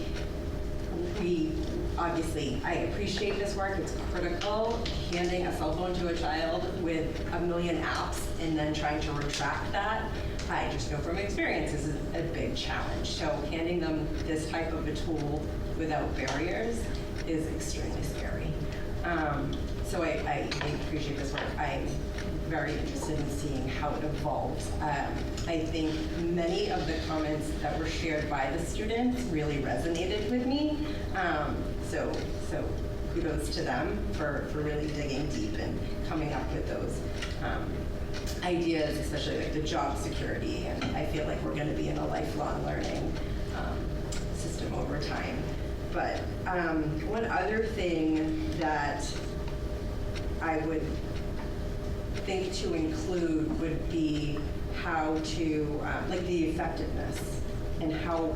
I appreciate this work. It's critical. Handing a cell phone to a child with a million apps and then trying to retract that, I just know from experience, this is a big challenge. So handing them this type of a tool without barriers is extremely scary. So I appreciate this work. I'm very interested in seeing how it evolves. I think many of the comments that were shared by the students really resonated with me. So kudos to them for really digging deep and coming up with those ideas, especially like the job security. And I feel like we're going to be in a lifelong learning system over time. But one other thing that I would think to include would be how to, like the effectiveness and how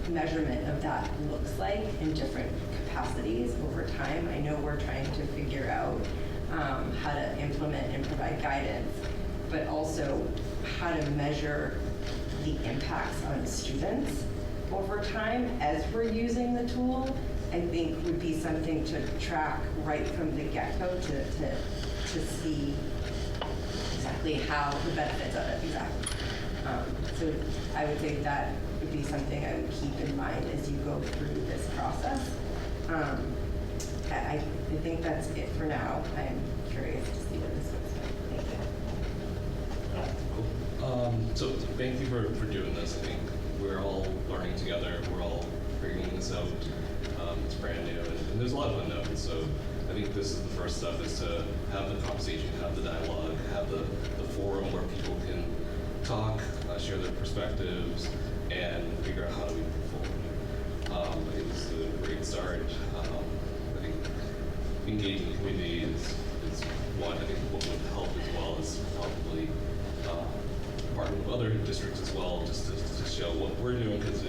measurement of that looks like in different capacities over time. I know we're trying to figure out how to implement and provide guidance, but also how to measure the impacts on students over time as we're using the tool, I think would be something to track right from the get-go to see exactly how the benefits of it, exactly. So I would say that would be something I would keep in mind as you go through this process. I think that's it for now. I'm curious to see what this looks like. Thank you. So thank you for doing this. I think we're all learning together. We're all figuring this out. It's brand new, and there's a lot of unknowns. So I think this is the first step, is to have the conversation, have the dialogue, have the forum where people can talk, share their perspectives, and figure out how do we move forward. I think this is a great start. I think engaging the community is one. I think what would help as well is probably partner with other districts as well, just to show what we're doing, because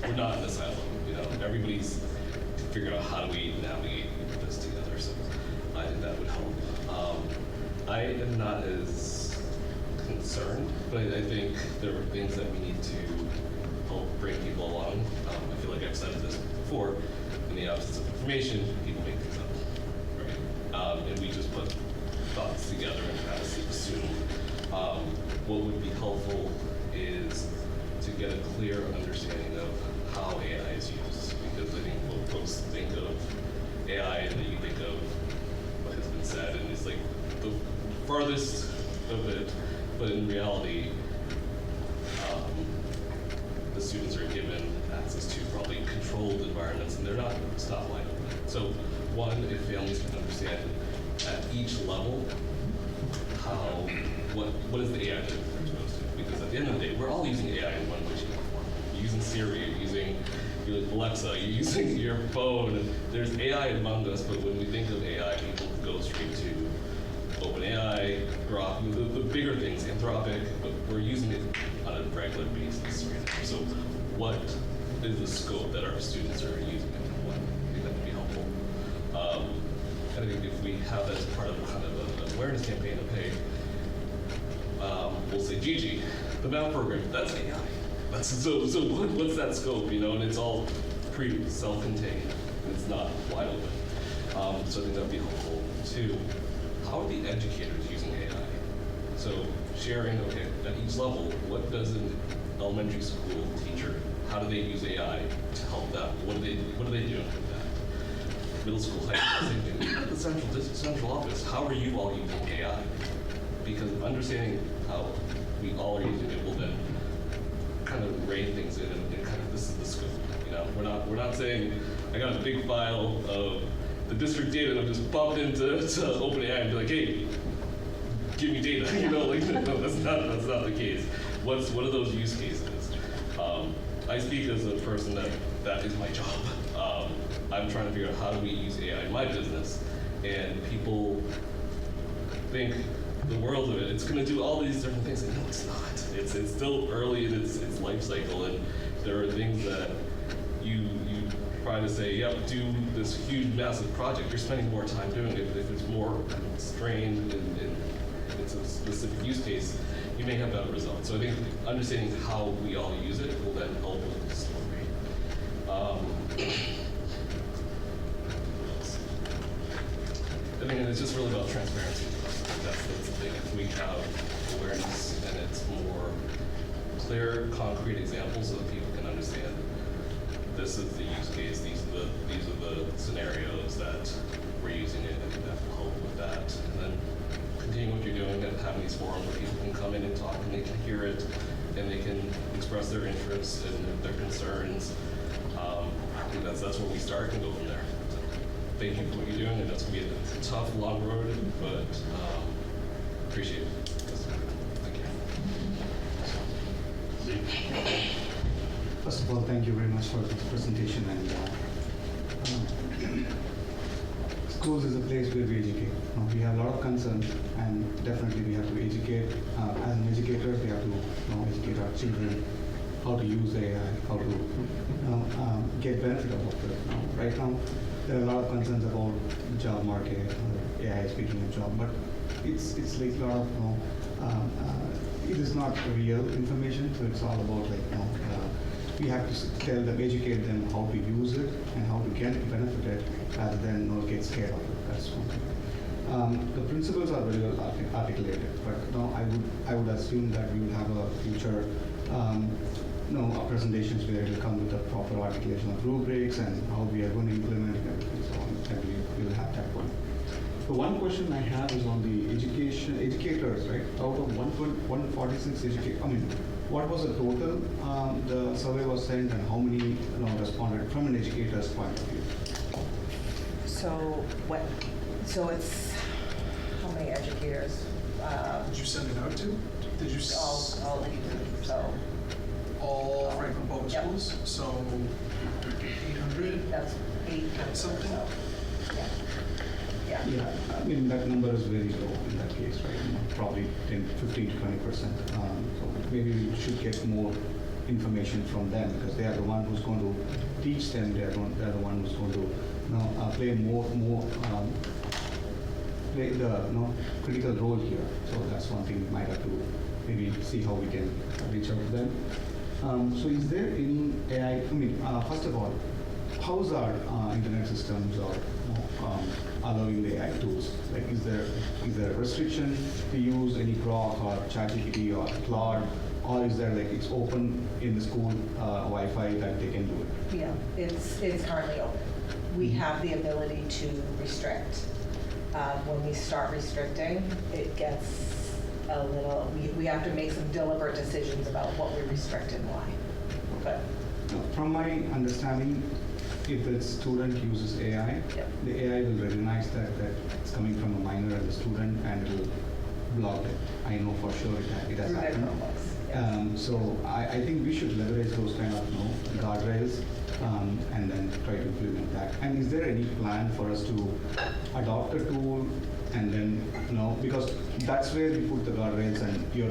we're not in this island. You know, everybody's figuring out how do we navigate this together. So I think that would help. I am not as concerned, but I think there are things that we need to help bring people along. I feel like I've said this before. In the absence of information, people make things up, right? And we just put thoughts together and kind of assume. What would be helpful is to get a clear understanding of how AI is used, because I think what folks think of AI and then you think of what has been said, and it's like the farthest of it, but in reality, the students are given access to probably controlled environments, and they're not stopped wide open. So one, if families can understand at each level what is the AI that they're exposed to, because at the end of the day, we're all using AI in one way, shape, or form. You're using Siri, you're using Alexa, you're using your phone. There's AI among us, but when we think of AI, people go straight to OpenAI, Grok, the bigger things, Anthropic, but we're using it on a regular basis right now. So what is the scope that our students are using it for? I think that would be helpful. I think if we have that as part of kind of an awareness campaign of, hey, we'll say, Gigi, the math program, that's AI. So what's that scope, you know? And it's all pretty self-contained. It's not wide open. So I think that'd be helpful. Two, how are the educators using AI? So sharing, okay, at each level, what does an elementary school teacher, how do they use AI to help them? What are they doing with that? Middle school, high school, same thing. At the central office, how are you all using AI? Because understanding how we all are using it will then kind of rein things in and kind of, this is the scope. You know, we're not saying I got a big file of the district data and I'm just bumped into OpenAI and be like, hey, give me data. You know, like no, that's not the case. What are those use cases? I speak as a person that is my job. I'm trying to figure out how do we use AI in my business, and people think the world of it. It's going to do all these different things. And no, it's not. It's still early in its life cycle, and there are things that you try to say, yep, do this huge, massive project. You're spending more time doing it. If it's more constrained and it's a specific use case, you may have better results. So I think understanding how we all use it will then help with the story. I mean, it's just really about transparency. That's the thing. If we have awareness and it's more clear, concrete examples so that people can understand this is the use case, these are the scenarios that we're using it, I think that will help with that. And then continue what you're doing and having these forums where people can come in and talk and they can hear it and they can express their interests and their concerns. I think that's where we start and go from there. So, thank you for what you're doing, and that's going to be a tough, long road, but appreciate it. Thank you. First of all, thank you very much for this presentation. And schools is a place where we educate. We have a lot of concerns, and definitely we have to educate. As an educator, we have to educate our children how to use AI, how to get benefit of it. Right now, there are a lot of concerns about the job market, AI speaking of job, but it's like a lot of it is not real information, so it's all about like we have to tell them, educate them how to use it and how to get benefit it, rather than get scared of it. That's one thing. The principles are very well articulated, but no, I would assume that we will have a future presentations where it will come with a proper articulation of rubrics and how we are going to implement it and everything. So I believe we will have that one. The one question I have is on the educators, right? Out of 146 what was the total the survey was sent, and how many responded from an educator's point of view? So it's, how many educators? Did you send it out to? Did you all Franklin Public Schools? So 800? That's 800 something. So, yeah. Yeah, I mean, that number is very low in that case, right? Probably 15 to 20%. So maybe we should get more information from them, because they are the one who's going to teach them. They're the one who's going to play play the critical role here. So that's one thing we might have to maybe see how we can reach out to them. So is there any AI? First of all, how's our internet systems or allowing the AI tools? Like, is there a restriction to use any Grok or ChatGPT or Claude, or is there it's open in the school Wi-Fi that they can do it? Yeah, it's currently open. We have the ability to restrict. When we start restricting, it gets a little, we have to make some deliberate decisions about what we restrict and why. But from my understanding, if the student uses AI, the AI will recognize that it's coming from a minor as a student, and it will block it. I know for sure it has happened. So I think we should leverage those kind of guardrails and then try to implement that. And is there any plan for us to adopt a tool and then because that's where we put the guardrails and your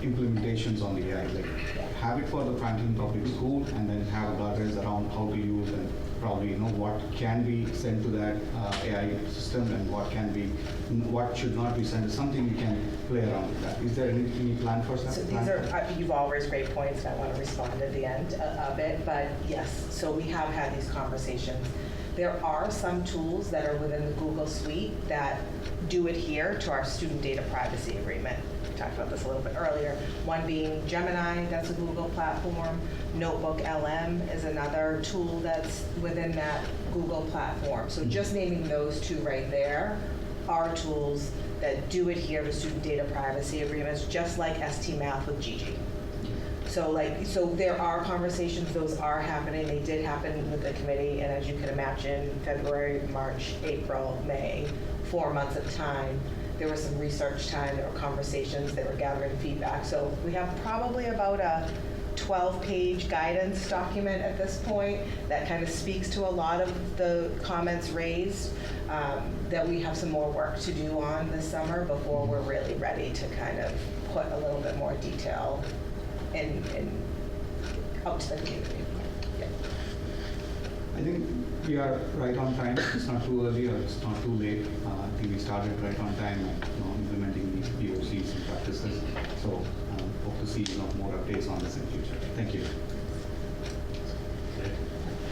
implementations on the AI, have it for the Franklin Public School, and then have guardrails around how to use and probably what can be sent to that AI system and what should not be sent. Something we can play around with that. Is there any plan for that? So these are, you've all raised great points, and I want to respond at the end of it, but yes, so we have had these conversations. There are some tools that are within the Google Suite that do adhere to our student data privacy agreement. We talked about this a little bit earlier. One being Gemini, that's a Google platform. Notebook LM is another tool that's within that Google platform. So just naming those two right there are tools that do adhere to student data privacy agreements, just like ST Math with Gigi. So there are conversations, those are happening. They did happen with the committee, and as you can imagine, February, March, April, May, 4 months of time. There was some research time, there were conversations, they were gathering feedback. So we have probably about a 12-page guidance document at this point that kind of speaks to a lot of the comments raised, that we have some more work to do on this summer before we're really ready to kind of put a little bit more detail in up to the community. Yeah. I think we are right on time. It's not too early or it's not too late. I think we started right on time and implementing these POCs and practices. So hope to see more updates on this in the future. Thank you.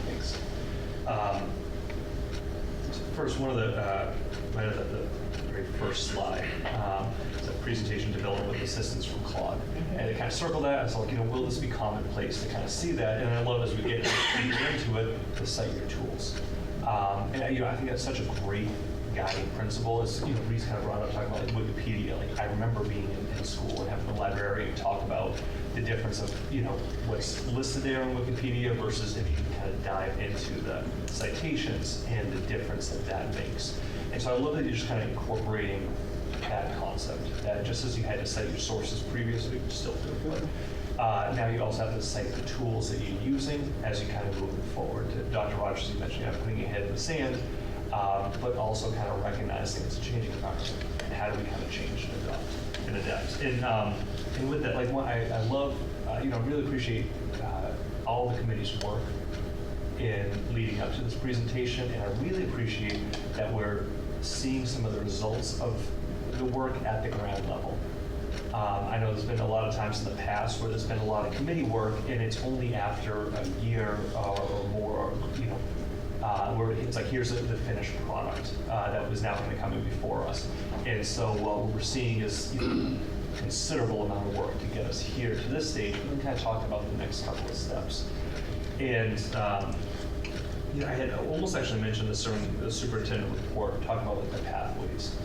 Thanks. First, one of the very first slide is a presentation developed with assistance from Claude. And they kind of circled that. It's like, will this be commonplace to kind of see that? And I love as we get deeper into it, to cite your tools. And I think that's such a great guiding principle. Is Reese kind of brought up talking about Wikipedia. I remember being in school and having the librarian talk about the difference of what's listed there on Wikipedia versus if you can kind of dive into the citations and the difference that makes. And so I love that you're just kind of incorporating that concept, that just as you had to cite your sources previously, you still do it, but now you also have to cite the tools that you're using as you kind of move forward. Dr. Rogers, you mentioned putting your head in the sand, but also kind of recognizing it's a changing environment, and how do we kind of change and adapt. And with that, I love, really appreciate all the committee's work in leading up to this presentation, and I really appreciate that we're seeing some of the results of the work at the ground level. I know there's been a lot of times in the past where there's been a lot of committee work, and it's only after a year or more, where it's like, here's the finished product that was now going to come in before us. And so what we're seeing is considerable amount of work to get us here to this stage, and we kind of talked about the next couple of steps. And I had almost actually mentioned this during the superintendent report, talking about like the pathways.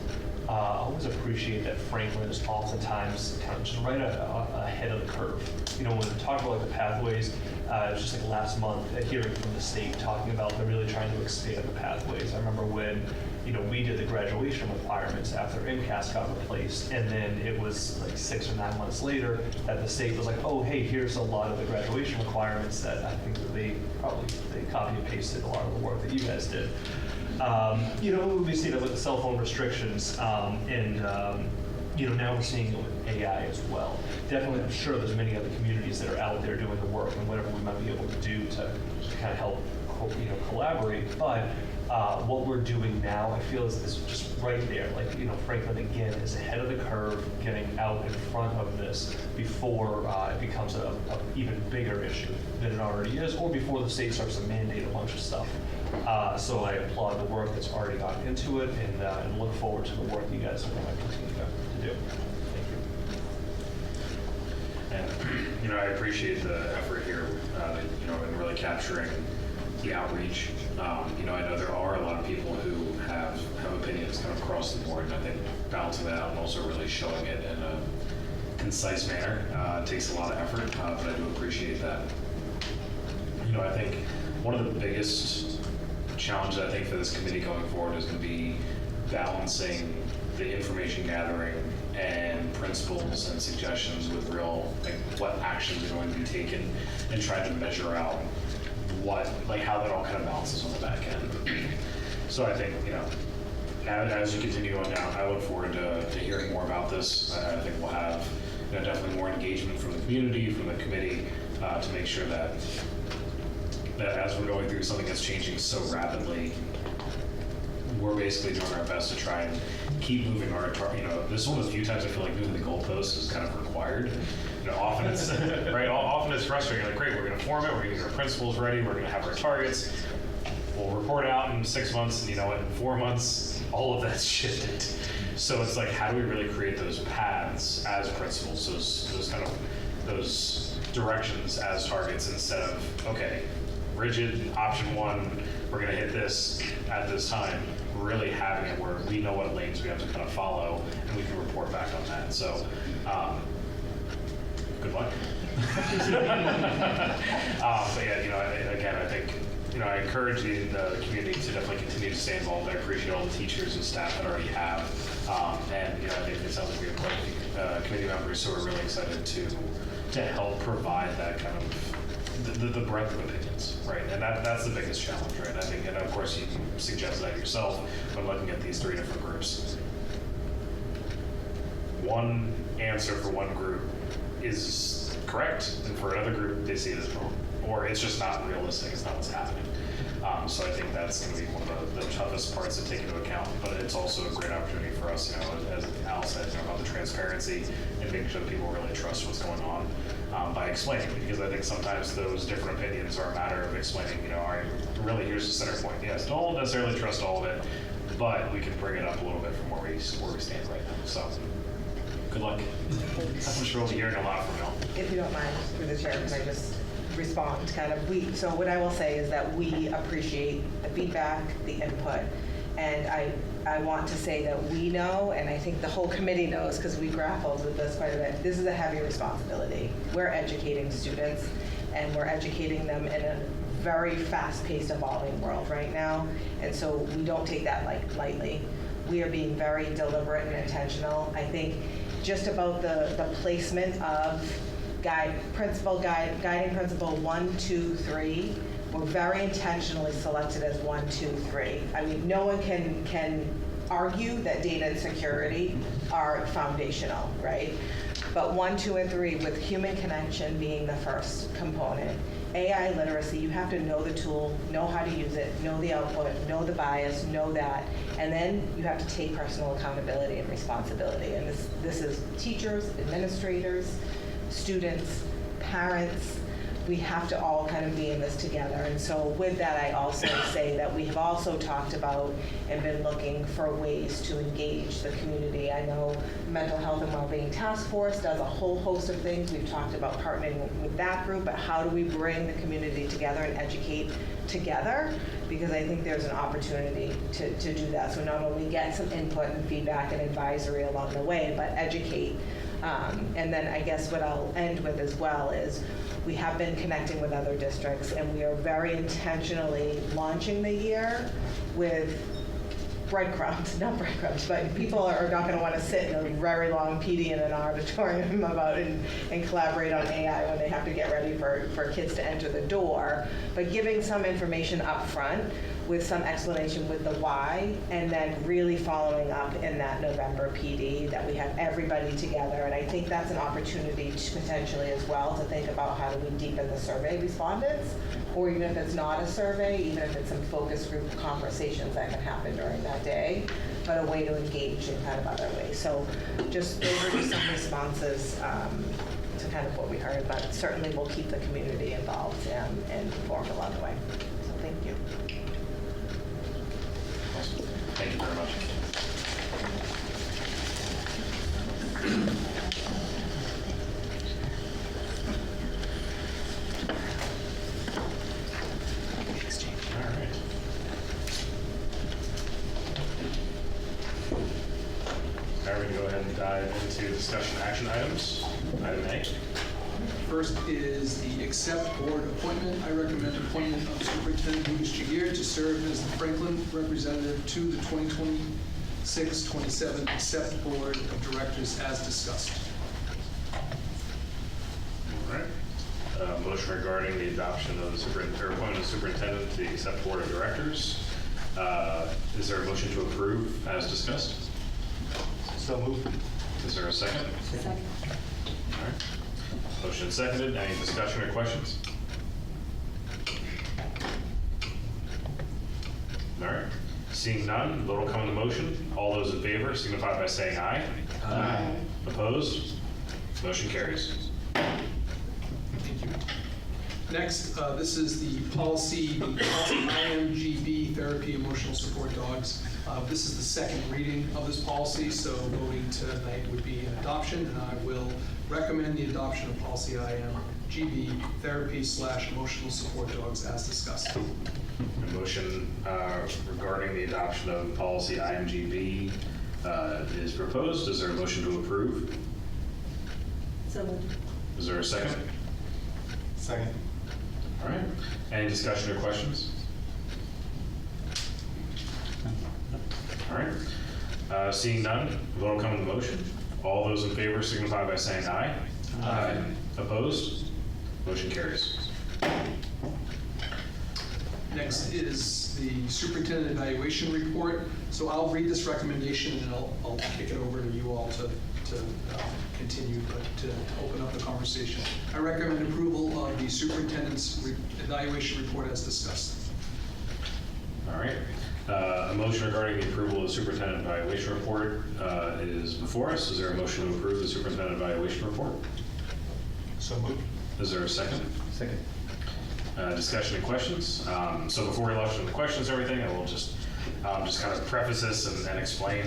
I always appreciate that Franklin is oftentimes kind of just right ahead of the curve. When we talk about like the pathways, it was just like last month, a hearing from the state talking about they're really trying to expand the pathways. I remember when we did the graduation requirements after MCAS got replaced, and then it was like 6 or 9 months later that the state was like, oh, hey, here's a lot of the graduation requirements that I think that they copy and pasted a lot of the work that you guys did. We see that with the cell phone restrictions, and now we're seeing it with AI as well. Definitely, I'm sure there's many other communities that are out there doing the work and whatever we might be able to do to kind of help, collaborate. But what we're doing now, I feel, is just right there. Like, Franklin, again, is ahead of the curve, getting out in front of this before it becomes a even bigger issue than it already is, or before the state starts to mandate a bunch of stuff. So I applaud the work that's already gone into it, and look forward to the work you guys are going to continue to do. And, I appreciate the effort here, in really capturing the outreach. I know there are a lot of people who have opinions kind of across the board, and I think balancing that out and also really showing it in a concise manner takes a lot of effort, but I do appreciate that. I think one of the biggest challenges, I think, for this committee going forward is going to be balancing the information gathering and principles and suggestions with real, what actions are going to be taken, and trying to measure out how that all kind of balances on the back end. So I think, as you continue going down, I look forward to hearing more about this. I think we'll have definitely more engagement from the community, from the committee, to make sure that as we're going through something that's changing so rapidly, we're basically doing our best to try and keep moving our target. This is one of the few times I feel like moving the goalposts is kind of required. Often it's right. Often it's frustrating. Like, great, we're going to form it. We're going to get our principles ready. We're going to have our targets. We'll report out in 6 months, and in 4 months, all of that's shifted. So it's like, how do we really create those paths as principles, those directions as targets, instead of, okay, rigid option 1, we're going to hit this at this time. Really having it where we know what lanes we have to kind of follow, and we can report back on that. So, good luck. But yeah, again, I think, I encourage the community to definitely continue to stay involved. I appreciate all the teachers and staff that already have. And, I think it sounds like we have quite a few committee members who are really excited to help provide that kind of the breadth of opinions, right? And that's the biggest challenge, right? I think, and of course, you suggest that yourself when looking at these 3 different groups. One answer for one group is correct, and for another group, they see it as wrong, or it's just not realistic. It's not what's happening. So I think that's going to be one of the toughest parts to take into account. But it's also a great opportunity for us, as Al said, about the transparency and making sure that people really trust what's going on by explaining. Because I think sometimes those different opinions are a matter of explaining. Really, here's the center point. Yes, don't necessarily trust all of it, but we can bring it up a little bit from where we stand right now. So. Good luck. I'm sure we'll be hearing a lot from y'all. If you don't mind, through the chair, can I just respond so what I will say is that we appreciate the feedback, the input, and I want to say that we know, and I think the whole committee knows, because we grappled with this quite a bit, this is a heavy responsibility. We're educating students, and we're educating them in a very fast-paced, evolving world right now, and so we don't take that lightly. We are being very deliberate and intentional. I think just about the placement of guiding principle 1, 2, 3 were very intentionally selected as 1, 2, 3. I mean, no one can argue that data and security are foundational, right? But 1, 2, and 3, with human connection being the first component, AI literacy, you have to know the tool, know how to use it, know the output, know the bias, know that, and then you have to take personal accountability and responsibility. And this is teachers, administrators, students, parents. We have to all kind of be in this together. And so with that, I also say that we have also talked about and been looking for ways to engage the community. I know Mental Health and Wellbeing Task Force does a whole host of things. We've talked about partnering with that group, but how do we bring the community together and educate together? Because I think there's an opportunity to do that. So not only get some input and feedback and advisory along the way, but educate. And then I guess what I'll end with as well is we have been connecting with other districts, and we are very intentionally launching the year with breadcrumbs, not breadcrumbs, but people are not going to want to sit in a very long PD in an auditorium about and collaborate on AI when they have to get ready for kids to enter the door. But giving some information up front with some explanation with the why, and then really following up in that November PD that we have everybody together. And I think that's an opportunity to potentially as well to think about how do we deepen the survey respondents, or even if it's not a survey, even if it's some focus group conversations that can happen during that day, but a way to engage in kind of other ways. So just those are just some responses to kind of what we heard, but certainly we'll keep the community involved and informed along the way. So thank you. Thank you very much. All right. Now we're going to go ahead and dive into discussion action items. Item A. First is the accept board appointment. I recommend appointment of Superintendent Lucas Jagir to serve as the Franklin representative to the 2026-27 accept board of directors as discussed. All right. Motion regarding the adoption of the appointment of the superintendent to the accept board of directors. Is there a motion to approve as discussed? So moved. Is there a second? Second. All right. Motion seconded. Any discussion or questions? All right. Seeing none, vote will come on the motion. All those in favor signify by saying aye. Aye. Opposed? Motion carries. Thank you. Next, this is the policy IMGB, therapy emotional support dogs. This is the second reading of this policy, so voting tonight would be an adoption, and I will recommend the adoption of policy IMGB, therapy/emotional support dogs as discussed. A motion regarding the adoption of policy IMGB is proposed. Is there a motion to approve? So moved. Is there a second? Second. All right. Any discussion or questions? All right. Seeing none, vote will come on the motion. All those in favor signify by saying aye. Aye. Opposed? Motion carries. Next is the superintendent evaluation report. So I'll read this recommendation and I'll kick it over to you all to continue, but to open up the conversation. I recommend approval of the superintendent's evaluation report as discussed. All right. A motion regarding the approval of the superintendent evaluation report is before us. Is there a motion to approve the superintendent evaluation report? So moved. Is there a second? Second. Discussion and questions. So before we launch into the questions and everything, I will just kind of preface this and explain.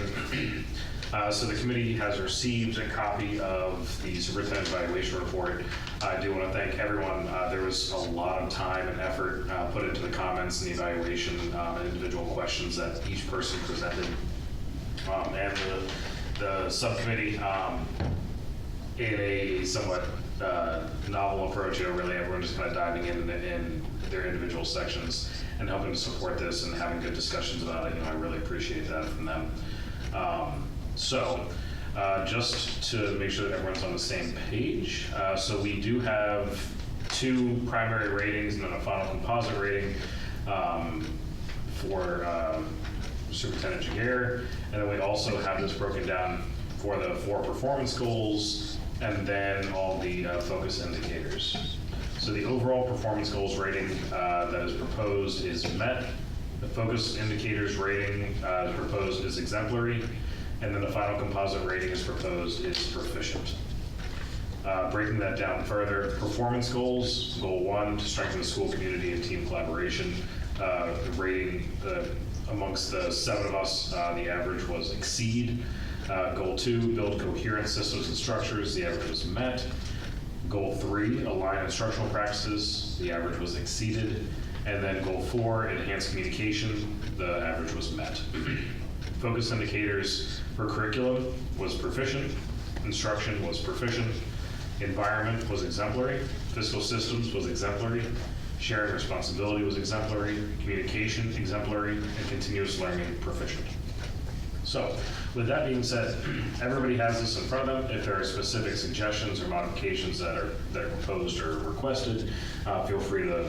So the committee has received a copy of the superintendent evaluation report. I do want to thank everyone. There was a lot of time and effort put into the comments and the evaluation and individual questions that each person presented. And the subcommittee, in a somewhat novel approach, really everyone just kind of diving in their individual sections and helping to support this and having good discussions about it. I really appreciate that from them. So just to make sure that everyone's on the same page, so we do have 2 primary ratings and then a final composite rating for Superintendent Jaguar. And then we also have this broken down for the 4 performance goals and then all the focus indicators. So the overall performance goals rating that is proposed is met. The focus indicators rating proposed is exemplary. And then the final composite rating is proposed is proficient. Breaking that down further, performance goals, goal 1, to strengthen the school community and team collaboration. Rating amongst the 7 of us, the average was exceed. Goal 2, build coherent systems and structures, the average was met. Goal 3, align instructional practices, the average was exceeded. And then goal 4, enhance communication, the average was met. Focus indicators for curriculum was proficient, instruction was proficient, environment was exemplary, fiscal systems was exemplary, sharing responsibility was exemplary, communication exemplary, and continuous learning proficient. So, with that being said, everybody has this in front of them. If there are specific suggestions or modifications that are proposed or requested, feel free to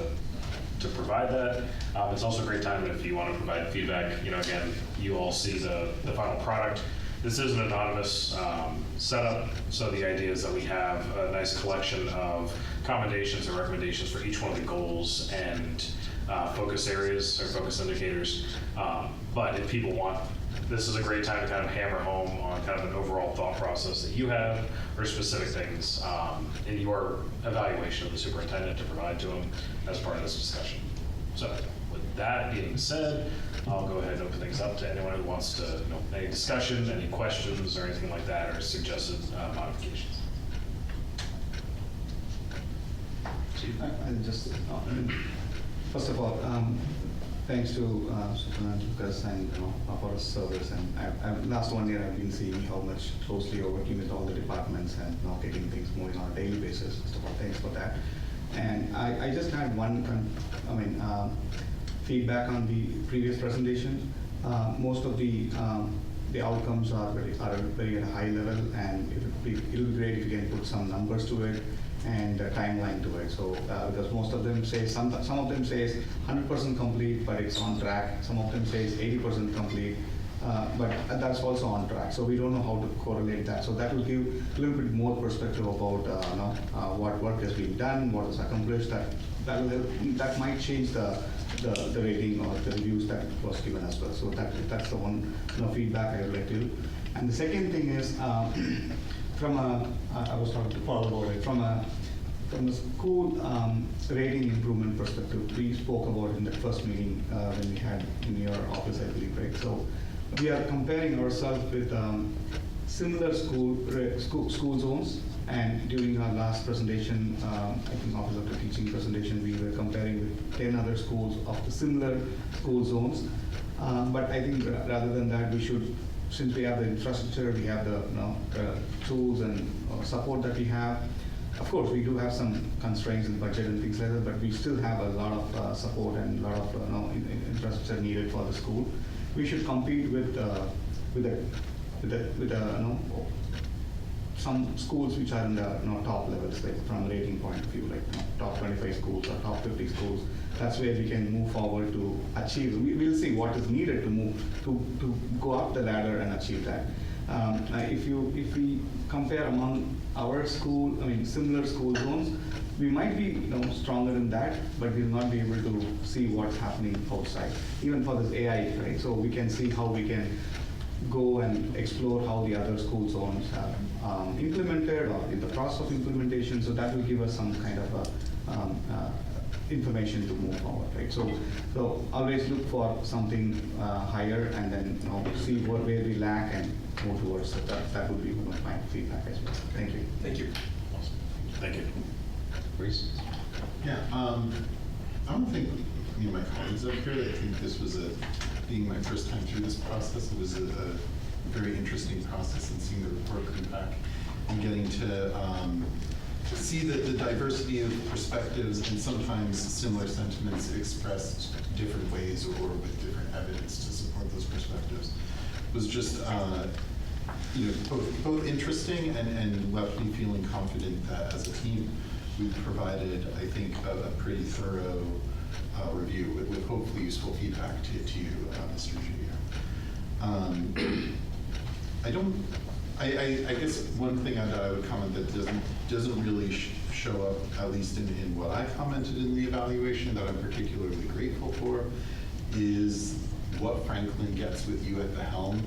provide that. It's also a great time if you want to provide feedback. Again, you all see the final product. This is an anonymous setup, so the idea is that we have a nice collection of commendations and recommendations for each one of the goals and focus areas or focus indicators. But if people want, this is a great time to kind of hammer home on kind of an overall thought process that you have or specific things in your evaluation of the superintendent to provide to them as part of this discussion. So with that being said, I'll go ahead and open things up to anyone who wants to, any discussion, any questions or anything like that, or suggested modifications. I'll just, first of all, thanks to Superintendent Lucas and for his service. And last 1 year I've been seeing how much closely you're working with all the departments and getting things moving on a daily basis. First of all, thanks for that. And I just had one, feedback on the previous presentation. Most of the outcomes are very at a high level, and it'll be great if you can put some numbers to it and a timeline to it. So because most of them say some of them says 100% complete, but it's on track. Some of them says 80% complete, but that's also on track. So we don't know how to correlate that. So that will give a little bit more perspective about what work has been done, what is accomplished. That might change the rating or the reviews that was given as well. So that's the one feedback I would like to. And the second thing is I was talking to Paul about it from a school rating improvement perspective. We spoke about it in the first meeting when we had in your office, I believe, right? So we are comparing ourselves with similar school zones. And during our last presentation, I think Office of the Teaching presentation, we were comparing with 10 other schools of the similar school zones. But I think rather than that, we should, since we have the infrastructure, we have the tools and support that we have. Of course, we do have some constraints in budget and things like that, but we still have a lot of support and a lot of infrastructure needed for the school. We should compete with some schools which are in the top levels, like from a rating point of view, like top 25 schools or top 50 schools. That's where we can move forward to achieve. We'll see what is needed to move to go up the ladder and achieve that. If we compare among our school, similar school zones, we might be stronger in that, but we'll not be able to see what's happening outside. Even for this AI, right? So we can see how we can go and explore how the other school zones have implemented or in the process of implementation. So that will give us some kind of information to move forward, right? So always look for something higher, and then see where we lack and move towards it. That would be my feedback as well. Thank you. Thank you. Awesome. Thank you. Reese? Yeah, I don't think my colleagues up here, I think this was being my first time through this process, it was a very interesting process, and seeing the report come back and getting to see the diversity of perspectives and sometimes similar sentiments expressed different ways or with different evidence to support those perspectives was just both interesting and left me feeling confident that as a team we've provided, I think, a pretty thorough review with hopefully useful feedback to you, Mr. Junior. I guess one thing that I would comment that doesn't really show up, at least in what I commented in the evaluation, that I'm particularly grateful for, is what Franklin gets with you at the helm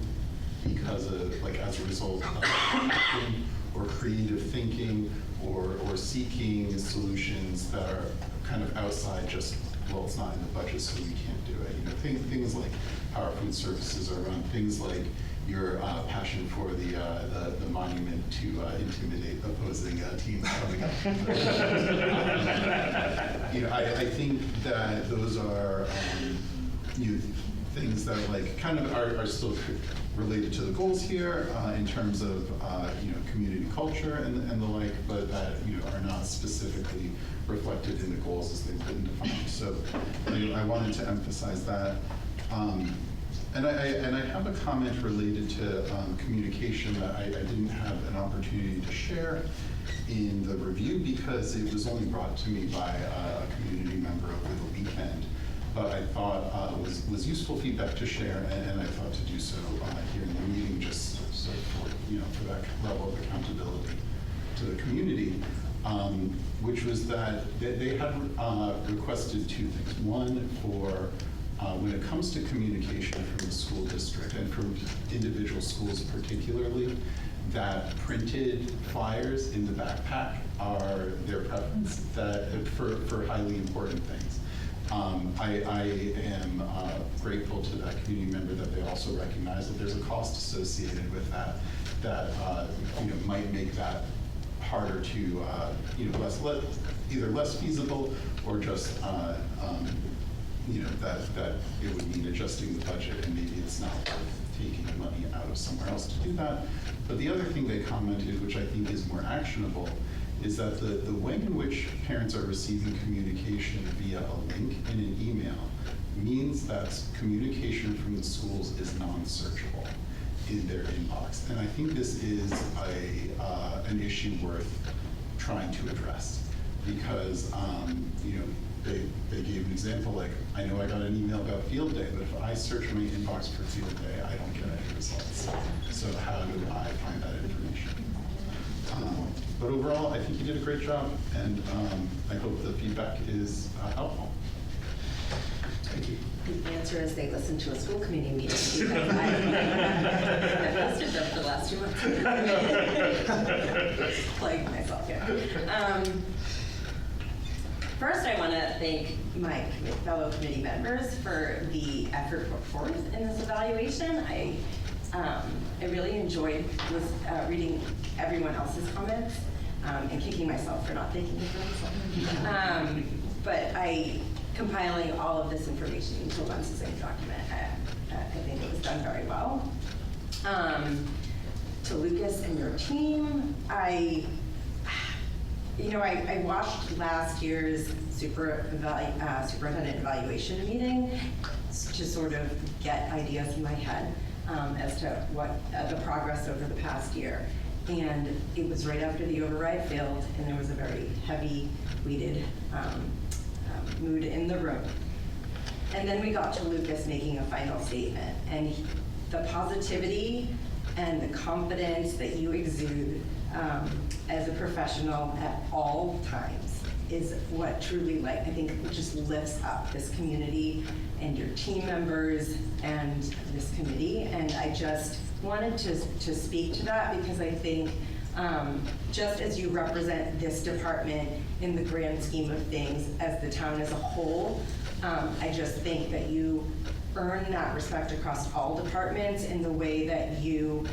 because of, like, as a result of action or creative thinking or seeking solutions that are kind of outside just, well, it's not in the budget, so we can't do it. You know, things like how our food services are run, things like your passion for the monument to intimidate opposing teams coming up. You know, I think that those are things that like kind of are still related to the goals here in terms of community culture and the like, but that are not specifically reflected in the goals as they've been defined. So I wanted to emphasize that. And I have a comment related to communication that I didn't have an opportunity to share in the review because it was only brought to me by a community member over the weekend. But I thought was useful feedback to share, and I thought to do so here in the meeting, just so for that level of accountability to the community, which was that they had requested two things. One, for when it comes to communication from the school district and from individual schools particularly, that printed flyers in the backpack are their preference for highly important things. I am grateful to that community member that they also recognize that there's a cost associated with that might make that harder to either less feasible or just that it would mean adjusting the budget and maybe it's not worth taking the money out of somewhere else to do that. But the other thing they commented, which I think is more actionable, is that the way in which parents are receiving communication via a link in an email means that communication from the schools is non-searchable in their inbox. And I think this is an issue worth trying to address because they gave an example, like, I know I got an email about field day, but if I search my inbox for field day, I don't get any results. So how do I find that information? But overall, I think you did a great job, and I hope the feedback is helpful. Thank you. The answer is they listen to a school committee meeting because I've hosted them for the last 2 months. Plagued myself here. First, I want to thank my fellow committee members for the effort put forth in this evaluation. I really enjoyed reading everyone else's comments and kicking myself for not thinking of them. But compiling all of this information into one succinct document, I think it was done very well. To Lucas and your team, I watched last year's superintendent evaluation meeting to sort of get ideas in my head as to what the progress over the past year. And it was right after the override failed, and there was a very heavy, weighted mood in the room. And then we got to Lucas making a final statement, and the positivity and the confidence that you exude as a professional at all times is what truly, I think, just lifts up this community and your team members and this committee. And I just wanted to speak to that because I think just as you represent this department in the grand scheme of things as the town as a whole, I just think that you earn that respect across all departments in the way that you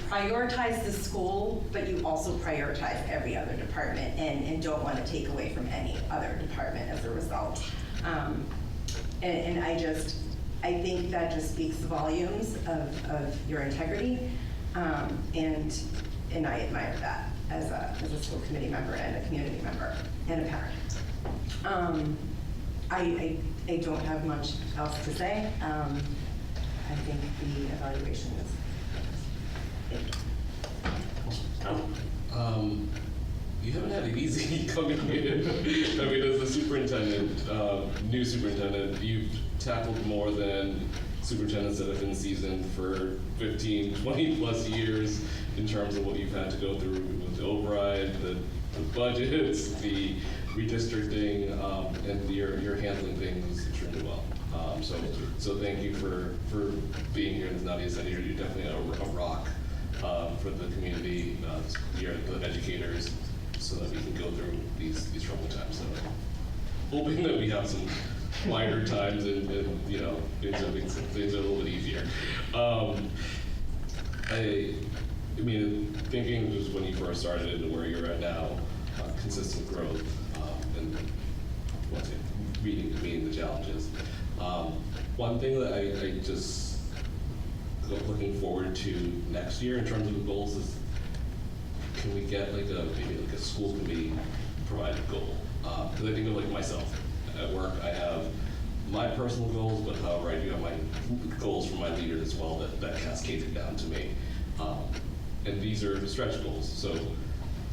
prioritize the school, but you also prioritize every other department and don't want to take away from any other department as a result. And I think that just speaks volumes of your integrity, and I admire that as a school committee member and a community member and a parent. I don't have much else to say. I think the evaluation is. You haven't had it easy coming in. As the superintendent, new superintendent, you've tackled more than superintendents that have been seasoned for 15, 20 plus years in terms of what you've had to go through with the override, the budgets, the redistricting, and you're handling things extremely well. So thank you for being here. As Nadia said, you're definitely a rock for the community, the educators, so that we can go through these troubled times. So hoping that we have some quieter times and things are a little bit easier. I mean, thinking just when you first started and where you're at now, consistent growth, and meeting the challenges. One thing that I just looking forward to next year in terms of the goals is, can we get maybe a school committee provided goal? Because I think of myself at work, I have my personal goals, but however I do have my goals from my leaders as well that cascaded down to me. And these are stretch goals. So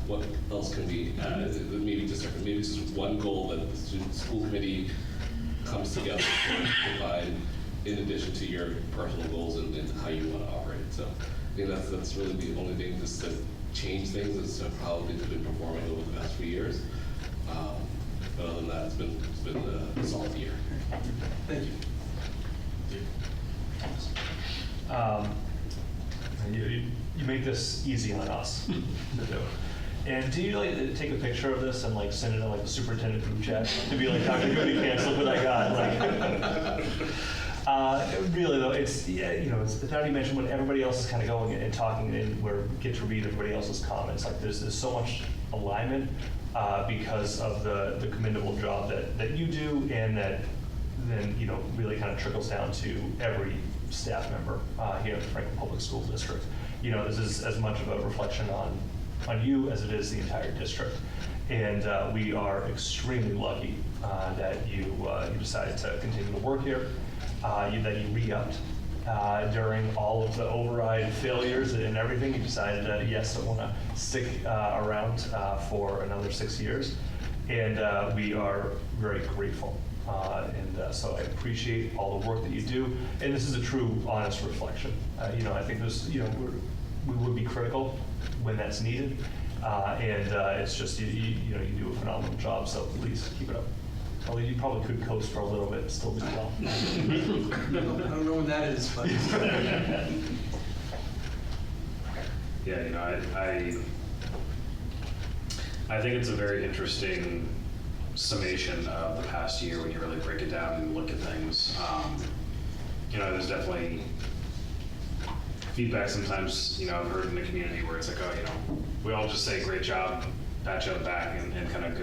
what else can we add? Maybe just one goal that the student school committee comes together to provide in addition to your personal goals and how you want to operate. So I think that's really the only thing just to change things is how things have been performing over the past few years. But other than that, it's been a solid year. Thank you. You make this easy on us to do. And do you take a picture of this and send it in the superintendent group chat to be how could be canceled? What I got really though, it's now you mentioned when everybody else is kind of going and talking and where we get to read everybody else's comments. There's so much alignment because of the commendable job that you do, and that then really kind of trickles down to every staff member here at the Franklin Public School District. This is as much of a reflection on you as it is the entire district. And we are extremely lucky that you decided to continue to work here, that you re-upped during all of the override failures and everything. You decided that, yes, I want to stick around for another 6 years. And we are very grateful. So I appreciate all the work that you do. And this is a true, honest reflection. I think there's, we would be critical when that's needed. It's just, you do a phenomenal job, so please keep it up. Although you probably could coast for a little bit and still do well. I don't know when that is, but. Yeah, I think it's a very interesting summation of the past year when you really break it down and look at things. There's definitely feedback sometimes, I've heard in the community where it's we all just say great job, pat you on the back, and kind of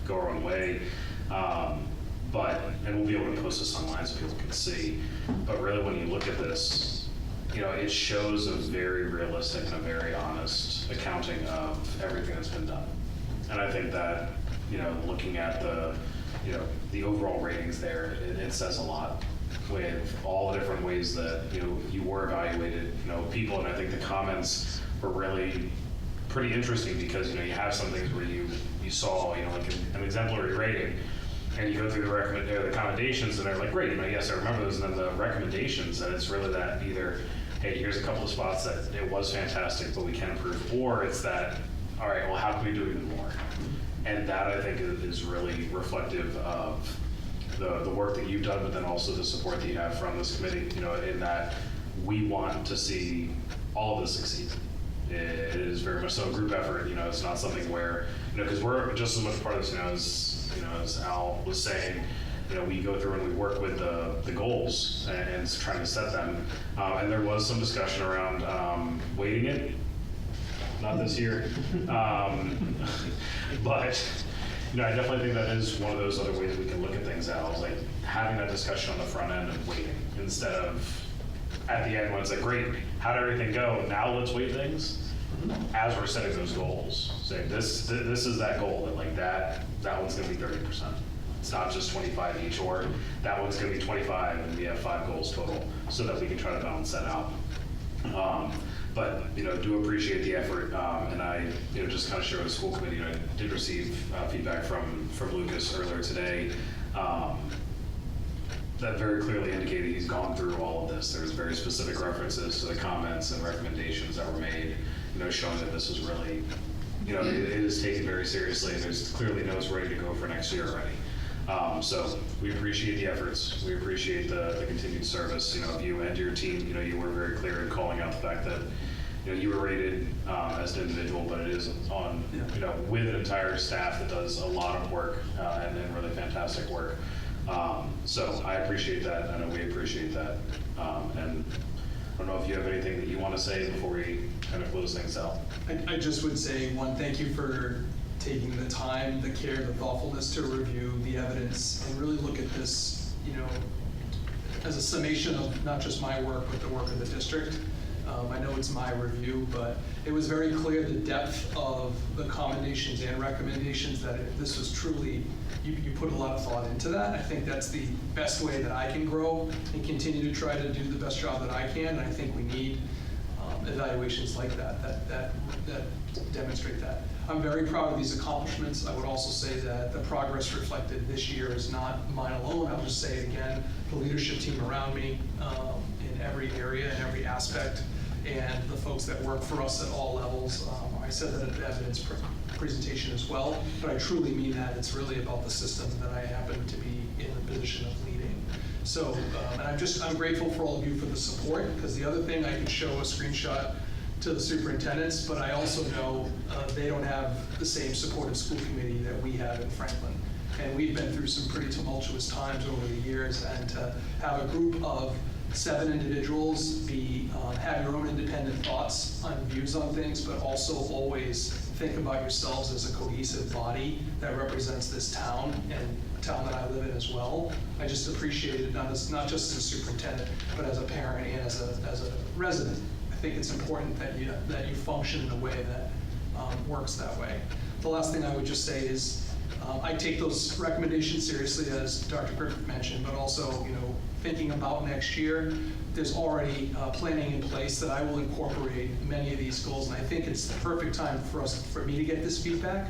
go our own way. And we'll be able to post this online so people can see. But really, when you look at this, it shows a very realistic and a very honest accounting of everything that's been done. And I think that, looking at the overall ratings there, it says a lot with all the different ways that, you were evaluated, people. And I think the comments were really pretty interesting because, you have some things where you saw, an exemplary rating, and you go through the commendations, and they're great, yes, I remember those, and then the recommendations, and it's really that either, hey, here's a couple of spots that it was fantastic, but we can improve, or it's that, all right, well, how can we do even more? And that, I think, is really reflective of the work that you've done, but then also the support that you have from this committee, in that we want to see all of this succeed. It is very much so a group effort. It's not something where, because we're just as much part of this, as Al was saying, we go through and we work with the goals and trying to set them. And there was some discussion around weighting it. Not this year. But I definitely think that is one of those other ways we can look at things, Al, is having that discussion on the front end and waiting instead of at the end when it's great, how did everything go? Now let's weight things as we're setting those goals. Say this is that goal that one's going to be 30%. It's not just 25 each, or that one's going to be 25, and we have 5 goals total, so that we can try to balance that out. But do appreciate the effort, and I just kind of share with the school committee. I did receive feedback from Lucas earlier today. that very clearly indicated he's gone through all of this. There's very specific references to the comments and recommendations that were made, showing that this is really, it is taken very seriously, and there's clearly knows ready to go for next year already. So we appreciate the efforts. We appreciate the continued service, of you and your team. You were very clear in calling out the fact that, you were rated as an individual, but it is on, with an entire staff that does a lot of work and really fantastic work. So I appreciate that. I know we appreciate that. And I don't know if you have anything that you want to say before we kind of close things out. I just would say, one, thank you for taking the time, the care, the thoughtfulness to review the evidence and really look at this, as a summation of not just my work, but the work of the district. I know it's my review, but it was very clear the depth of the commendations and recommendations, that if this was truly, you put a lot of thought into that. I think that's the best way that I can grow and continue to try to do the best job that I can. And I think we need evaluations like that demonstrate that. I'm very proud of these accomplishments. I would also say that the progress reflected this year is not mine alone. I'll just say it again, the leadership team around me in every area and every aspect, and the folks that work for us at all levels. I said that at the evidence presentation as well, but I truly mean that. It's really about the system that I happen to be in the position of leading. So, and I'm grateful for all of you for the support, because the other thing, I can show a screenshot to the superintendents, but I also know they don't have the same supportive school committee that we have in Franklin. And we've been through some pretty tumultuous times over the years, and to have a group of 7 individuals have your own independent thoughts on views on things, but also always think about yourselves as a cohesive body that represents this town and the town that I live in as well. I just appreciate it, not just as a superintendent, but as a parent and as a resident. I think it's important that you function in a way that works that way. The last thing I would just say is I take those recommendations seriously, as Dr. Griffith mentioned, but also, thinking about next year, there's already planning in place that I will incorporate many of these goals, and I think it's the perfect time for me to get this feedback,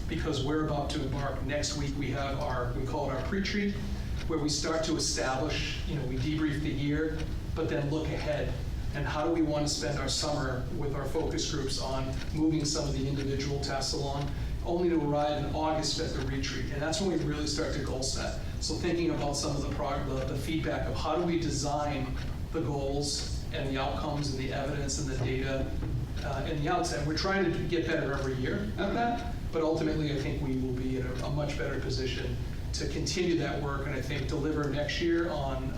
because we're about to embark next week. We have we call it our pre-treat, where we start to establish, we debrief the year, but then look ahead. And how do we want to spend our summer with our focus groups on moving some of the individual tasks along, only to arrive in August at the retreat. And that's when we really start to goal set. So thinking about some of the feedback of how do we design the goals and the outcomes and the evidence and the data in the outset. We're trying to get better every year at that, but ultimately I think we will be in a much better position to continue that work, and I think deliver next year on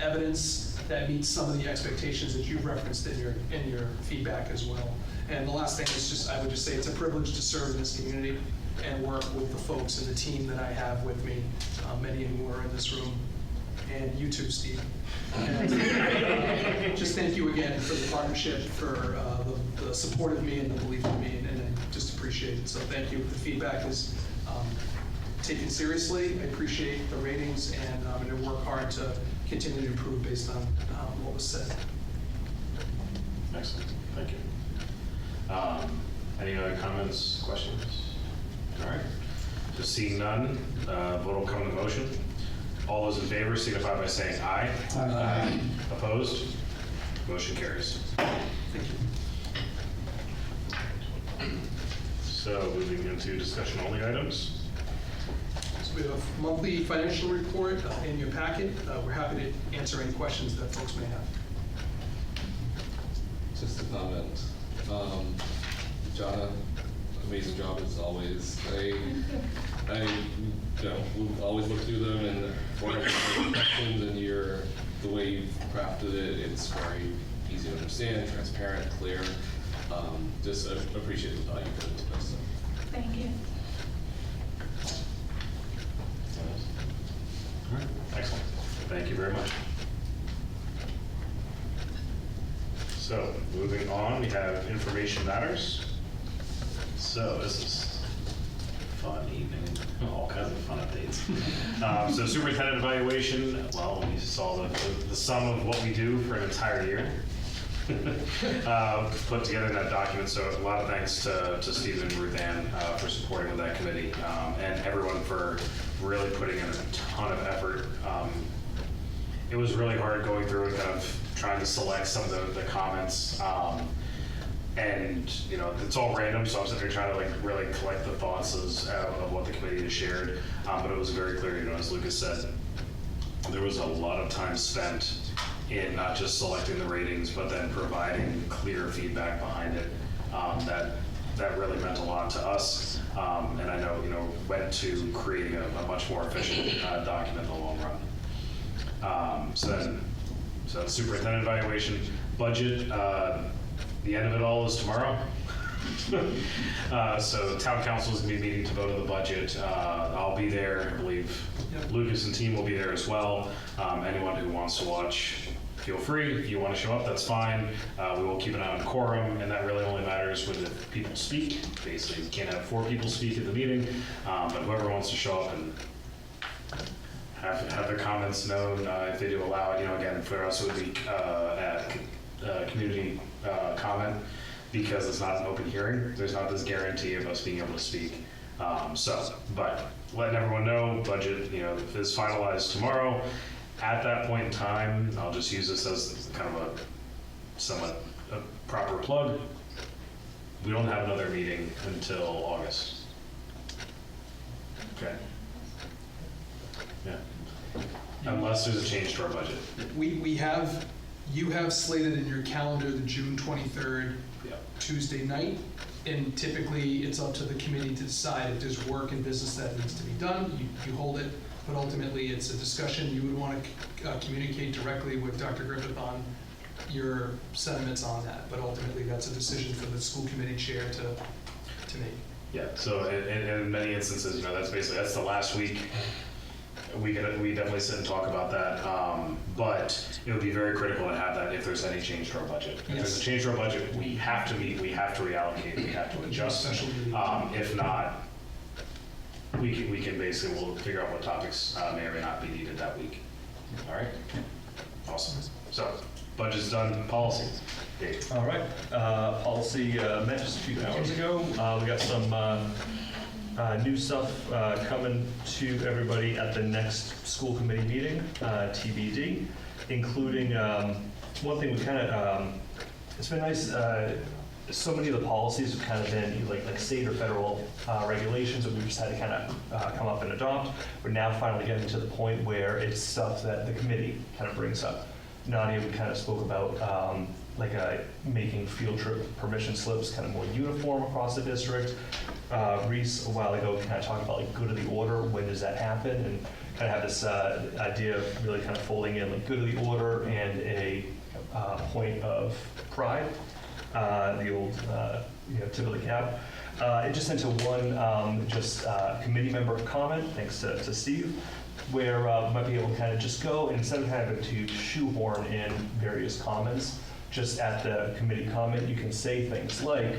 evidence that meets some of the expectations that you've referenced in your feedback as well. And the last thing is I would just say it's a privilege to serve in this community and work with the folks and the team that I have with me, many of who are in this room, and you too, Steve. And just thank you again for the partnership, for the support of me and the belief in me, and I just appreciate it. So thank you. The feedback is taken seriously. I appreciate the ratings, and I'm going to work hard to continue to improve based on what was said. Excellent. Thank you. Any other comments, questions? All right. Just seeing none, vote will come to motion. All those in favor signify by saying aye. Aye. Opposed? Motion carries. Thank you. So moving into discussion only items. So we have a monthly financial report in your packet. We're happy to answer any questions that folks may have. Just a comment. Jana, amazing job as always. We'll always look through them, and for questions and the way you've crafted it, it's very easy to understand, transparent, clear. Just appreciate the thought you put into this. Thank you. All right. Excellent. Thank you very much. So moving on, we have information matters. So this is a fun evening, all kinds of fun updates. So superintendent evaluation, well, we saw the sum of what we do for an entire year. Put together in that document, so a lot of thanks to Stephen and Ruth Ann for supporting with that committee, and everyone for really putting in a ton of effort it was really hard going through and kind of trying to select some of the comments. And, you know, it's all random, so I'm sitting there trying to like really collect the thoughts of what the committee has shared. But it was very clear, you know, as Lucas said, there was a lot of time spent in not just selecting the ratings, but then providing clear feedback behind it. That really meant a lot to us. And I know, you know, went to creating a much more efficient document in the long run. So superintendent evaluation, budget, the end of it all is tomorrow. So town council is going to be meeting to vote on the budget. I'll be there. I believe Lucas and team will be there as well. Anyone who wants to watch, feel free. If you want to show up, that's fine. We will keep an eye on quorum, and that really only matters when the people speak. Basically, you can't have 4 people speak at the meeting, but whoever wants to show up and have their comments known, if they do allow it. You know, again, for us it would be community comment, because it's not an open hearing. There's not this guarantee of us being able to speak. But letting everyone know, budget, you know, is finalized tomorrow. At that point in time, I'll just use this as kind of a proper plug. We don't have another meeting until August. Okay. Yeah. Unless there's a change to our budget. You have slated in your calendar the June 23rd Tuesday night, and typically it's up to the committee to decide if there's work and business that needs to be done. You hold it, but ultimately it's a discussion. You would want to communicate directly with Dr. Griffith on your sentiments on that, but ultimately that's a decision for the school committee chair to make. Yeah, so in many instances, you know, that's the last week. We definitely sit and talk about that, but it would be very critical to have that if there's any change to our budget. If there's a change to our budget, we have to meet, we have to reallocate, we have to adjust. If not, we can basically, we'll figure out what topics may or may not be needed that week. All right? Awesome. So, budget's done, policy. Dave. All right, policy met just a few hours ago. We got some new stuff coming to everybody at the next school committee meeting, TBD, including one thing we kind of, it's been nice, so many of the policies have kind of been like state or federal regulations that we've just had to kind of come up and adopt. We're now finally getting to the point where it's stuff that the committee kind of brings up. Nadia, we kind of spoke about making field trip permission slips kind of more uniform across the district. Reese, a while ago, kind of talked about like good of the order, when does that happen, and kind of have this idea of really kind of folding in like good of the order and a point of pride, the old tip of the cap. It just into one committee member comment, thanks to Steve, where we might be able to kind of just go, and instead of having to shoehorn in various comments, just at the committee comment, you can say things like,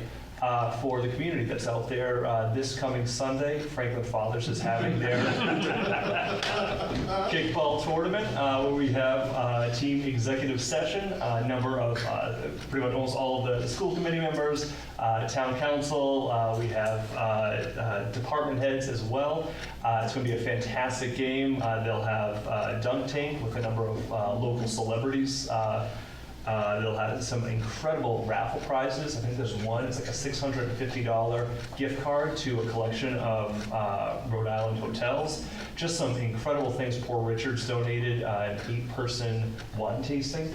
for the community that's out there, this coming Sunday, Franklin Fathers is having their kickball tournament, where we have a team executive session, a number of, pretty much almost all of the school committee members, town council, we have department heads as well. It's going to be a fantastic game. They'll have a dunk tank with a number of local celebrities. They'll have some incredible raffle prizes. I think there's one, it's like a $650 gift card to a collection of Rhode Island hotels. Just some incredible things. Poor Richard's donated an 8-person wine tasting.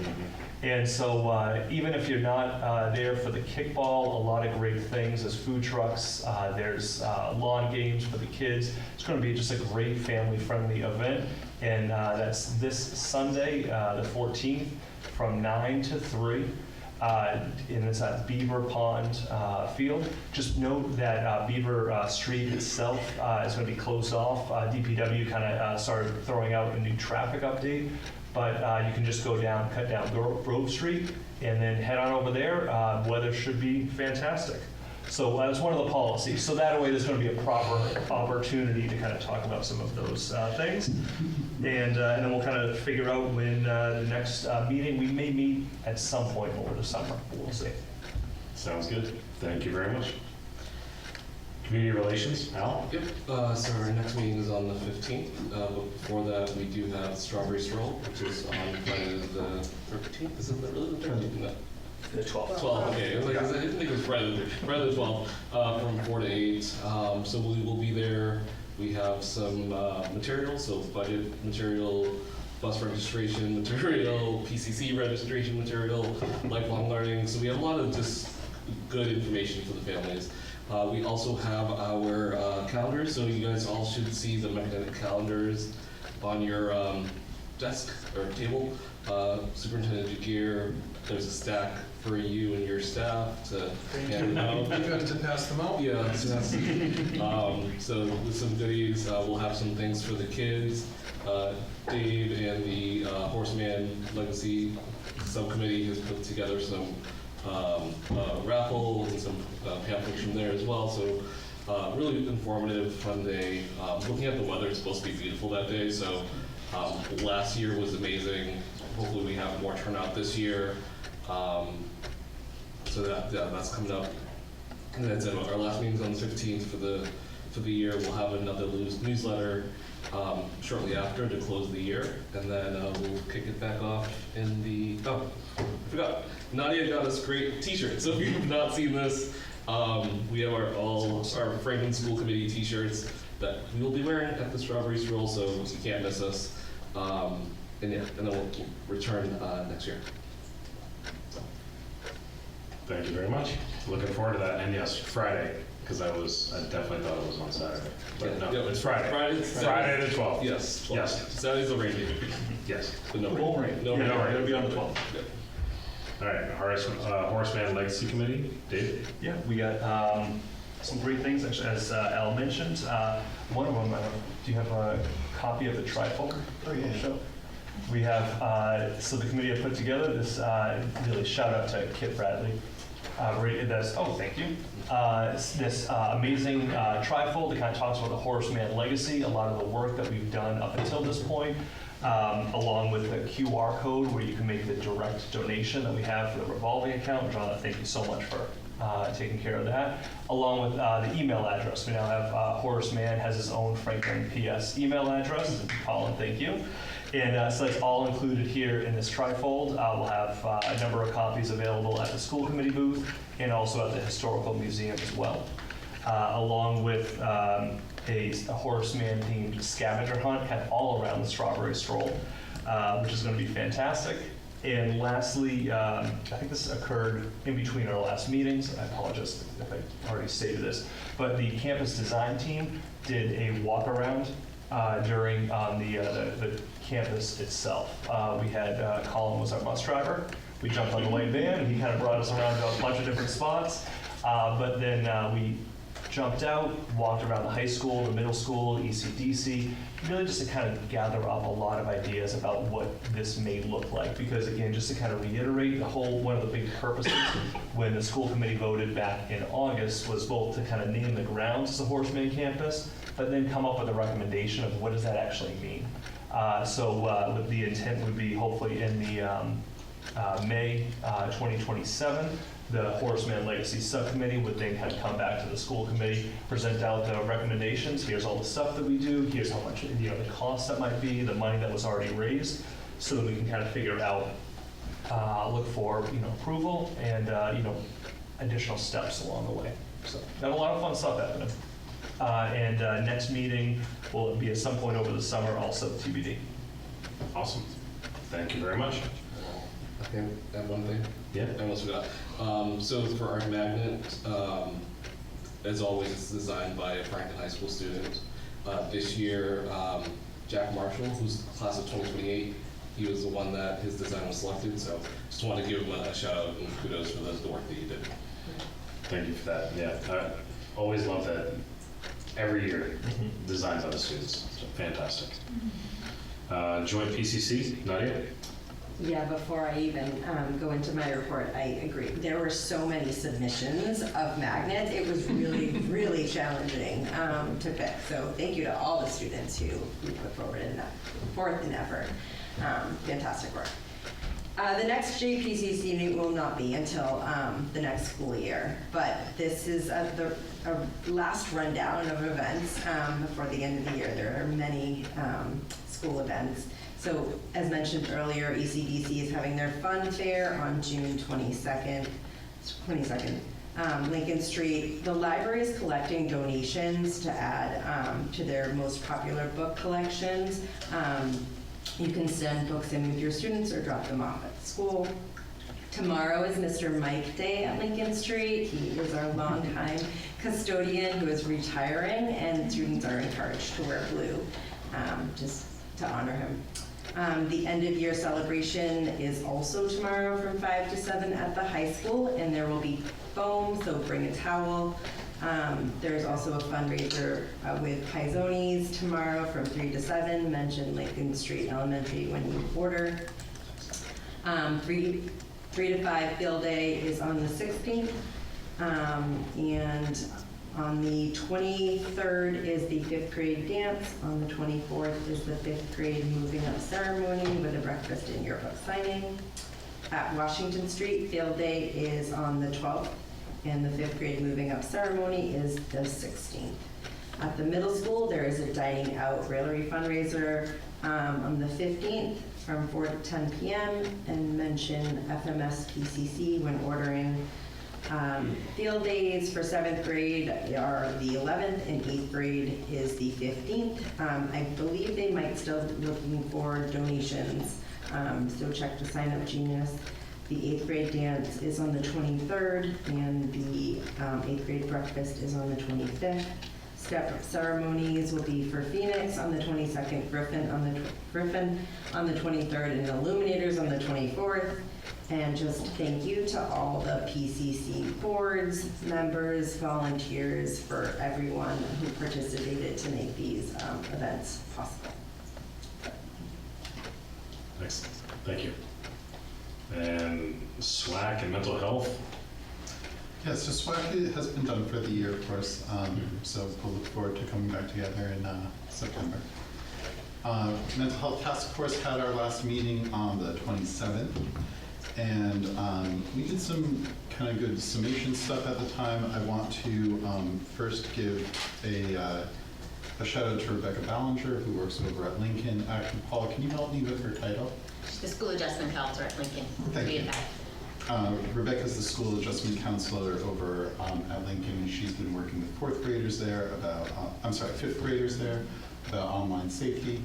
And so even if you're not there for the kickball, a lot of great things. There's food trucks, there's lawn games for the kids. It's going to be just a great family-friendly event. And that's this Sunday, the 14th. From 9 to 3, and it's at Beaver Pond Field. Just note that Beaver Street itself is going to be closed off. DPW kind of started throwing out a new traffic update, but you can just go down, cut down Grove Street, and then head on over there. Weather should be fantastic. So that's one of the policies. So that way there's going to be a proper opportunity to kind of talk about some of those things. And then we'll kind of figure out when the next meeting, we may meet at some point over the summer. We'll see. Sounds good. Thank you very much. Community relations, Al? Yep, so our next meeting is on the 15th. But before that, we do have Strawberry Stroll, which is on Friday the 13th. Is it really the 13th? No. The 12th. 12, okay. I didn't think it was Friday the 12th, from 4 to 8. So we will be there. We have some material, so budget material, bus registration material, PCC registration material, lifelong learning. So we have a lot of just good information for the families. We also have our calendars, so you guys all should see the magnetic calendars on your desk or table. Superintendent Jagir, there's a stack for you and your staff to hand out. You got to pass them out? Yeah, so with some goodies, we'll have some things for the kids. Dave and the Horseman Legacy Subcommittee has put together some raffle and some pamphlets from there as well. So really informative, fun day. Looking at the weather, it's supposed to be beautiful that day. So last year was amazing. Hopefully we have more turnout this year. So that's coming up. And that's it. Our last meeting's on the 15th for the year. We'll have another newsletter shortly after to close the year, and then we'll kick it back off in the. Oh, I forgot. Nadia got us great T-shirts. So if you have not seen this, we have all our Franklin School Committee T-shirts that we will be wearing at the Strawberry Stroll, so you can't miss us. And then we'll return next year. Thank you very much. Looking forward to that. And yes, Friday, because I definitely thought it was on Saturday. But Yeah, no, it's Friday. Friday the 12th. Yes. 12th. Yes. Saturday's the rain day. Yes. But no rain. No Yeah, rain. no rain. It'll be on the 12th. All right, Horseman Legacy Committee, Dave? Yeah, we got some great things, actually, as Al mentioned. One of them, do you have a copy of the trifold? Oh, yeah. Show? We have, so the committee had put together this, really shout out to Kit Bradley. Thank you. This amazing trifold that kind of talks about the Horseman legacy, a lot of the work that we've done up until this point, along with the QR code where you can make the direct donation that we have for the revolving account. John, thank you so much for taking care of that, along with the email address. We now have Horace Mann has his own Franklin PS email address. Colin, thank you. And so that's all included here in this trifold. We'll have a number of copies available at the school committee booth and also at the historical museum as well, along with a Horace Mann themed scavenger hunt kind of all around the Strawberry Stroll, which is going to be fantastic. And lastly, I think this occurred in between our last meetings. I apologize if I already stated this, but the campus design team did a walk around during the campus itself. We had Colin was our bus driver. We jumped on the white van and he kind of brought us around to a bunch of different spots. But then we jumped out, walked around the high school, the middle school, ECDC, really just to kind of gather up a lot of ideas about what this may look like. Because again, just to kind of reiterate, one of the big purposes when the school committee voted back in August was both to kind of name the grounds as a Horseman campus, but then come up with a recommendation of what does that actually mean. So the intent would be hopefully in the May 2027, the Horseman Legacy Subcommittee would then kind of come back to the school committee, present out the recommendations. Here's all the stuff that we do. Here's how much, the cost that might be, the money that was already raised, so that we can kind of figure out, look for, approval and, additional steps along the way. So, got a lot of fun stuff happening. And next meeting will be at some point over the summer, also TBD. Awesome. Thank you very much. Okay, add one thing. Yeah. I almost forgot. So for our magnet, as always, it's designed by a Franklin High School student. This year, Jack Marshall, who's class of 2028, he was the one that his design was selected. So just want to give him a shout out and kudos for the work that he did. Thank you for that. Yeah, I always love that. Every year, designs on the students. So fantastic. Joint PCC, Nadia? Yeah, before I even go into my report, I agree. There were so many submissions of magnets. It was really, really challenging to pick. So thank you to all the students who put forth an effort. Fantastic work. The next JPCC meeting will not be until the next school year, but this is the last rundown of events before the end of the year. There are many school events. So as mentioned earlier, ECDC is having their fun fair on June 22nd. Lincoln Street. The library is collecting donations to add to their most popular book collections. You can send books in with your students or drop them off at school. Tomorrow is Mr. Mike Day at Lincoln Street. He is our longtime custodian who is retiring, and students are encouraged to wear blue just to honor him. The end of year celebration is also tomorrow from 5 to 7 at the high school, and there will be foam, so bring a towel. There's also a fundraiser with Paizonis tomorrow from 3 to 7. Mention Lincoln Street Elementary when you order. 3 to 5 field day is on the 16th. And on the 23rd is the 5th grade dance. On the 24th is the 5th grade moving up ceremony with a breakfast and yearbook signing. At Washington Street, field day is on the 12th, and the 5th grade moving up ceremony is the 16th. At the middle school, there is a dining out raillery fundraiser on the 15th from 4 to 10 p.m. and mention FMS PCC when ordering. Field days for 7th grade are the 11th and 8th grade is the 15th. I believe they might still be looking for donations, so check the sign up Genius. The 8th grade dance is on the 23rd and the 8th grade breakfast is on the 25th. Step ceremonies will be for Phoenix on the 22nd, Griffin on the 23rd, and Illuminators on the 24th. And just thank you to all the PCC boards, members, volunteers, for everyone who participated to make these events possible. Excellent, thank you. And SWAC and mental health. Yeah, so SWAC has been done for the year, of course, so we'll look forward to coming back together in September. Mental Health Task Force had our last meeting on the 27th, and we did some kind of good summation stuff at the time. I want to first give a shout out to Rebecca Ballinger, who works over at Lincoln. Actually, Paula, can you help me with her title? The School Adjustment Counselor at Lincoln. Thank you. Rebecca's the School Adjustment Counselor over at Lincoln, and she's been working with 4th graders there about, 5th graders there about online safety.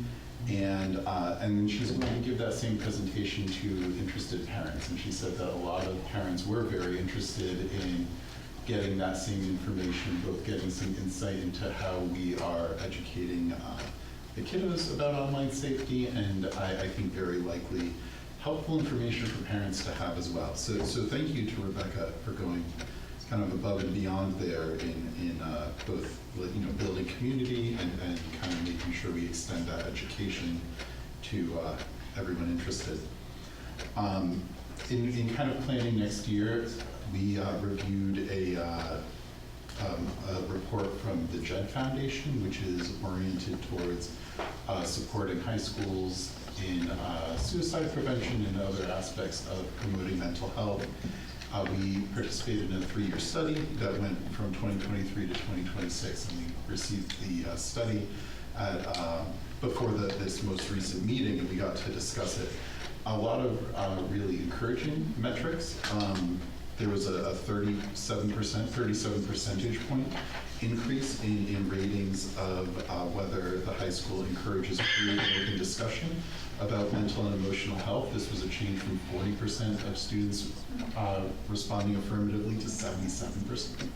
And then she's going to give that same presentation to interested parents. And she said that a lot of parents were very interested in getting that same information, both getting some insight into how we are educating the kiddos about online safety, and I think very likely helpful information for parents to have as well. So thank you to Rebecca for going kind of above and beyond there in both building community and kind of making sure we extend that education to everyone interested. In kind of planning next year, we reviewed a report from the JED Foundation, which is oriented towards supporting high schools in suicide prevention and other aspects of promoting mental health. We participated in a 3-year study that went from 2023 to 2026, and we received the study before this most recent meeting, and we got to discuss it. A lot of really encouraging metrics. There was a 37 percentage point increase in ratings of whether the high school encourages free and open discussion about mental and emotional health. This was a change from 40% of students responding affirmatively to 77%.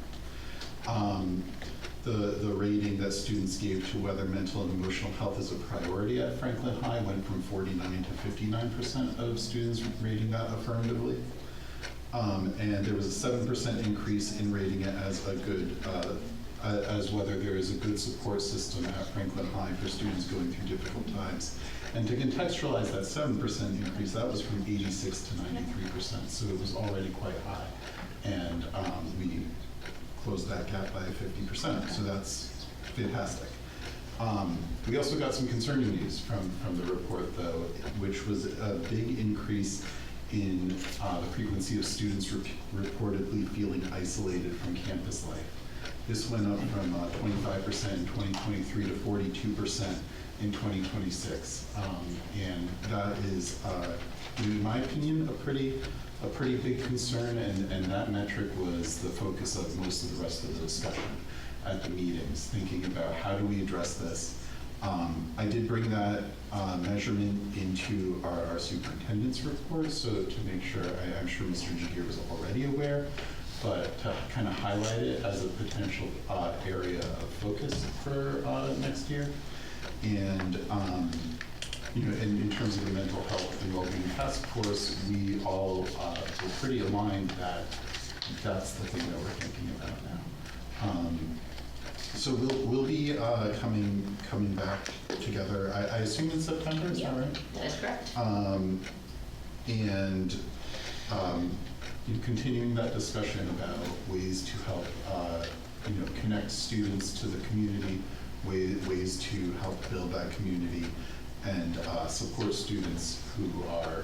The rating that students gave to whether mental and emotional health is a priority at Franklin High went from 49 to 59% of students rating that affirmatively. And there was a 7% increase in rating it as a good, as whether there is a good support system at Franklin High for students going through difficult times. And to contextualize that 7% increase, that was from 86 to 93%, so it was already quite high. And we closed that gap by 50%, so that's fantastic. We also got some concerning news from the report, though, which was a big increase in the frequency of students reportedly feeling isolated from campus life. This went up from 25% in 2023 to 42% in 2026. And that is, in my opinion, a pretty big concern, and that metric was the focus of most of the rest of the discussion at the meetings, thinking about how do we address this. I did bring that measurement into our superintendent's report, so to make sure, I'm sure Mr. Jagir was already aware, but to kind of highlight it as a potential area of focus for next year. And you know, in terms of the mental health and well-being task force, we all were pretty aligned that that's the thing that we're thinking about now. So we'll be coming back together. I assume in September. Is that right? That is correct. And continuing that discussion about ways to help connect students to the community, ways to help build that community, and support students who are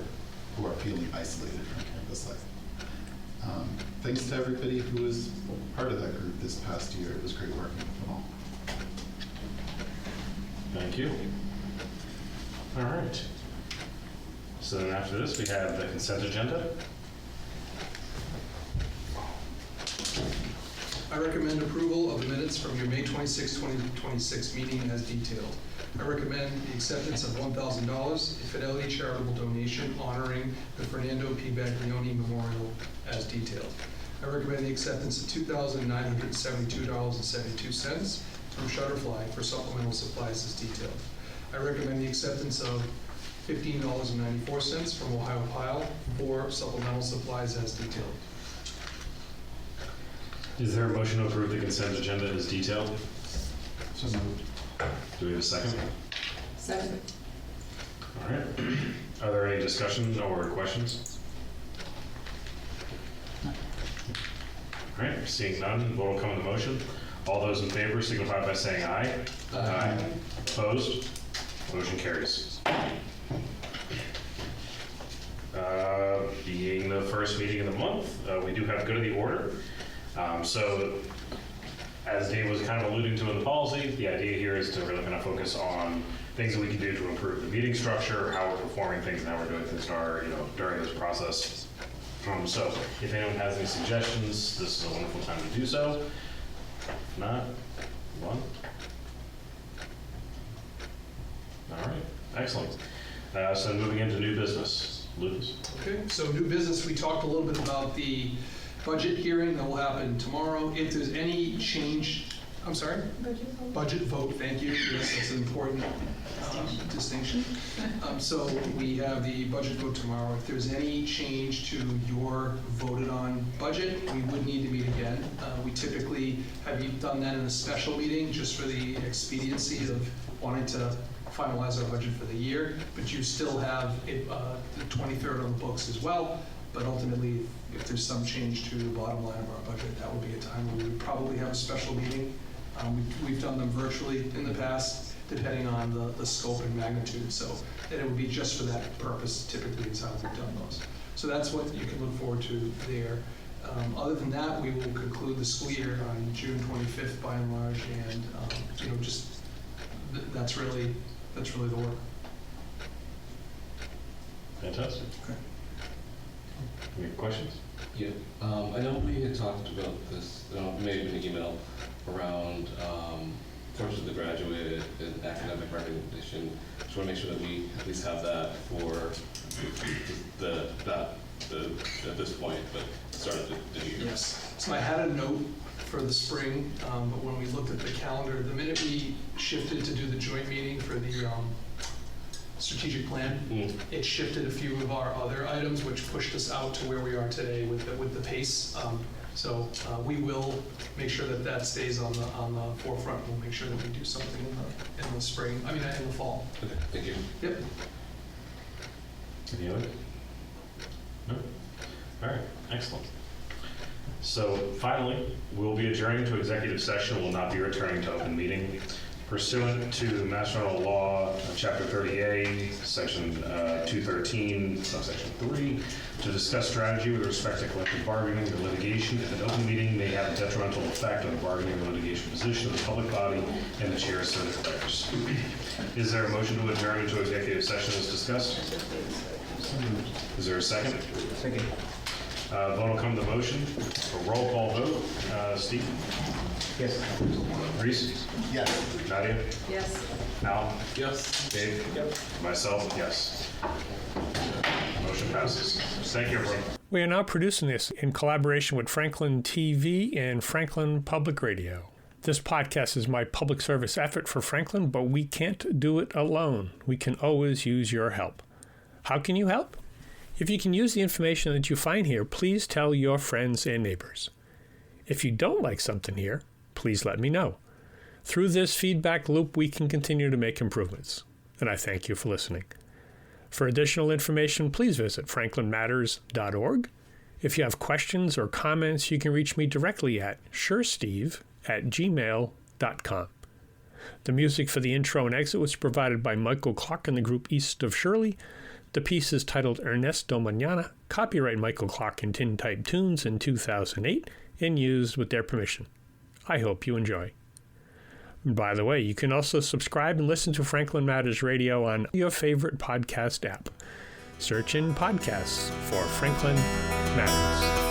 feeling isolated from campus life. Thanks to everybody who was part of that group this past year. It was great working with them all. Thank you. All right. So then after this, we have the consent agenda. I recommend approval of the minutes from your May 26, 2026 meeting as detailed. I recommend the acceptance of $1,000, a Fidelity charitable donation honoring the Fernando P. Baglioni Memorial as detailed. I recommend the acceptance of $2,972.72 from Shutterfly for supplemental supplies as detailed. I recommend the acceptance of $15.94 from Ohio Pile for supplemental supplies as detailed. Is there a motion to approve the consent agenda as detailed? So moved. Do we have a second? Second. All right. Are there any discussion or questions? All right, seeing none, vote will come on the motion. All those in favor signify by saying aye. Aye. Opposed? Motion carries. Being the first meeting of the month, we do have good of the order. So as Dave was kind of alluding to in the policy, the idea here is to really kind of focus on things that we can do to improve the meeting structure, how we're performing things, and how we're doing things during this process. So if anyone has any suggestions, this is a wonderful time to do so. If not, one. All right, excellent. So moving into new business. Lucas. Okay, so new business, we talked a little bit about the budget hearing that will happen tomorrow. If there's any change, I'm sorry? Budget vote, thank you. Yes, that's an important distinction. So we have the budget vote tomorrow. If there's any change to your voted on budget, we would need to meet again. We typically have you done that in a special meeting just for the expediency of wanting to finalize our budget for the year, but you still have the 23rd on the books as well. But ultimately, if there's some change to the bottom line of our budget, that would be a time when we would probably have a special meeting. We've done them virtually in the past, depending on the scope and magnitude. So that it would be just for that purpose, typically is how we've done those. So that's what you can look forward to there. Other than that, we will conclude the school year on June 25th by and large, and that's really the work. Fantastic. Okay. Any questions? Yeah, I know we had talked about this, maybe in an email, around courses that graduated in academic recognition. Just want to make sure that we at least have that for at this point, but start of the year. Yes. So I had a note for the spring, but when we looked at the calendar, the minute we shifted to do the joint meeting for the strategic plan, it shifted a few of our other items, which pushed us out to where we are today with the pace. So we will make sure that stays on the forefront. We'll make sure that we do something in the spring. I mean, in the fall. Okay, thank you. Yep. Any other? No? All right, excellent. So finally, we'll be adjourning to executive session. We'll not be returning to open meeting. pursuant to Mass General Law, Chapter 30A, Section 213, subsection 3, to discuss strategy with respect to collective bargaining or litigation if an open meeting may have a detrimental effect on the bargaining or litigation position of the public body, and the chair so declares. Is there a motion to adjourn into executive session as discussed? Is there a second? Second. Vote will come to the motion. A roll call vote. Steve? Yes. Reese? Yes. Nadia? Yes. Al? Yes. Dave? Yep. Myself, yes. Motion passes. Thank you, everyone. We are now producing this in collaboration with Franklin TV and Franklin Public Radio. This podcast is my public service effort for Franklin, but we can't do it alone. We can always use your help. How can you help? If you can use the information that you find here, please tell your friends and neighbors. If you don't like something here, please let me know. Through this feedback loop, we can continue to make improvements. And I thank you for listening. For additional information, please visit franklinmatters.org. If you have questions or comments, you can reach me directly at suresteve@gmail.com. The music for the intro and exit was provided by Michael Clark and the group East of Shirley. The piece is titled Ernesto Mañana, copyright Michael Clark and Tintype Tunes in 2008, and used with their permission. I hope you enjoy. By the way, you can also subscribe and listen to Franklin Matters Radio on your favorite podcast app. Search in podcasts for Franklin Matters.